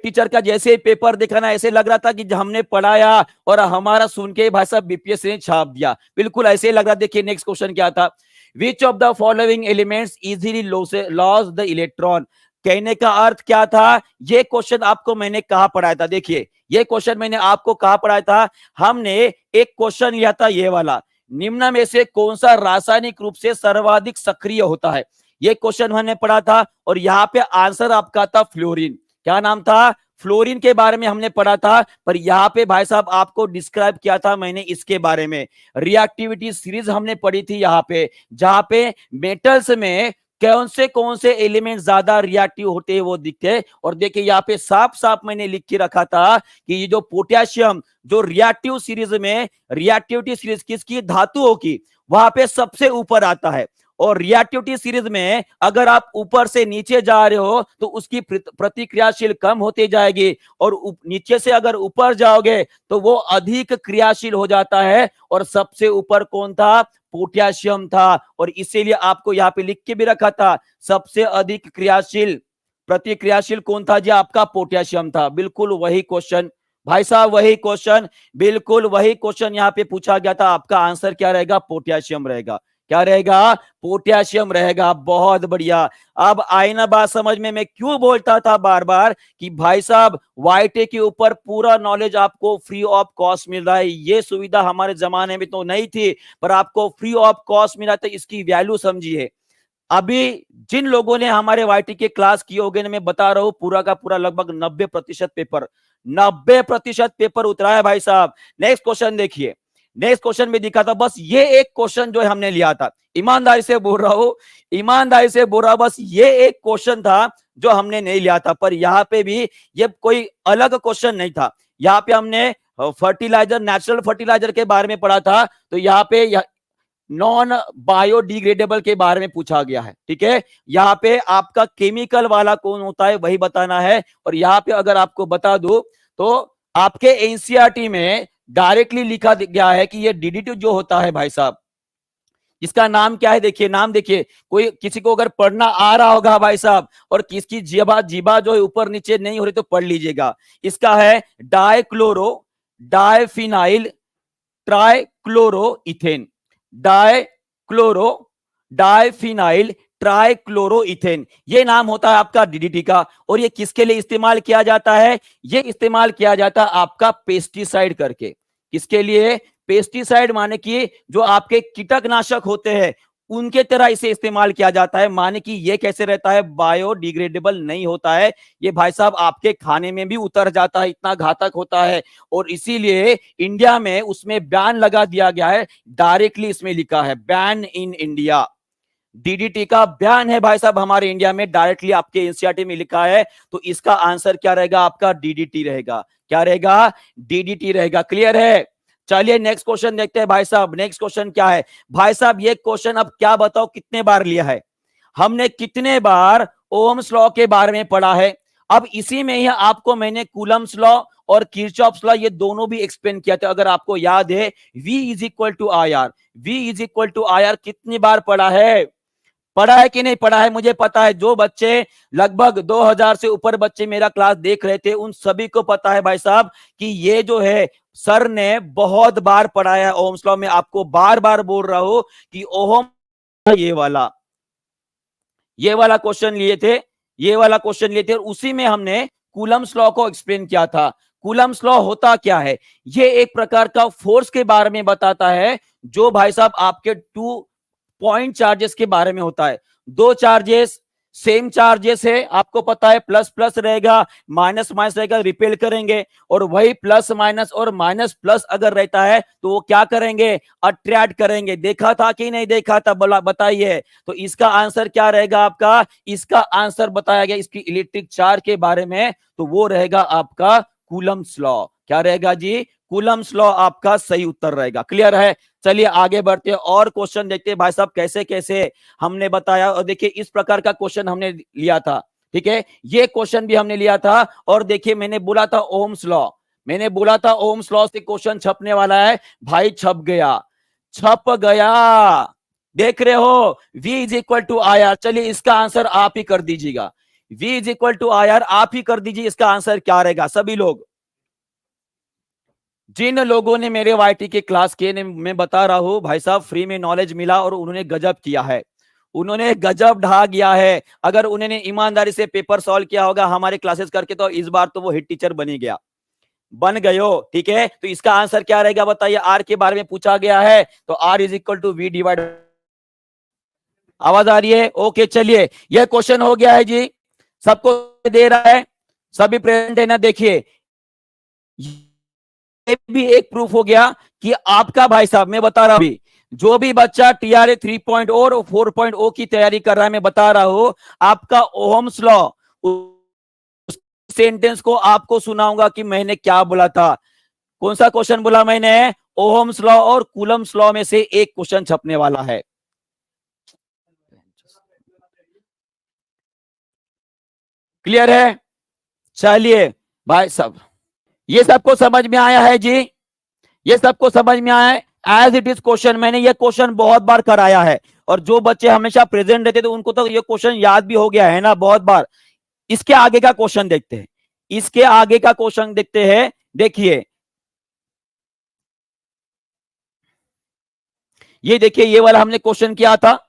टीचर का जैसे ही पेपर देखा ना, ऐसे लग रहा था कि हमने पढ़ाया और हमारा सुन के भाई साहब बीपीएससी ने छाप दिया, बिल्कुल ऐसे ही लग रहा। देखिए नेक्स्ट क्वेश्चन क्या था, विच of the following elements easily loss the electron. कहने का अर्थ क्या था, ये क्वेश्चन आपको मैंने कहा पढ़ाया था। देखिए ये क्वेश्चन मैंने आपको कहा पढ़ाया था, हमने एक क्वेश्चन लिया था ये वाला, निम्न में से कौन सा रासायनिक रूप से सर्वाधिक सक्रिय होता है, ये क्वेश्चन हमने पढ़ा था। और यहाँ पे आंसर आपका था फ्लोरीन। क्या नाम था, फ्लोरीन के बारे में हमने पढ़ा था। पर यहाँ पे भाई साहब आपको डिस्क्राइब किया था मैंने इसके बारे में, रिएक्टिविटी सीरीज हमने पढ़ी थी यहाँ पे, जहां पे मेटल्स में कौन से एलिमेंट ज्यादा रिएक्टिव होते हैं वो दिखते हैं। और देखिए यहाँ पे साफ साफ मैंने लिख के रखा था कि ये जो पोटेशियम जो रिएक्टिव सीरीज में, रिएक्टिविटी सीरीज किसकी, धातुओं की, वहां पे सबसे ऊपर आता है। और रिएक्टिविटी सीरीज में अगर आप ऊपर से नीचे जा रहे हो तो उसकी प्रतिक्रियाशील कम होती जाएगी, और नीचे से अगर ऊपर जाओगे तो वो अधिक क्रियाशील हो जाता है। और सबसे ऊपर कौन था, पोटेशियम था। और इसीलिए आपको यहाँ पे लिख के भी रखा था, सबसे अधिक क्रियाशील प्रतिक्रियाशील कौन था जी, आपका पोटेशियम था। बिल्कुल वही क्वेश्चन भाई साहब, वही क्वेश्चन, बिल्कुल वही क्वेश्चन यहाँ पे पूछा गया था। आपका आंसर क्या रहेगा, पोटेशियम रहेगा। क्या रहेगा, पोटेशियम रहेगा। बहुत बढ़िया। अब आई ना बात समझ में, मैं क्यों बोलता था बार बार कि भाई साहब वाईटी के ऊपर पूरा नॉलेज आपको फ्री ऑफ कॉस्ट मिल रहा है। ये सुविधा हमारे जमाने में तो नहीं थी, पर आपको फ्री ऑफ कॉस्ट मिला, तो इसकी वैल्यू समझिए। अभी जिन लोगों ने हमारे वाईटी के क्लास किए होंगे, मैं बता रहा हूं पूरा का पूरा लगभग 90% पेपर 90% पेपर उतरा है भाई साहब। नेक्स्ट क्वेश्चन देखिए, नेक्स्ट क्वेश्चन में दिखा था बस ये एक क्वेश्चन जो है हमने लिया था, ईमानदारी से बोल रहा हूं, ईमानदारी से बोल रहा हूं, बस ये एक क्वेश्चन था जो हमने नहीं लिया था। पर यहाँ पे भी ये कोई अलग क्वेश्चन नहीं था, यहाँ पे हमने फर्टिलाइजर, नेचुरल फर्टिलाइजर के बारे में पढ़ा था, तो यहाँ पे नॉन बायोडिग्रेडेबल के बारे में पूछा गया है। ठीक है, यहाँ पे आपका केमिकल वाला कौन होता है वही बताना है। और यहाँ पे अगर आपको बता दूं तो आपके एनसीईआरटी में डायरेक्टली लिखा गया है कि ये डीडीटी जो होता है भाई साहब, इसका नाम क्या है, देखिए नाम देखिए, कोई किसी को अगर पढ़ना आ रहा होगा भाई साहब और किसकी जीभा जो है ऊपर नीचे नहीं हो रही तो पढ़ लीजिएगा। इसका है डाइक्लोरो डाइफिनाइल ट्राइक्लोरोइथेन, डाइक्लोरो डाइफिनाइल ट्राइक्लोरोइथेन, ये नाम होता है आपका डीडीटी का। और ये किसके लिए इस्तेमाल किया जाता है, ये इस्तेमाल किया जाता है आपका पेस्टिसाइड करके। किसके लिए, पेस्टिसाइड माने कि जो आपके कीटकनाशक होते हैं उनके तरह इसे इस्तेमाल किया जाता है। माने कि ये कैसे रहता है, बायोडिग्रेडेबल नहीं होता है, ये भाई साहब आपके खाने में भी उतर जाता है, इतना घातक होता है। और इसीलिए इंडिया में उसमें बैन लगा दिया गया है, डायरेक्टली इसमें लिखा है बैन इन इंडिया, डीडीटी का बैन है भाई साहब हमारे इंडिया में, डायरेक्टली आपके एनसीईआरटी में लिखा है। तो इसका आंसर क्या रहेगा आपका, डीडीटी रहेगा। क्या रहेगा, डीडीटी रहेगा। क्लियर है, चलिए नेक्स्ट क्वेश्चन देखते हैं भाई साहब। नेक्स्ट क्वेश्चन क्या है भाई साहब, ये क्वेश्चन अब क्या बताओ कितने बार लिया है हमने, कितने बार ओम्स लॉ के बारे में पढ़ा है। अब इसी में ही आपको मैंने कूलम्स लॉ और किरचॉफ्स लॉ ये दोनों भी एक्सप्लेन किया था। अगर आपको याद है, V is equal to I R, V is equal to I R कितनी बार पढ़ा है, पढ़ा है कि नहीं पढ़ा है, मुझे पता है। जो बच्चे लगभग 2000 से ऊपर बच्चे मेरा क्लास देख रहे थे उन सभी को पता है भाई साहब कि ये जो है सर ने बहुत बार पढ़ाया है ओम्स लॉ में। आपको बार बार बोल रहा हूं कि ओहम ये वाला क्वेश्चन लिए थे, ये वाला क्वेश्चन लिए थे, और उसी में हमने कूलम्स लॉ को एक्सप्लेन किया था। कूलम्स लॉ होता क्या है, ये एक प्रकार का फोर्स के बारे में बताता है जो भाई साहब आपके 2 पॉइंट चार्जेस के बारे में होता है। दो चार्जेस सेम चार्जेस है, आपको पता है प्लस प्लस रहेगा, माइनस माइनस रहेगा, रिपेल करेंगे। और वही प्लस माइनस और माइनस प्लस अगर रहता है तो वो क्या करेंगे, अट्रैक्ट करेंगे। देखा था कि नहीं देखा था, बताइए। तो इसका आंसर क्या रहेगा आपका, इसका आंसर बताया गया इसकी इलेक्ट्रिक चार्ज के बारे में, तो वो रहेगा आपका कूलम्स लॉ। क्या रहेगा जी, कूलम्स लॉ आपका सही उत्तर रहेगा। क्लियर है, चलिए आगे बढ़ते हैं और क्वेश्चन देखते हैं भाई साहब कैसे कैसे हमने बताया। और देखिए इस प्रकार का क्वेश्चन हमने लिया था, ठीक है, ये क्वेश्चन भी हमने लिया था। और देखिए मैंने बोला था ओम्स लॉ, मैंने बोला था ओम्स लॉ से क्वेश्चन छपने वाला है, भाई छप गया, छप गया, देख रहे हो। V is equal to I R, चलिए इसका आंसर आप ही कर दीजिएगा, V is equal to I R आप ही कर दीजिए। इसका आंसर क्या रहेगा, सभी लोग जिन लोगों ने मेरे वाईटी के क्लास किए, मैं बता रहा हूं भाई साहब फ्री में नॉलेज मिला और उन्होंने गजब किया है, उन्होंने गजब ढा गया है। अगर उन्होंने ईमानदारी से पेपर सॉल्व किया होगा हमारे क्लासेस करके तो इस बार तो वो हेड टीचर बन गए हो। ठीक है, तो इसका आंसर क्या रहेगा बताइए, आर के बारे में पूछा गया है, तो R is equal to V divide, आवाज आ रही है, ओके। चलिए यह क्वेश्चन हो गया है जी, सबको दे रहा है, सभी प्रेजेंट है ना। देखिए ये भी एक प्रूफ हो गया कि आपका भाई साहब, मैं बता रहा हूं, जो भी बच्चा TRA 3.0 और 4.0 की तैयारी कर रहा है, मैं बता रहा हूं आपका ओहम्स लॉ सेंटेंस को आपको सुनाऊंगा कि मैंने क्या बोला था। कौन सा क्वेश्चन बोला मैंने, ओहम्स लॉ और कूलम्स लॉ में से एक क्वेश्चन छपने वाला है। क्लियर है, चलिए भाई साहब ये सबको समझ में आया है जी, ये सबको समझ में आया है। एज इट इज क्वेश्चन, मैंने ये क्वेश्चन बहुत बार कराया है और जो बच्चे हमेशा प्रेजेंट रहते थे उनको तो ये क्वेश्चन याद भी हो गया है ना बहुत बार। इसके आगे का क्वेश्चन देखते हैं, इसके आगे का क्वेश्चन देखते हैं। देखिए ये देखिए, ये वाला हमने क्वेश्चन किया था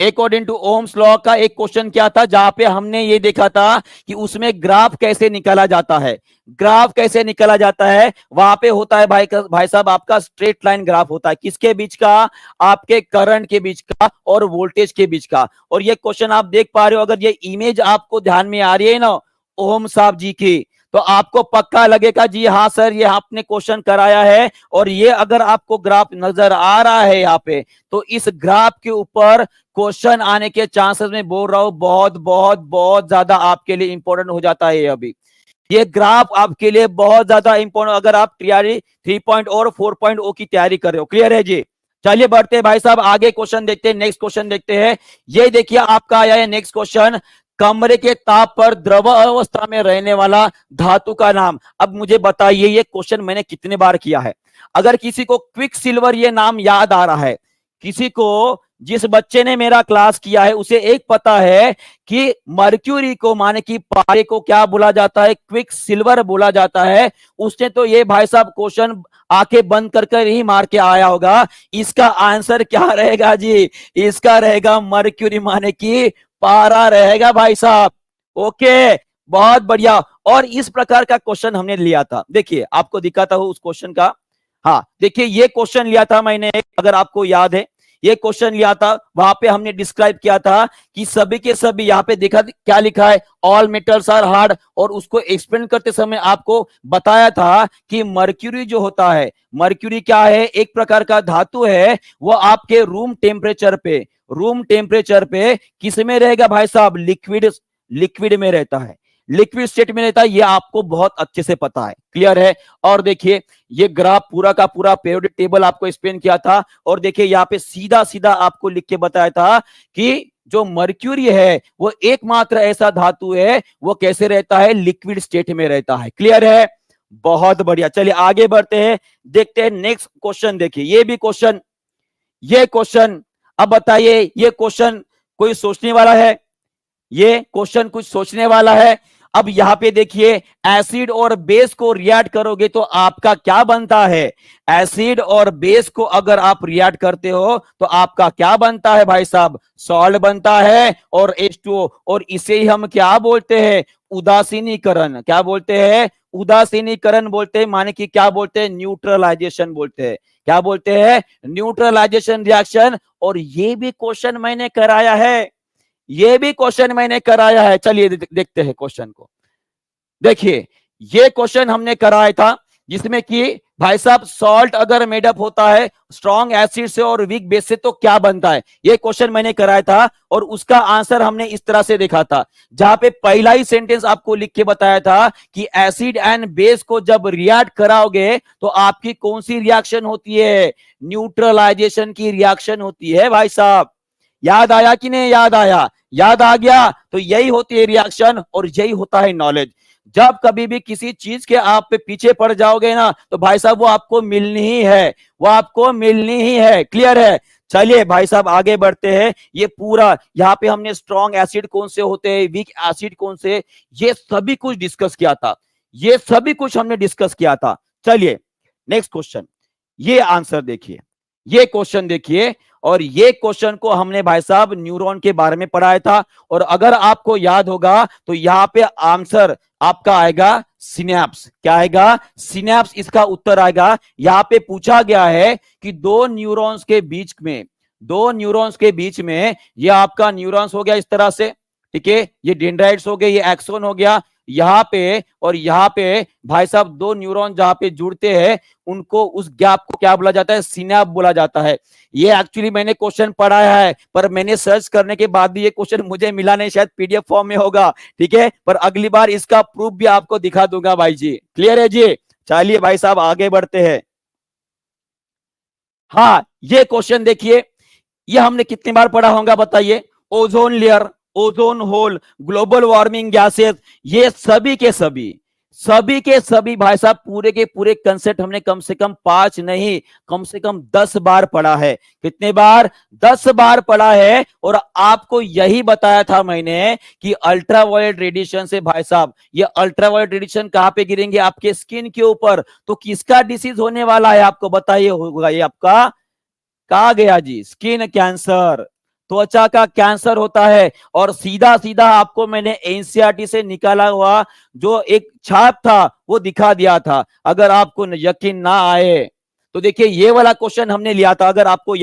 अकॉर्डिंग टू ओम्स लॉ का, एक क्वेश्चन क्या था जहां पे हमने ये देखा था कि उसमें ग्राफ कैसे निकाला जाता है। ग्राफ कैसे निकाला जाता है, वहां पे होता है भाई साहब आपका स्ट्रेट लाइन ग्राफ होता है, किसके बीच का, आपके करंट के बीच का और वोल्टेज के बीच का। और ये क्वेश्चन आप देख पा रहे हो, अगर ये इमेज आपको ध्यान में आ रही है ना ओम साहब जी की, तो आपको पक्का लगेगा जी हाँ सर ये आपने क्वेश्चन कराया है। और ये अगर आपको ग्राफ नजर आ रहा है यहाँ पे, तो इस ग्राफ के ऊपर क्वेश्चन आने के चांसेस में बोल रहा हूं बहुत बहुत बहुत ज्यादा आपके लिए इंपॉर्टेंट हो जाता है। अभी ये ग्राफ आपके लिए बहुत ज्यादा इंपॉर्टेंट अगर आप तैयारी 3.0 और 4.0 की तैयारी कर रहे हो। क्लियर है जी? चलिए बढ़ते हैं भाई साहब आगे, क्वेश्चन देखते हैं, नेक्स्ट क्वेश्चन देखते हैं। ये देखिए आपका आया है नेक्स्ट क्वेश्चन, कमरे के ताप पर द्रव अवस्था में रहने वाला धातु का नाम। अब मुझे बताइए ये क्वेश्चन मैंने कितने बार किया है। अगर किसी को क्विक सिल्वर ये नाम याद आ रहा है, किसी को, जिस बच्चे ने मेरा क्लास किया है उसे एक पता है कि मर्क्यूरी को माने कि पारे को क्या बोला जाता है, क्विक सिल्वर बोला जाता है। उसने तो ये भाई साहब क्वेश्चन आंखें बंद कर कर ही मार के आया होगा। इसका आंसर क्या रहेगा जी? इसका रहेगा मर्क्यूरी माने कि पारा रहेगा भाई साहब। ओके, बहुत बढ़िया। और इस प्रकार का क्वेश्चन हमने लिया था, देखिए आपको दिखाता हूं उस क्वेश्चन का। हाँ देखिए ये क्वेश्चन लिया था मैंने, अगर आपको याद है ये क्वेश्चन लिया था, वहां पे हमने डिस्क्राइब किया था कि सभी के सभी, यहाँ पे देखा क्या लिखा है, ऑल मेटल्स आर हार्ड। और उसको एक्सप्लेन करते समय आपको बताया था कि मर्क्यूरी जो होता है, मर्क्यूरी क्या है, एक प्रकार का धातु है, वो आपके रूम टेम्परेचर पे किस में रहेगा भाई साहब? लिक्विड में रहता है, लिक्विड स्टेट में रहता है। ये आपको बहुत अच्छे से पता है। क्लियर है? और देखिए ये ग्राफ पूरा का पूरा पीरियोडिक टेबल आपको एक्सप्लेन किया था। और देखिए यहाँ पे सीधा सीधा आपको लिख के बताया था कि जो मर्क्यूरी है वो एकमात्र ऐसा धातु है, वो कैसे रहता है? लिक्विड स्टेट में रहता है। क्लियर है? बहुत बढ़िया। चलिए आगे बढ़ते हैं, देखते हैं नेक्स्ट क्वेश्चन। देखिए ये क्वेश्चन अब बताइए, ये क्वेश्चन कोई सोचने वाला है? ये क्वेश्चन कुछ सोचने वाला है। अब यहां पे देखिए एसिड और बेस को रिएक्ट करोगे तो आपका क्या बनता है? एसिड और बेस को अगर आप रिएक्ट करते हो तो आपका क्या बनता है भाई साहब? सॉल्ट बनता है और H2O। और इसे ही हम क्या बोलते हैं? उदासीनीकरण। क्या बोलते हैं? उदासीनीकरण बोलते हैं, माने कि क्या बोलते हैं? न्यूट्रलाइजेशन बोलते हैं। क्या बोलते हैं? Neutralization reaction. और ये भी क्वेश्चन मैंने कराया है, ये भी क्वेश्चन मैंने कराया है। चलिए देखते हैं क्वेश्चन को। देखिए ये क्वेश्चन हमने कराया था जिसमें कि भाई साहब सॉल्ट अगर मेडअप होता है स्ट्रॉन्ग एसिड से और वीक बेस से तो क्या बनता है? ये क्वेश्चन मैंने कराया था और उसका आंसर हमने इस तरह से देखा था, जहां पे पहला ही सेंटेंस आपको लिख के बताया था कि एसिड एंड बेस को जब रिएक्ट कराओगे तो आपकी कौन सी रिएक्शन होती है? न्यूट्रलाइजेशन की रिएक्शन होती है भाई साहब। याद आया कि नहीं याद आया? याद आ गया? तो यही होती है रिएक्शन और यही होता है नॉलेज। जब कभी भी किसी चीज के आप पे पीछे पड़ जाओगे ना तो भाई साहब वो आपको मिलनी ही है, वो आपको मिलनी ही है। क्लियर है? चलिए भाई साहब आगे बढ़ते हैं। ये पूरा यहाँ पे हमने स्ट्रॉन्ग एसिड कौन से होते हैं, वीक एसिड कौन से, ये सभी कुछ डिस्कस किया था, ये सभी कुछ हमने डिस्कस किया था। चलिए नेक्स्ट क्वेश्चन, ये आंसर देखिए, ये क्वेश्चन देखिए। और ये क्वेश्चन को हमने भाई साहब न्यूरॉन के बारे में पढ़ाया था। और अगर आपको याद होगा तो यहां पे आंसर आपका आएगा सिनेप्स। क्या आएगा? सिनेप्स इसका उत्तर आएगा। यहां पे पूछा गया है कि दो न्यूरॉन्स के बीच में ये आपका न्यूरॉन्स हो गया इस तरह से, ठीक है, ये डेंड्राइट्स हो गए, ये एक्सोन हो गया यहाँ पे, और यहाँ पे भाई साहब दो न्यूरॉन जहां पे जुड़ते हैं उनको, उस गैप को क्या बोला जाता है? सिनेप्स बोला जाता है। ये एक्चुअली मैंने क्वेश्चन पढ़ाया है पर मैंने सर्च करने के बाद भी ये क्वेश्चन मुझे मिला नहीं, शायद पीडीएफ फॉर्म में होगा, ठीक है, पर अगली बार इसका प्रूफ भी आपको दिखा दूंगा भाई जी। क्लियर है जी? चलिए भाई साहब आगे बढ़ते हैं। हाँ ये क्वेश्चन देखिए, ये हमने कितनी बार पढ़ा होगा बताइए? Ozone layer, ozone hole, global warming gases, ये सभी के सभी भाई साहब पूरे के पूरे कंसेप्ट हमने कम से कम 5 नहीं कम से कम 10 बार पढ़ा है। कितने बार? 10 बार पढ़ा है। और आपको यही बताया था मैंने कि अल्ट्रावायलेट रेडिएशन से भाई साहब, ये अल्ट्रावायलेट रेडिएशन कहां पे गिरेंगे? आपके स्किन के ऊपर। तो किसका डिसीज होने वाला है आपको बताइए? होगा ये आपका, कहा गया जी, स्किन कैंसर, त्वचा का कैंसर होता है। और सीधा सीधा आपको मैंने एनसीईआरटी से निकाला हुआ जो एक छाप था वो दिखा दिया था। अगर आपको यकीन ना आए तो देखिए ये वाला क्वेश्चन हमने लिया था, अगर आपको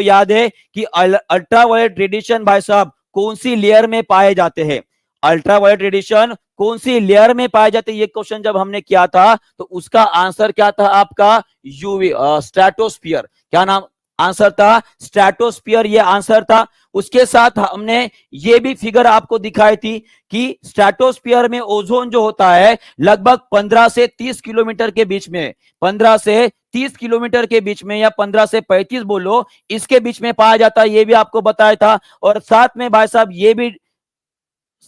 याद है कि अल्ट्रावायलेट रेडिएशन भाई साहब कौन सी लेयर में पाए जाते हैं? अल्ट्रावायलेट रेडिएशन कौन सी लेयर में पाया जाता है, ये क्वेश्चन जब हमने किया था तो उसका आंसर क्या था आपका, यूवी स्ट्रेटोस्फियर। क्या नाम आंसर था, स्ट्रेटोस्फियर, ये आंसर था। उसके साथ हमने ये भी फिगर आपको दिखाई थी कि स्ट्रेटोस्फियर में ओजोन जो होता है लगभग 15 से 30 किलोमीटर के बीच में, 15 से 30 किलोमीटर के बीच में, या 15 से 35 बोलो, इसके बीच में पाया जाता है, ये भी आपको बताया था। और साथ में भाई साहब ये भी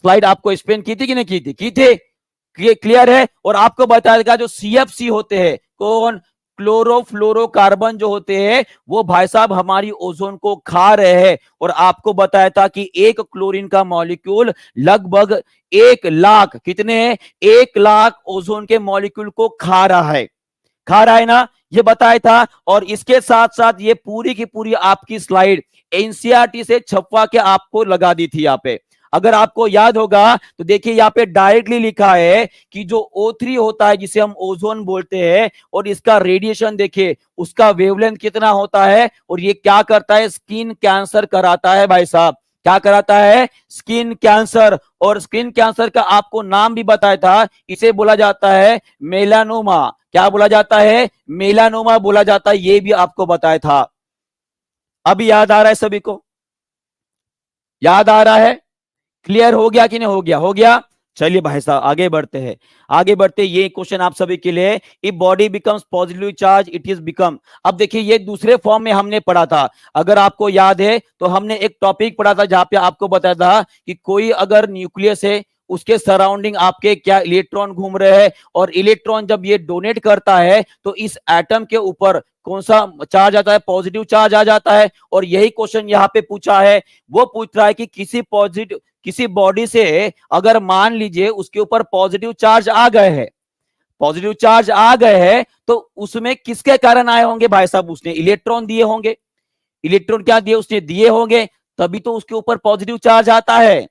स्लाइड आपको एक्सप्लेन की थी कि नहीं की थी, की थी, क्लियर है। और आपको बताएगा जो सीएफसी होते हैं, कौन, क्लोरोफ्लोरोकार्बन जो होते हैं, वो भाई साहब हमारी ओजोन को खा रहे हैं। और आपको बताया था कि एक क्लोरीन का मॉलिक्यूल लगभग 1 लाख, कितने, 1 लाख ओजोन के मॉलिक्यूल को खा रहा है, खा रहा है ना, ये बताया था। और इसके साथ साथ ये पूरी की पूरी आपकी स्लाइड एनसीईआरटी से छपवा के आपको लगा दी थी यहाँ पे। अगर आपको याद होगा तो देखिए यहाँ पे डायरेक्टली लिखा है कि जो O3 होता है जिसे हम ओजोन बोलते हैं, और इसका रेडिएशन देखिए, उसका वेवलेंथ कितना होता है, और ये क्या करता है, स्किन कैंसर कराता है भाई साहब, क्या कराता है, स्किन कैंसर। और स्किन कैंसर का आपको नाम भी बताया था, इसे बोला जाता है मेलानोमा। क्या बोला जाता है, मेलानोमा बोला जाता है, ये भी आपको बताया था। अभी याद आ रहा है सभी को, याद आ रहा है, क्लियर हो गया कि नहीं, हो गया, हो गया। चलिए भाई साहब आगे बढ़ते हैं, आगे बढ़ते, ये क्वेश्चन आप सभी के लिए, if body becomes positive charge it is become. अब देखिए ये दूसरे फॉर्म में हमने पढ़ा था, अगर आपको याद है तो हमने एक टॉपिक पढ़ा था जहां पे आपको बताया था कि कोई अगर न्यूक्लियस है, उसके सराउंडिंग आपके क्या इलेक्ट्रॉन घूम रहे हैं, और इलेक्ट्रॉन जब ये डोनेट करता है तो इस एटम के ऊपर कौन सा चार्ज आता है, पॉजिटिव चार्ज आ जाता है। और यही क्वेश्चन यहाँ पे पूछा है, वो पूछ रहा है कि किसी बॉडी से अगर मान लीजिए उसके ऊपर पॉजिटिव चार्ज आ गए हैं, पॉजिटिव चार्ज आ गए हैं, तो उसमें किसके कारण आए होंगे भाई साहब, उसने इलेक्ट्रॉन दिए होंगे, इलेक्ट्रॉन क्या दिए, उसने दिए होंगे, तभी तो उसके ऊपर पॉजिटिव चार्ज आता है,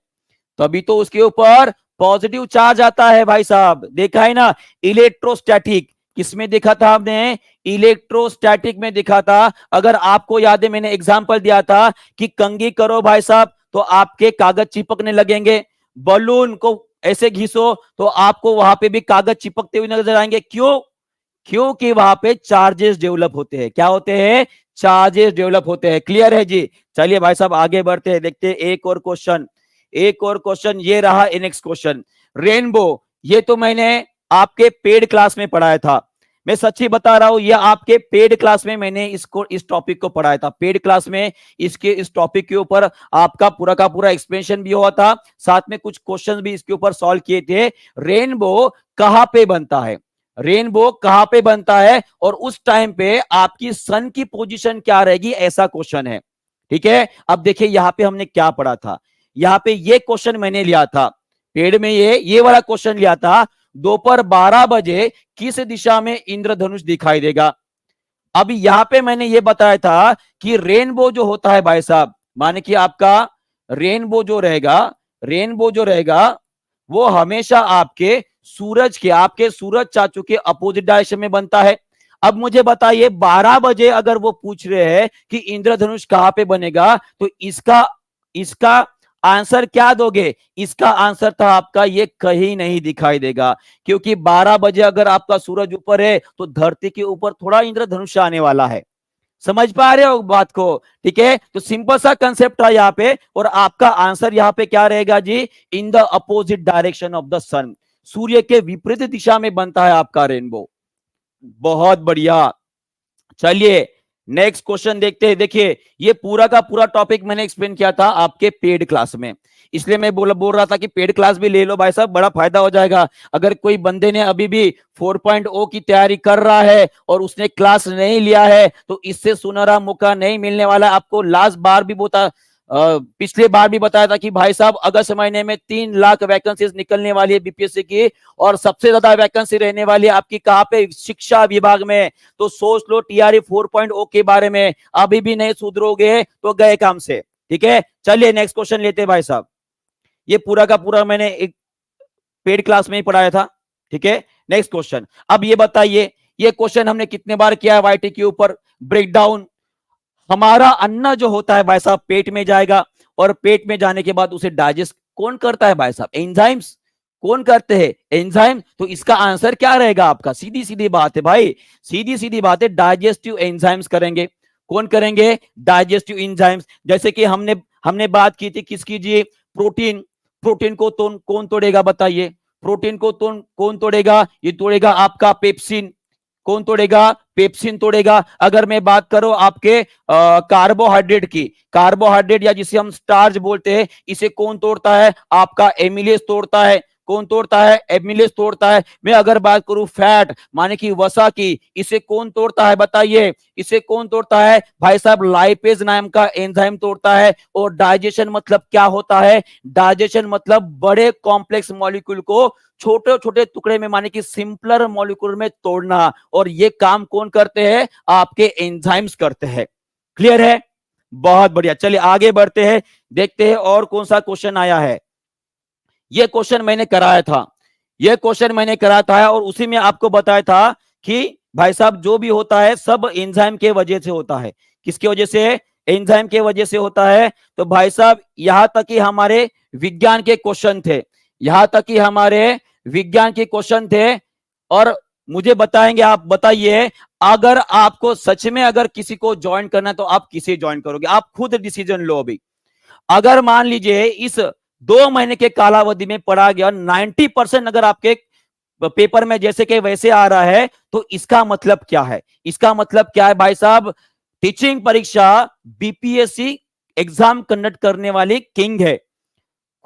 तभी तो उसके ऊपर पॉजिटिव चार्ज आता है भाई साहब। देखा है ना, इलेक्ट्रोस्टैटिक किसमें देखा था हमने, इलेक्ट्रोस्टैटिक में देखा था। अगर आपको याद है मैंने एग्जांपल दिया था कि कंघी करो भाई साहब तो आपके कागज चिपकने लगेंगे, बलून को ऐसे घिसो तो आपको वहां पे भी कागज चिपकते हुए नजर आएंगे, क्यों, क्योंकि वहां पे चार्जेस डेवलप होते हैं, क्या होते हैं, चार्जेस डेवलप होते हैं। क्लियर है जी, चलिए भाई साहब आगे बढ़ते हैं, देखते हैं एक और क्वेश्चन, एक और क्वेश्चन ये रहा नेक्स्ट क्वेश्चन। रेनबो, ये तो मैंने आपके पेड क्लास में पढ़ाया था, मैं सच्ची बता रहा हूं, ये आपके पेड क्लास में मैंने इसको, इस टॉपिक को पढ़ाया था, पेड क्लास में इसके इस टॉपिक के ऊपर आपका पूरा का पूरा एक्सप्लेनेशन भी हुआ था, साथ में कुछ क्वेश्चन भी इसके ऊपर सॉल्व किए थे। रेनबो कहां पे बनता है, रेनबो कहां पे बनता है, और उस टाइम पे आपकी सन की पोजीशन क्या रहेगी, ऐसा क्वेश्चन है, ठीक है। अब देखिए यहां पे हमने क्या पढ़ा था, यहां पे ये क्वेश्चन मैंने लिया था पेड़ में, ये वाला क्वेश्चन लिया था, दोपहर 12 बजे किस दिशा में इंद्रधनुष दिखाई देगा। अब यहां पे मैंने ये बताया था कि रेनबो जो होता है भाई साहब, माने कि आपका रेनबो जो रहेगा, रेनबो जो रहेगा वो हमेशा आपके सूरज के, आपके सूरज चाचू के अपोजिट डायरेक्शन में बनता है। अब मुझे बताइए 12 बजे अगर वो पूछ रहे हैं कि इंद्रधनुष कहां पे बनेगा, तो इसका इसका आंसर क्या दोगे, इसका आंसर था आपका ये कहीं नहीं दिखाई देगा, क्योंकि 12 बजे अगर आपका सूरज ऊपर है तो धरती के ऊपर थोड़ा इंद्रधनुष आने वाला है, समझ पा रहे हो बात को, ठीक है। तो सिंपल सा कंसेप्ट था यहाँ पे, और आपका आंसर यहाँ पे क्या रहेगा जी, in the opposite direction of the sun, सूर्य के विपरीत दिशा में बनता है आपका रेनबो। बहुत बढ़िया, चलिए नेक्स्ट क्वेश्चन देखते हैं। देखिए ये पूरा का पूरा टॉपिक मैंने एक्सप्लेन किया था आपके पेड क्लास में, इसलिए मैं बोल रहा था कि पेड क्लास भी ले लो भाई साहब, बड़ा फायदा हो जाएगा। अगर कोई बंदे ने अभी भी 4.0 की तैयारी कर रहा है और उसने क्लास नहीं लिया है तो इससे सुनहरा मौका नहीं मिलने वाला। आपको लास्ट बार भी पिछले बार भी बताया था कि भाई साहब अगस्त महीने में 3 लाख वैकेंसीज निकलने वाली है बीपीएससी की, और सबसे ज्यादा वैकेंसी रहने वाली है आपकी कहां पे, शिक्षा विभाग में। तो सोच लो टीआरई 4.0 के बारे में, अभी भी नहीं सुधरोगे तो गए काम से, ठीक है। चलिए नेक्स्ट क्वेश्चन लेते हैं भाई साहब, ये पूरा का पूरा मैंने एक पेड क्लास में ही पढ़ाया था, ठीक है। नेक्स्ट क्वेश्चन, अब ये बताइए, ये क्वेश्चन हमने कितने बार किया है वाईटी के ऊपर, ब्रेकडाउन। हमारा अन्न जो होता है भाई साहब पेट में जाएगा, और पेट में जाने के बाद उसे डाइजेस्ट कौन करता है भाई साहब? एंजाइम्स। कौन करते हैं? एंजाइम। तो इसका आंसर क्या रहेगा आपका? सीधी सीधी बात है भाई, सीधी सीधी बात है, डाइजेस्टिव एंजाइम्स करेंगे। कौन करेंगे? Digestive enzymes. जैसे कि हमने हमने बात की थी किसकी जी? प्रोटीन। प्रोटीन को तो कौन तोड़ेगा बताइए? प्रोटीन को तो कौन तोड़ेगा? ये तोड़ेगा आपका पेप्सिन। कौन तोड़ेगा? पेप्सिन तोड़ेगा। अगर मैं बात करूं आपके कार्बोहाइड्रेट की, कार्बोहाइड्रेट या जिसे हम स्टार्च बोलते हैं, इसे कौन तोड़ता है? आपका एमिलेज तोड़ता है। कौन तोड़ता है? एमिलेज तोड़ता है। मैं अगर बात करूं फैट माने कि वसा की, इसे कौन तोड़ता है बताइए? इसे कौन तोड़ता है भाई साहब? लाइपेज नाम का एंजाइम तोड़ता है। और डाइजेशन मतलब क्या होता है? डाइजेशन मतलब बड़े कॉम्प्लेक्स मॉलिक्यूल को छोटे छोटे टुकड़े में माने कि सिंपलर मॉलिक्यूल में तोड़ना। और ये काम कौन करते हैं? आपके एंजाइम्स करते हैं। क्लियर है? बहुत बढ़िया। चलिए आगे बढ़ते हैं, देखते हैं और कौन सा क्वेश्चन आया है। ये क्वेश्चन मैंने कराया था, ये क्वेश्चन मैंने कराया था और उसी में आपको बताया था कि भाई साहब जो भी होता है सब एंजाइम के वजह से होता है। किसकी वजह से? एंजाइम के वजह से होता है। तो भाई साहब यहां तक कि हमारे विज्ञान के क्वेश्चन थे, यहां तक कि हमारे विज्ञान के क्वेश्चन थे। और मुझे बताएंगे, आप बताइए, अगर आपको सच में अगर किसी को ज्वाइन करना है तो आप किसे ज्वाइन करोगे? आप खुद डिसीजन लो अभी। अगर मान लीजिए इस 2 महीने के कालावधि में पढ़ा गया 90% अगर आपके पेपर में जैसे कि वैसे आ रहा है, तो इसका मतलब क्या है? इसका मतलब क्या है भाई साहब? टीचिंग परीक्षा बीपीएससी एग्जाम कंडक्ट करने वाली किंग है।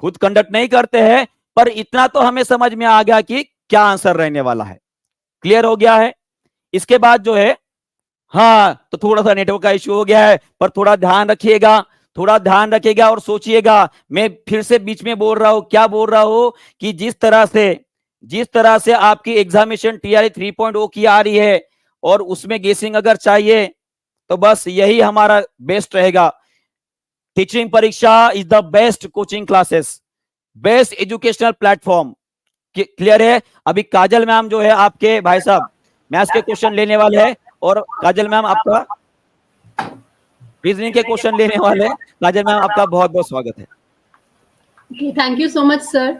खुद कंडक्ट नहीं करते हैं, पर इतना तो हमें समझ में आ गया कि क्या आंसर रहने वाला है। क्लियर हो गया है? इसके बाद जो है, हाँ, तो थोड़ा सा नेटवर्क का इश्यू हो गया है, पर थोड़ा ध्यान रखिएगा, थोड़ा ध्यान रखिएगा और सोचिएगा। मैं फिर से बीच में बोल रहा हूं, क्या बोल रहा हूं कि जिस तरह से आपकी एग्जामिनेशन टीआरई 3.0 की आ रही है और उसमें गेसिंग अगर चाहिए तो बस यही हमारा बेस्ट रहेगा। टीचिंग परीक्षा is the best coaching classes, best educational platform. Clear है? अभी काजल मैम जो है आपके भाई साहब मैथ्स के क्वेश्चन लेने वाले हैं और काजल मैम आपका रीजनिंग के क्वेश्चन लेने वाले हैं। काजल मैम आपका बहुत बहुत स्वागत है। Thank you so much sir,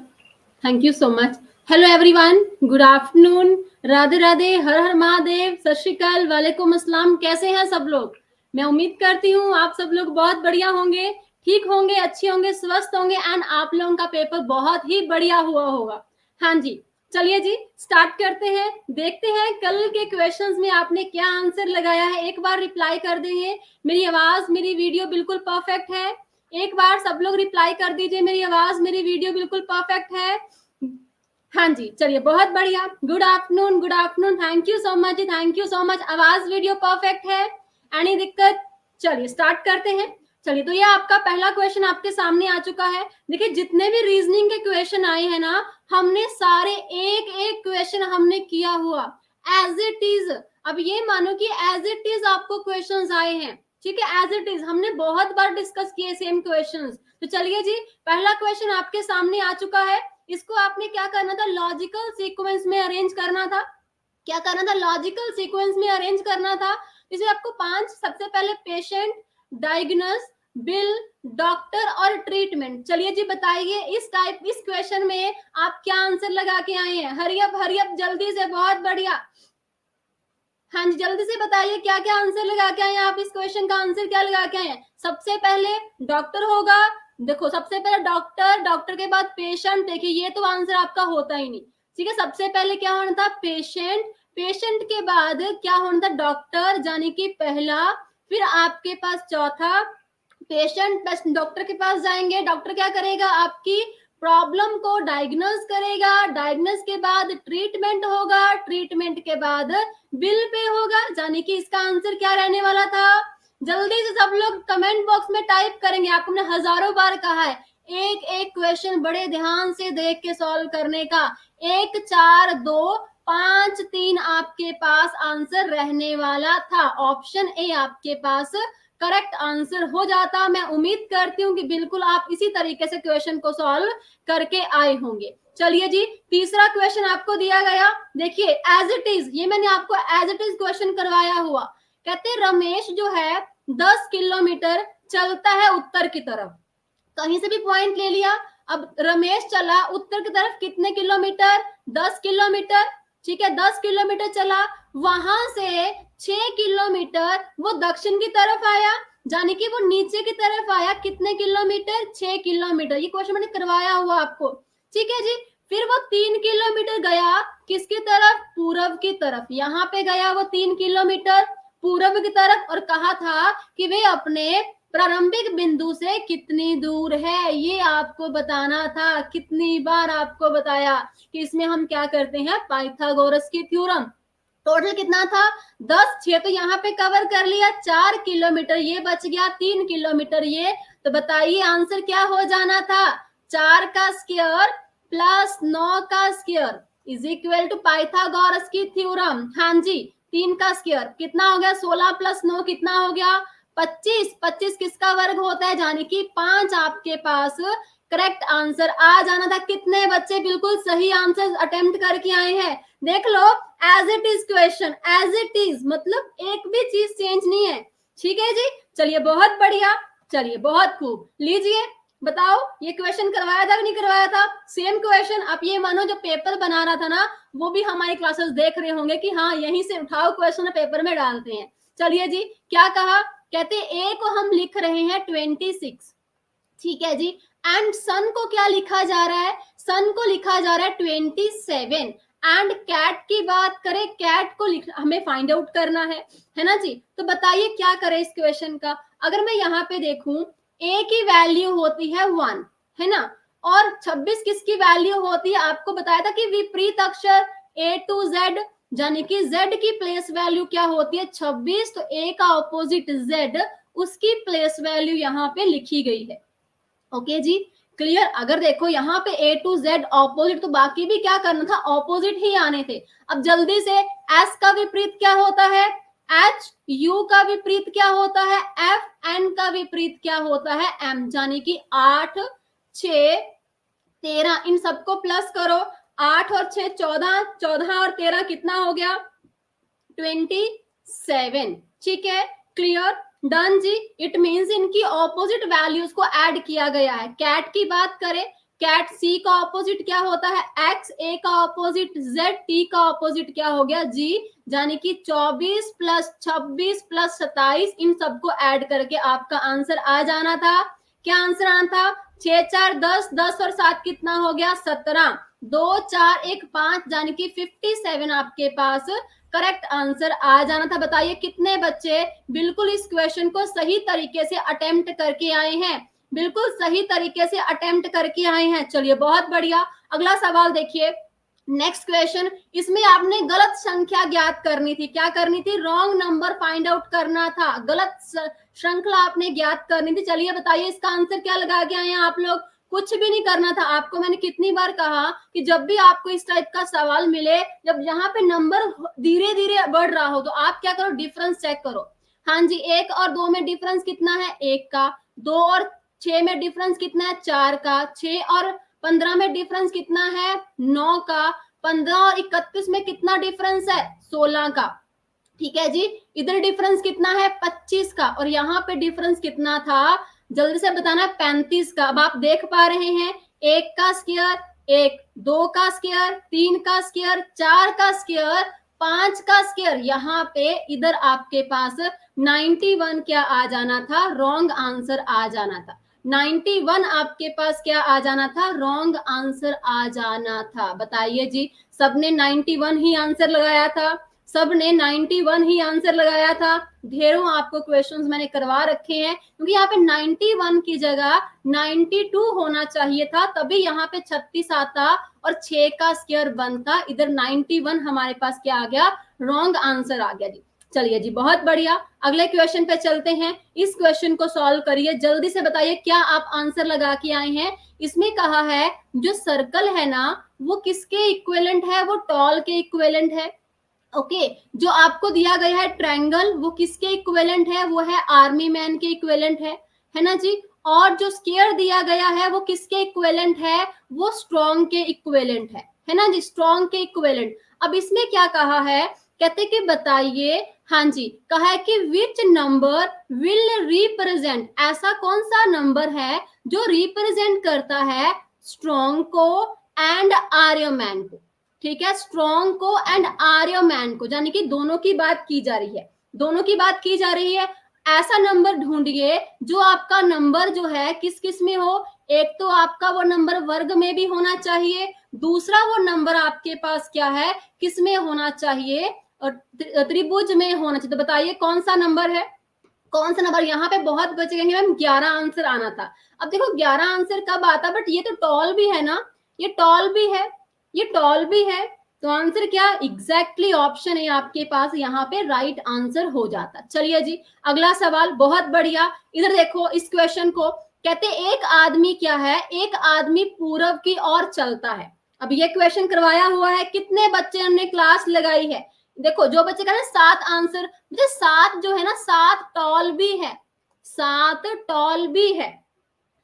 thank you so much. Hello everyone, good afternoon, Radhe Radhe, Har Har Mahadev, Sat Shri अकाल, वालेकुम अस्सलाम। कैसे हैं सब लोग? मैं उम्मीद करती हूँ आप सब लोग बहुत बढ़िया होंगे, ठीक होंगे, अच्छे होंगे, स्वस्थ होंगे एंड आप लोगों का पेपर बहुत ही बढ़िया हुआ होगा। हाँ जी, चलिए जी स्टार्ट करते हैं। देखते हैं कल के क्वेश्चंस में आपने क्या आंसर लगाया है। एक बार रिप्लाई कर देंगे। मेरी आवाज, मेरी वीडियो बिल्कुल परफेक्ट है? एक बार सब लोग रिप्लाई कर दीजिए, मेरी आवाज, मेरी वीडियो बिल्कुल परफेक्ट है? हाँ जी, चलिए बहुत बढ़िया। Good afternoon, good afternoon, thank you so much, thank you so much. आवाज वीडियो परफेक्ट है? एनी दिक्कत? चलिए स्टार्ट करते हैं। चलिए, तो ये आपका पहला क्वेश्चन आपके सामने आ चुका है। देखिए जितने भी रीजनिंग के क्वेश्चन आए हैं ना, हमने सारे एक एक क्वेश्चन हमने किया हुआ एज इट इज। अब ये मानो कि एज इट इज आपको क्वेश्चंस आए हैं, ठीक है? एज इट इज हमने बहुत बार डिस्कस किए सेम क्वेश्चंस। तो चलिए जी, पहला क्वेश्चन आपके सामने आ चुका है। इसको आपने क्या करना था? लॉजिकल सीक्वेंस में अरेंज करना था। क्या करना था? लॉजिकल सीक्वेंस में अरेंज करना था। इसमें आपको 5, सबसे पहले पेशेंट, डायग्नोस, बिल, डॉक्टर और ट्रीटमेंट। चलिए जी बताइए इस क्वेश्चन में आप क्या आंसर लगा के आए हैं? हरियप जल्दी से, बहुत बढ़िया। हाँ जी, जल्दी से बताइए क्या क्या आंसर लगा के आए हैं आप? इस क्वेश्चन का आंसर क्या लगा के आए हैं? सबसे पहले डॉक्टर होगा। देखो सबसे पहले डॉक्टर, डॉक्टर के बाद पेशेंट। देखिए ये तो आंसर आपका होता ही नहीं, ठीक है? सबसे पहले क्या होना था? पेशेंट। पेशेंट के बाद क्या होना था? डॉक्टर, यानी कि पहला। फिर आपके पास चौथा, पेशेंट डॉक्टर के पास जाएंगे। डॉक्टर क्या करेगा? आपकी प्रॉब्लम को डायग्नोज करेगा। डायग्नोज के बाद ट्रीटमेंट होगा। ट्रीटमेंट के बाद बिल पे होगा। यानी कि इसका आंसर क्या रहने वाला था? जल्दी से सब लोग कमेंट बॉक्स में टाइप करेंगे। आपको हमने हजारों बार कहा है एक एक क्वेश्चन बड़े ध्यान से देख के सॉल्व करने का। 1 4 2 5 3 आपके पास आंसर रहने वाला था। ऑप्शन ए आपके पास करेक्ट आंसर हो जाता। मैं उम्मीद करती हूँ कि बिल्कुल आप इसी तरीके से क्वेश्चन को सॉल्व करके आए होंगे। चलिए जी, तीसरा क्वेश्चन आपको दिया गया। देखिए एज इट इज, ये मैंने आपको एज इट इज क्वेश्चन करवाया हुआ। कहते रमेश जो है 10 किलोमीटर चलता है उत्तर की तरफ। कहीं से भी पॉइंट ले लिया, अब रमेश चला उत्तर की तरफ कितने किलोमीटर, 10 किलोमीटर, ठीक है, 10 किलोमीटर चला, वहां से 6 किलोमीटर वो दक्षिण की तरफ आया, यानी कि वो नीचे की तरफ आया, कितने किलोमीटर, 6 किलोमीटर। ये क्वेश्चन मैंने करवाया हुआ आपको, ठीक है जी। फिर वो 3 किलोमीटर गया किसकी तरफ, पूरब की तरफ, यहाँ पे गया वो 3 किलोमीटर पूरब की तरफ, और कहा था कि वे अपने प्रारंभिक बिंदु से कितनी दूर है, ये आपको बताना था। कितनी बार आपको बताया कि इसमें हम क्या करते हैं, पाइथागोरस की थ्योरम। टोटल कितना था, 10, 6 तो यहाँ पे कवर कर लिया, 4 किलोमीटर ये बच गया, 3 किलोमीटर ये, तो बताइए आंसर क्या हो जाना था, 4 का स्क्वायर प्लस 9 का square is equal to Pythagoras की थ्योरम। हाँ जी, 3 का स्क्वायर कितना हो गया, 16 प्लस 9 कितना हो गया, 25। 25 किसका वर्ग होता है, यानी कि 5 आपके पास करेक्ट आंसर आ जाना था। कितने बच्चे बिल्कुल सही आंसर अटेम्प्ट करके आए हैं, देख लो, as it is question, as it is, मतलब एक भी चीज चेंज नहीं है, ठीक है जी। चलिए बहुत बढ़िया, चलिए बहुत खूब, लीजिए बताओ ये क्वेश्चन करवाया था कि नहीं करवाया था, सेम क्वेश्चन। आप ये मानो जो पेपर बना रहा था ना, वो भी हमारी क्लासेस देख रहे होंगे कि हाँ यहीं से उठाओ क्वेश्चन पेपर में डालते हैं। चलिए जी, क्या कहा, कहते ए को हम लिख रहे हैं 26, ठीक है जी, एंड सन को क्या लिखा जा रहा है, सन को लिखा जा रहा है 27, एंड कैट की बात करें, कैट को हमें फाइंड आउट करना है ना जी। तो बताइए क्या करें इस क्वेश्चन का। अगर मैं यहाँ पे देखूं, ए की वैल्यू होती है 1, है ना, और 26 किसकी वैल्यू होती है, आपको बताया था कि विपरीत अक्षर ए टू जेड, यानी कि z की प्लेस वैल्यू क्या होती है 26, तो a का ऑपोजिट z, उसकी प्लेस वैल्यू यहाँ पे लिखी गई है। ओके जी, क्लियर। अगर देखो यहाँ पे a टू z ऑपोजिट, तो बाकी भी क्या करना था, ऑपोजिट ही आने थे। अब जल्दी से, s का विपरीत क्या होता है h, u का विपरीत क्या होता है f, n का विपरीत क्या होता है m, यानी कि 8, 6, 13, इन सबको प्लस करो, 8 और 6 14, 14 और 13 कितना हो गया 27, ठीक है, क्लियर, डन जी। इट मींस इनकी ऑपोजिट वैल्यूज को ऐड किया गया है। कैट की बात करें, कैट सी का ऑपोजिट क्या होता है x, a का ऑपोजिट z, t का ऑपोजिट क्या हो गया g, यानी कि 24 प्लस 26 प्लस 27, इन सबको ऐड करके आपका आंसर आ जाना था। क्या आंसर आना था, 6 4 10, 10 और 7 कितना हो गया 17, 2 4 1 5, यानी कि 57 आपके पास करेक्ट आंसर आ जाना था। बताइए कितने बच्चे बिल्कुल इस क्वेश्चन को सही तरीके से अटेम्प्ट करके आए हैं, बिल्कुल सही तरीके से अटेम्प्ट करके आए हैं। चलिए बहुत बढ़िया, अगला सवाल देखिए, नेक्स्ट क्वेश्चन। इसमें आपने गलत संख्या ज्ञात करनी थी, क्या करनी थी, रॉन्ग नंबर फाइंड आउट करना था, गलत श्रृंखला आपने ज्ञात करनी थी। चलिए बताइए इसका आंसर क्या लगा के आए हैं आप लोग, कुछ भी नहीं करना था आपको। मैंने कितनी बार कहा कि जब भी आपको इस टाइप का सवाल मिले, जब यहाँ पे नंबर धीरे धीरे बढ़ रहा हो, तो आप क्या करो, डिफरेंस चेक करो। हाँ जी, 1 और 2 में डिफरेंस कितना है 1 का, 2 और 6 में डिफरेंस कितना है 4 का, 6 और 15 में डिफरेंस कितना है 9 का, 15 और 31 में कितना डिफरेंस है 16 का, ठीक है जी। इधर डिफरेंस कितना है 25 का, और यहाँ पे डिफरेंस कितना था, जल्दी से बताना, 35 का। अब आप देख पा रहे हैं 1 का स्क्वायर 1, 2 का स्क्वायर 3 का स्क्वायर, 4 का स्क्वायर 5 का स्क्वायर, यहाँ पे इधर आपके पास 91 क्या आ जाना था, रॉन्ग आंसर आ जाना था। 91 आपके पास क्या आ जाना था, रॉन्ग आंसर आ जाना था। बताइए जी, सबने 91 ही आंसर लगाया था, सबने 91 ही आंसर लगाया था। ढेरों आपको क्वेश्चंस मैंने करवा रखे हैं, क्योंकि यहाँ पे 91 की जगह 92 होना चाहिए था, तभी यहाँ पे 36 आता और 6 का स्क्वायर बनता। इधर 91 हमारे पास क्या आ गया, रॉन्ग आंसर आ गया जी। चलिए जी बहुत बढ़िया, अगले क्वेश्चन पे चलते हैं। इस क्वेश्चन को सॉल्व करिए, जल्दी से बताइए क्या आप आंसर लगा के आए हैं। इसमें कहा है जो सर्कल है ना, वो किसके इक्विवेलेंट है, वो टॉल के इक्विवेलेंट है। ओके, जो आपको दिया गया है ट्रायंगल, वो किसके इक्विवेलेंट है, वो है आर्मी मैन के इक्विवेलेंट है ना जी। और जो स्क्वायर दिया गया है वो किसके इक्विवेलेंट है, वो स्ट्रॉन्ग के इक्विवेलेंट है ना जी, स्ट्रॉन्ग के इक्विवेलेंट। अब इसमें क्या कहा है, कहते कि बताइए, हाँ जी, कहा है कि विच नंबर विल रिप्रेजेंट, ऐसा कौन सा नंबर है जो रिप्रेजेंट करता है स्ट्रॉन्ग को एंड आर्यमैन को, ठीक है, स्ट्रॉन्ग को एंड आर्यमैन को, यानी कि दोनों की बात की जा रही है, दोनों की बात की जा रही है। ऐसा नंबर ढूंढिए जो आपका नंबर जो है किस किस में हो, एक तो आपका वो नंबर वर्ग में भी होना चाहिए, दूसरा वो नंबर आपके पास क्या है, किस में होना चाहिए, और त्रिभुज में होना चाहिए। तो बताइए कौन सा नंबर है, कौन सा नंबर। यहाँ पे बहुत बच्चे कहेंगे मैम 11 आंसर आना था। अब देखो 11 आंसर कब आता, बट ये तो टॉल भी है ना, ये टॉल भी है, ये टॉल भी है, तो आंसर क्या, एग्जैक्टली ऑप्शन है आपके पास, यहाँ पे राइट आंसर हो जाता। चलिए जी अगला सवाल, बहुत बढ़िया। इधर देखो इस क्वेश्चन को, कहते एक आदमी क्या है, एक आदमी पूरब की ओर चलता है। अब ये क्वेश्चन करवाया हुआ है, कितने बच्चे ने क्लास लगाई है, देखो जो बच्चे कह रहे हैं 7 आंसर, मुझे 7 जो है ना 7 टॉल भी है, 7 टॉल भी है,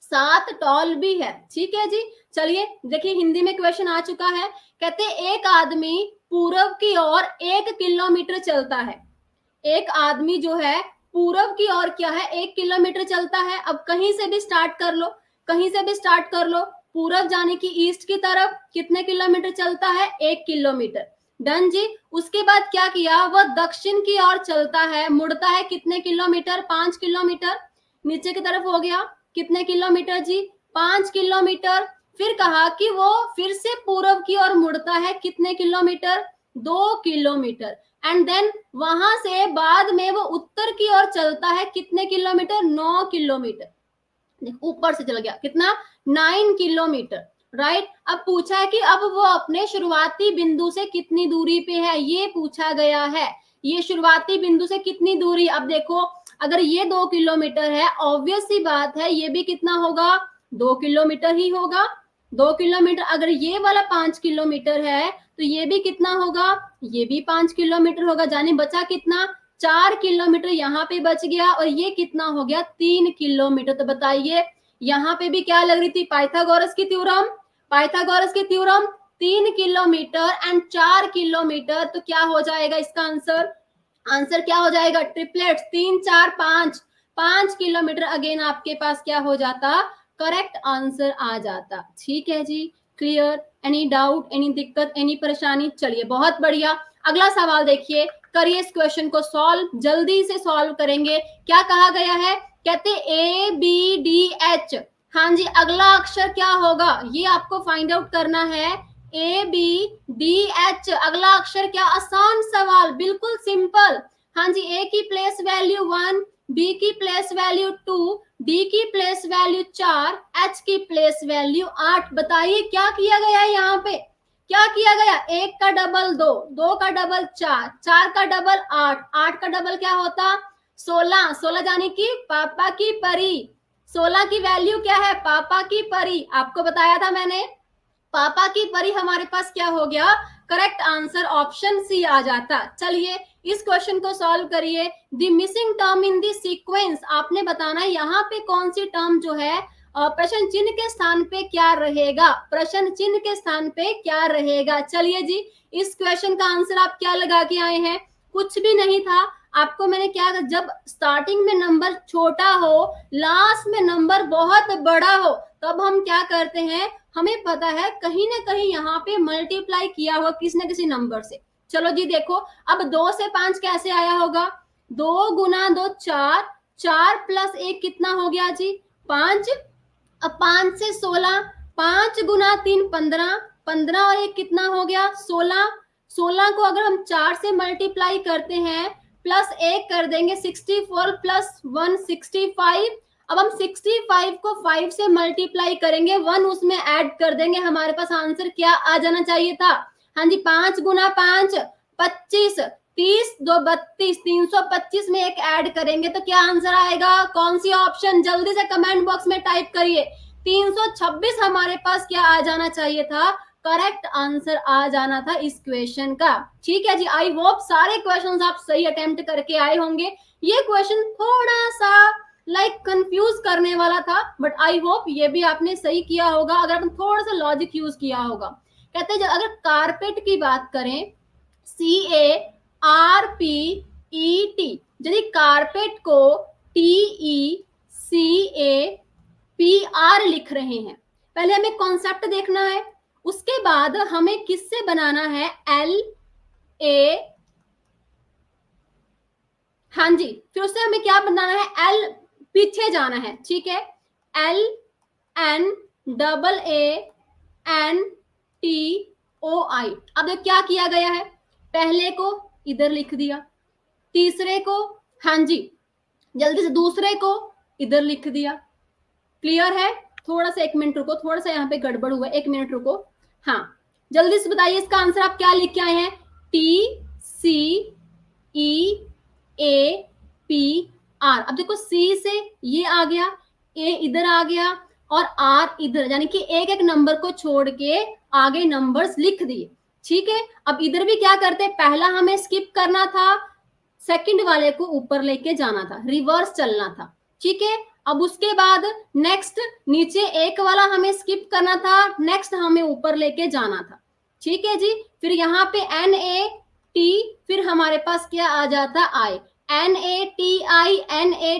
7 टॉल भी है, ठीक है जी। चलिए देखिए हिंदी में क्वेश्चन आ चुका है, कहते एक आदमी पूरब की ओर 1 किलोमीटर चलता है। एक आदमी जो है पूरब की ओर क्या है, 1 किलोमीटर चलता है। अब कहीं से भी स्टार्ट कर लो, कहीं से भी स्टार्ट कर लो, पूरब जाने की ईस्ट की तरफ कितने किलोमीटर चलता है, 1 किलोमीटर, डन जी। उसके बाद क्या किया, वह दक्षिण की ओर चलता है, मुड़ता है कितने किलोमीटर, 5 किलोमीटर, नीचे की तरफ हो गया कितने किलोमीटर जी, 5 किलोमीटर। फिर कहा कि वो फिर से पूरब की ओर मुड़ता है कितने किलोमीटर, 2 किलोमीटर, एंड देन वहां से बाद में वो उत्तर की ओर चलता है कितने किलोमीटर, 9 किलोमीटर, ऊपर से चला गया कितना, 9 किलोमीटर, राइट। अब पूछा है कि अब वो अपने शुरुआती बिंदु से कितनी दूरी पे है, ये पूछा गया है, ये शुरुआती बिंदु से कितनी दूरी। अब देखो अगर ये 2 किलोमीटर है, ऑब्वियस सी बात है ये भी कितना होगा, 2 किलोमीटर ही होगा, 2 किलोमीटर। अगर ये वाला 5 किलोमीटर है तो ये भी कितना होगा, ये भी 5 किलोमीटर होगा, यानी बचा कितना, 4 किलोमीटर यहाँ पे बच गया, और ये कितना हो गया, 3 किलोमीटर। तो बताइए यहाँ पे भी क्या लग रही थी, पाइथागोरस की थ्योरम, पाइथागोरस की थ्योरम, 3 किलोमीटर एंड 4 किलोमीटर, तो क्या हो जाएगा इसका आंसर, आंसर क्या हो जाएगा, ट्रिपलेट्स, 3 4 5, 5 किलोमीटर अगेन आपके पास क्या हो जाता, करेक्ट आंसर आ जाता। ठीक है जी, क्लियर, एनी डाउट, एनी दिक्कत, एनी परेशानी। चलिए बहुत बढ़िया, अगला सवाल देखिए, करिए इस क्वेश्चन को सॉल्व, जल्दी से सॉल्व करेंगे। क्या कहा गया है, कहते ए बी डी एच, हाँ जी अगला अक्षर क्या होगा ये आपको फाइंड आउट करना है, ए बी डी एच अगला अक्षर क्या, आसान सवाल, बिल्कुल सिंपल। हाँ जी, ए की प्लेस वैल्यू 1, बी की प्लेस वैल्यू 2, डी की प्लेस वैल्यू 4, एच की प्लेस वैल्यू 8। बताइए क्या किया गया है यहाँ पे, क्या किया गया, 1 का डबल 2, 2 का डबल 4, 4 का डबल 8, 8 का डबल क्या होता 16, 16 जाने की पापा की परी, 16 की वैल्यू क्या है, पापा की परी, आपको बताया था मैंने, पापा की परी हमारे पास क्या हो गया, करेक्ट आंसर ऑप्शन सी आ जाता। चलिए इस क्वेश्चन को सॉल्व करिए। The missing term in the sequence, आपने बताना है यहाँ पे कौन सी टर्म जो है प्रश्न चिन्ह के स्थान पे क्या रहेगा, प्रश्न चिन्ह के स्थान पे क्या रहेगा। चलिए जी इस क्वेश्चन का आंसर आप क्या लगा के आए हैं, कुछ भी नहीं था। आपको मैंने क्या, जब स्टार्टिंग में नंबर छोटा हो, लास्ट में नंबर बहुत बड़ा हो, तब हम क्या करते हैं, हमें पता है कहीं ना कहीं यहाँ पे मल्टीप्लाई किया हुआ किसी न किसी नंबर से। चलो जी देखो, अब 2 से 5 कैसे आया होगा, 2 गुना 2 4, 4 प्लस 1 कितना हो गया जी 5, अब 5 से 16, 5 गुना 3 15, 15 और 1 कितना हो गया 16, 16 को अगर हम 4 से मल्टीप्लाई करते हैं प्लस 1 कर देंगे 64 प्लस 1 65। अब हम 65 को 5 से मल्टीप्लाई करेंगे, 1 उसमें ऐड कर देंगे, हमारे पास आंसर क्या आ जाना चाहिए था, हाँ जी 5 गुना 5 25, 30 2 32, 325 में एक ऐड करेंगे तो क्या आंसर आएगा, कौन सी ऑप्शन, जल्दी से कमेंट बॉक्स में टाइप करिए। 326 हमारे पास क्या आ जाना चाहिए था, करेक्ट आंसर आ जाना था इस क्वेश्चन का। ठीक है जी, आई होप सारे क्वेश्चंस आप सही अटेम्प्ट करके आए होंगे। ये क्वेश्चन थोड़ा सा कंफ्यूज करने वाला था, बट आई होप ये भी आपने सही किया होगा अगर आपने थोड़ा सा लॉजिक यूज किया होगा। कहते हैं अगर कारपेट की बात करें, CARPET, यदि कारपेट को TECAPR लिख रहे हैं, पहले हमें कॉन्सेप्ट देखना है, उसके बाद हमें किससे बनाना है, एल ए, हाँ जी, फिर उससे हमें क्या बनाना है, एल पीछे जाना है, ठीक है, L N double A N T O I. अब देखो क्या किया गया है, पहले को इधर लिख दिया, तीसरे को, हाँ जी, जल्दी से दूसरे को इधर लिख दिया, क्लियर है। थोड़ा सा 1 मिनट रुको, थोड़ा सा यहाँ पे गड़बड़ हुआ, 1 मिनट रुको। हाँ, जल्दी से बताइए इसका आंसर आप क्या लिख के आए हैं, T C E A P R. अब देखो सी से ये आ गया, ए इधर आ गया और आर इधर, यानी कि एक एक नंबर को छोड़ के आगे नंबर्स लिख दिए, ठीक है। अब इधर भी क्या करते हैं, पहला हमें स्किप करना था, सेकंड वाले को ऊपर लेके जाना था, रिवर्स चलना था, ठीक है। अब उसके बाद नेक्स्ट नीचे एक वाला हमें स्किप करना था, नेक्स्ट हमें ऊपर लेके जाना था, ठीक है जी। फिर यहाँ पे एन ए टी, फिर हमारे पास क्या आ जाता, आई, एन ए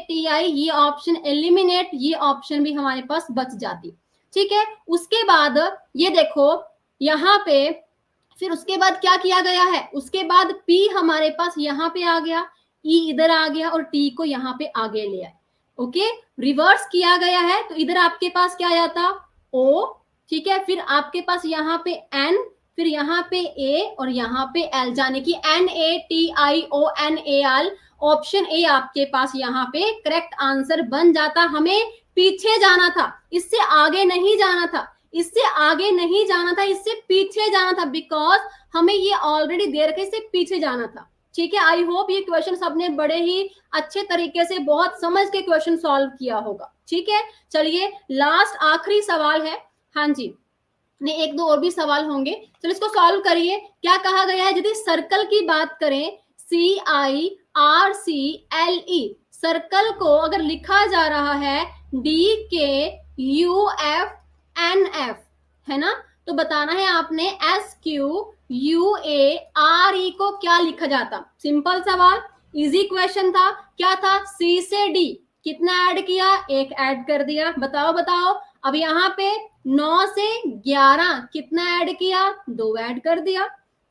टी आई, ये ऑप्शन एलिमिनेट, ये ऑप्शन भी हमारे पास बच जाती, ठीक है। उसके बाद ये देखो यहाँ पे, फिर उसके बाद क्या किया गया है, उसके बाद P हमारे पास यहाँ पे आ गया, E इधर आ गया और T को यहाँ पे आगे ले आए, ओके, रिवर्स किया गया है। तो इधर आपके पास क्या आया था, O, ठीक है, फिर आपके पास यहाँ पे N, फिर यहाँ पे A और यहाँ पे L, यानी कि NATIONAL, ऑप्शन ए आपके पास यहाँ पे करेक्ट आंसर बन जाता। हमें पीछे जाना था, इससे आगे नहीं जाना था, इससे आगे नहीं जाना था, इससे पीछे जाना था, बिकॉज हमें ये ऑलरेडी दे रखे, इससे पीछे जाना था, ठीक है। आई होप ये क्वेश्चन सबने बड़े ही अच्छे तरीके से बहुत समझ के क्वेश्चन सॉल्व किया होगा, ठीक है। चलिए लास्ट आखिरी सवाल है, हाँ जी, नहीं 1-2 और भी सवाल होंगे, चलो इसको सॉल्व करिए। क्या कहा गया है, यदि सर्कल की बात करें, CIRCLE, सर्कल को अगर लिखा जा रहा है DKUFNF, है ना, तो बताना है आपने SQUARE को क्या लिखा जाता। सिंपल सवाल, इजी क्वेश्चन था, क्या था, C से D कितना ऐड किया, 1 ऐड कर दिया, बताओ बताओ। अब यहाँ पे 9 से 11 कितना ऐड किया, 2 ऐड कर दिया,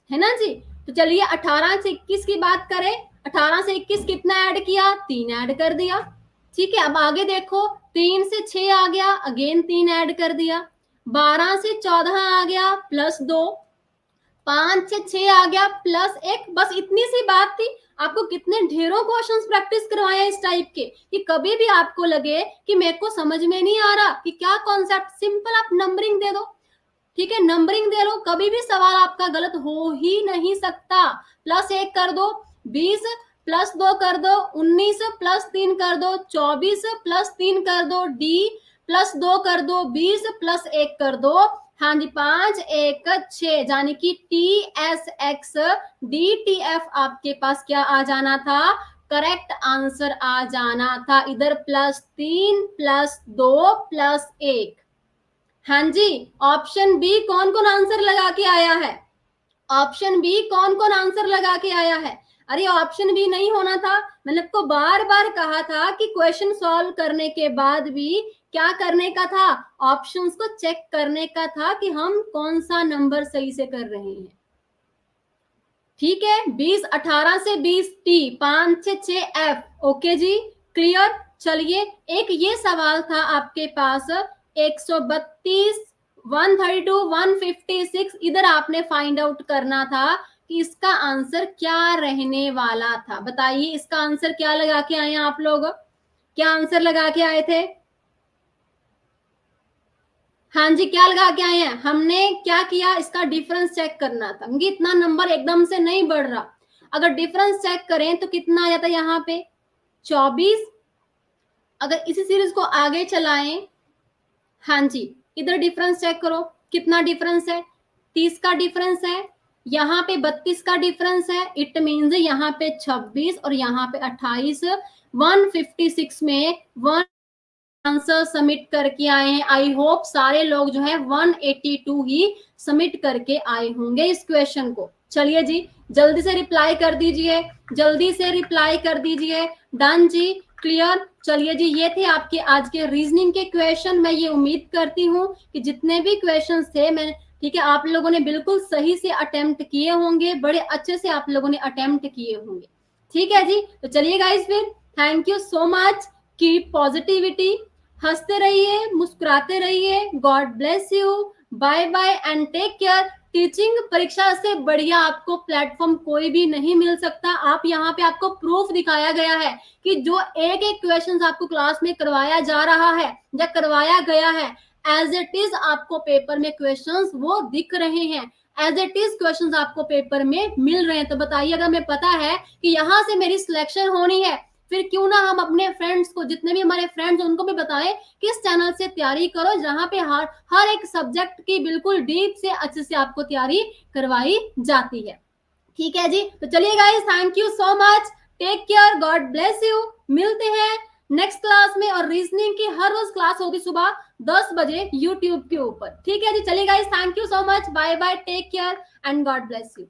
है ना जी। तो चलिए 18 से 21 की बात करें, 18 से 21 कितना ऐड किया, 3 ऐड कर दिया, ठीक है। अब आगे देखो, 3 से 6 आ गया, अगेन 3 ऐड कर दिया, 12 से 14 आ गया +2, 5 से 6 आ गया +1, बस इतनी सी बात थी। आपको कितने ढेरों क्वेश्चंस प्रैक्टिस करवाया इस टाइप के, कि कभी भी आपको लगे कि मेरे को समझ में नहीं आ रहा कि क्या कॉन्सेप्ट, सिंपल आप नंबरिंग दे दो, ठीक है, नंबरिंग दे लो, कभी भी सवाल आपका गलत हो ही नहीं सकता। +1 कर दो 20, +2 कर दो 19, +3 कर दो 24, +3 कर दो D, +2 कर दो 20, +1 कर दो, हाँ जी 5 1 6, यानी कि TSX DTF आपके पास क्या आ जाना था, करेक्ट आंसर आ जाना था। इधर +3 +2 +1, हाँ जी। ऑप्शन बी कौन कौन आंसर लगा के आया है, ऑप्शन बी कौन कौन आंसर लगा के आया है। अरे ऑप्शन बी नहीं होना था, मैंने आपको बार बार कहा था कि क्वेश्चन सॉल्व करने के बाद भी क्या करने का था, ऑप्शंस को चेक करने का था कि हम कौन सा नंबर सही से कर रहे हैं, ठीक है। 20 18 से 20 T, 5 से 6 F, ओके जी, क्लियर। चलिए एक ये सवाल था आपके पास 132, 132, 156, इधर आपने फाइंड आउट करना था कि इसका आंसर क्या रहने वाला था। बताइए इसका आंसर क्या लगा के आए आप लोग, क्या आंसर लगा के आए थे, हाँ जी क्या लगा के आए हैं। हमने क्या किया, इसका डिफरेंस चेक करना था, क्योंकि इतना नंबर एकदम से नहीं बढ़ रहा। अगर डिफरेंस चेक करें तो कितना आ जाता है यहाँ पे 24। अगर इसी सीरीज को आगे चलाएं, हाँ जी इधर डिफरेंस चेक करो कितना डिफरेंस है, 30 का डिफरेंस है, यहाँ पे 32 का डिफरेंस है, इट मींस यहाँ पे 26 और यहाँ पे 28, 156 में 1 आंसर सबमिट करके आए हैं। आई होप सारे लोग जो है 182 ही सबमिट करके आए होंगे इस क्वेश्चन को। चलिए जी जल्दी से रिप्लाई कर दीजिए, जल्दी से रिप्लाई कर दीजिए। डन जी, क्लियर, चलिए जी, ये थे आपके आज के रीजनिंग के क्वेश्चन। मैं ये उम्मीद करती हूँ कि जितने भी क्वेश्चंस थे मैं ठीक है आप लोगों ने बिल्कुल सही से अटेम्प्ट किए होंगे, बड़े अच्छे से आप लोगों ने अटेम्प्ट किए होंगे। ठीक है जी, तो चलिए गाइस फिर thank you so much, keep positivity, हंसते रहिए, मुस्कुराते रहिए, God bless you, bye bye and take care. Teaching परीक्षा से बढ़िया आपको प्लेटफॉर्म कोई भी नहीं मिल सकता। आप यहाँ पे आपको प्रूफ दिखाया गया है कि जो एक एक क्वेश्चन आपको क्लास में करवाया जा रहा है या करवाया गया है, एज इट इज आपको पेपर में क्वेश्चंस वो दिख रहे हैं, एज इट इज क्वेश्चंस आपको पेपर में मिल रहे हैं। तो बताइए, अगर हमें पता है कि यहाँ से मेरी सिलेक्शन होनी है, फिर क्यों ना हम अपने फ्रेंड्स को, जितने भी हमारे फ्रेंड्स उनको भी बताएं कि इस चैनल से तैयारी करो, जहां पे हर एक सब्जेक्ट की बिल्कुल डीप से अच्छे से आपको तैयारी करवाई जाती है। ठीक है जी, तो चलिए guys, thank you so much, take care, God bless you. मिलते हैं नेक्स्ट क्लास में, और रीजनिंग की हर रोज क्लास होगी सुबह 10 बजे यूट्यूब के ऊपर। ठीक है जी, चलिए guys, thank you so much, bye bye, take care and God bless you.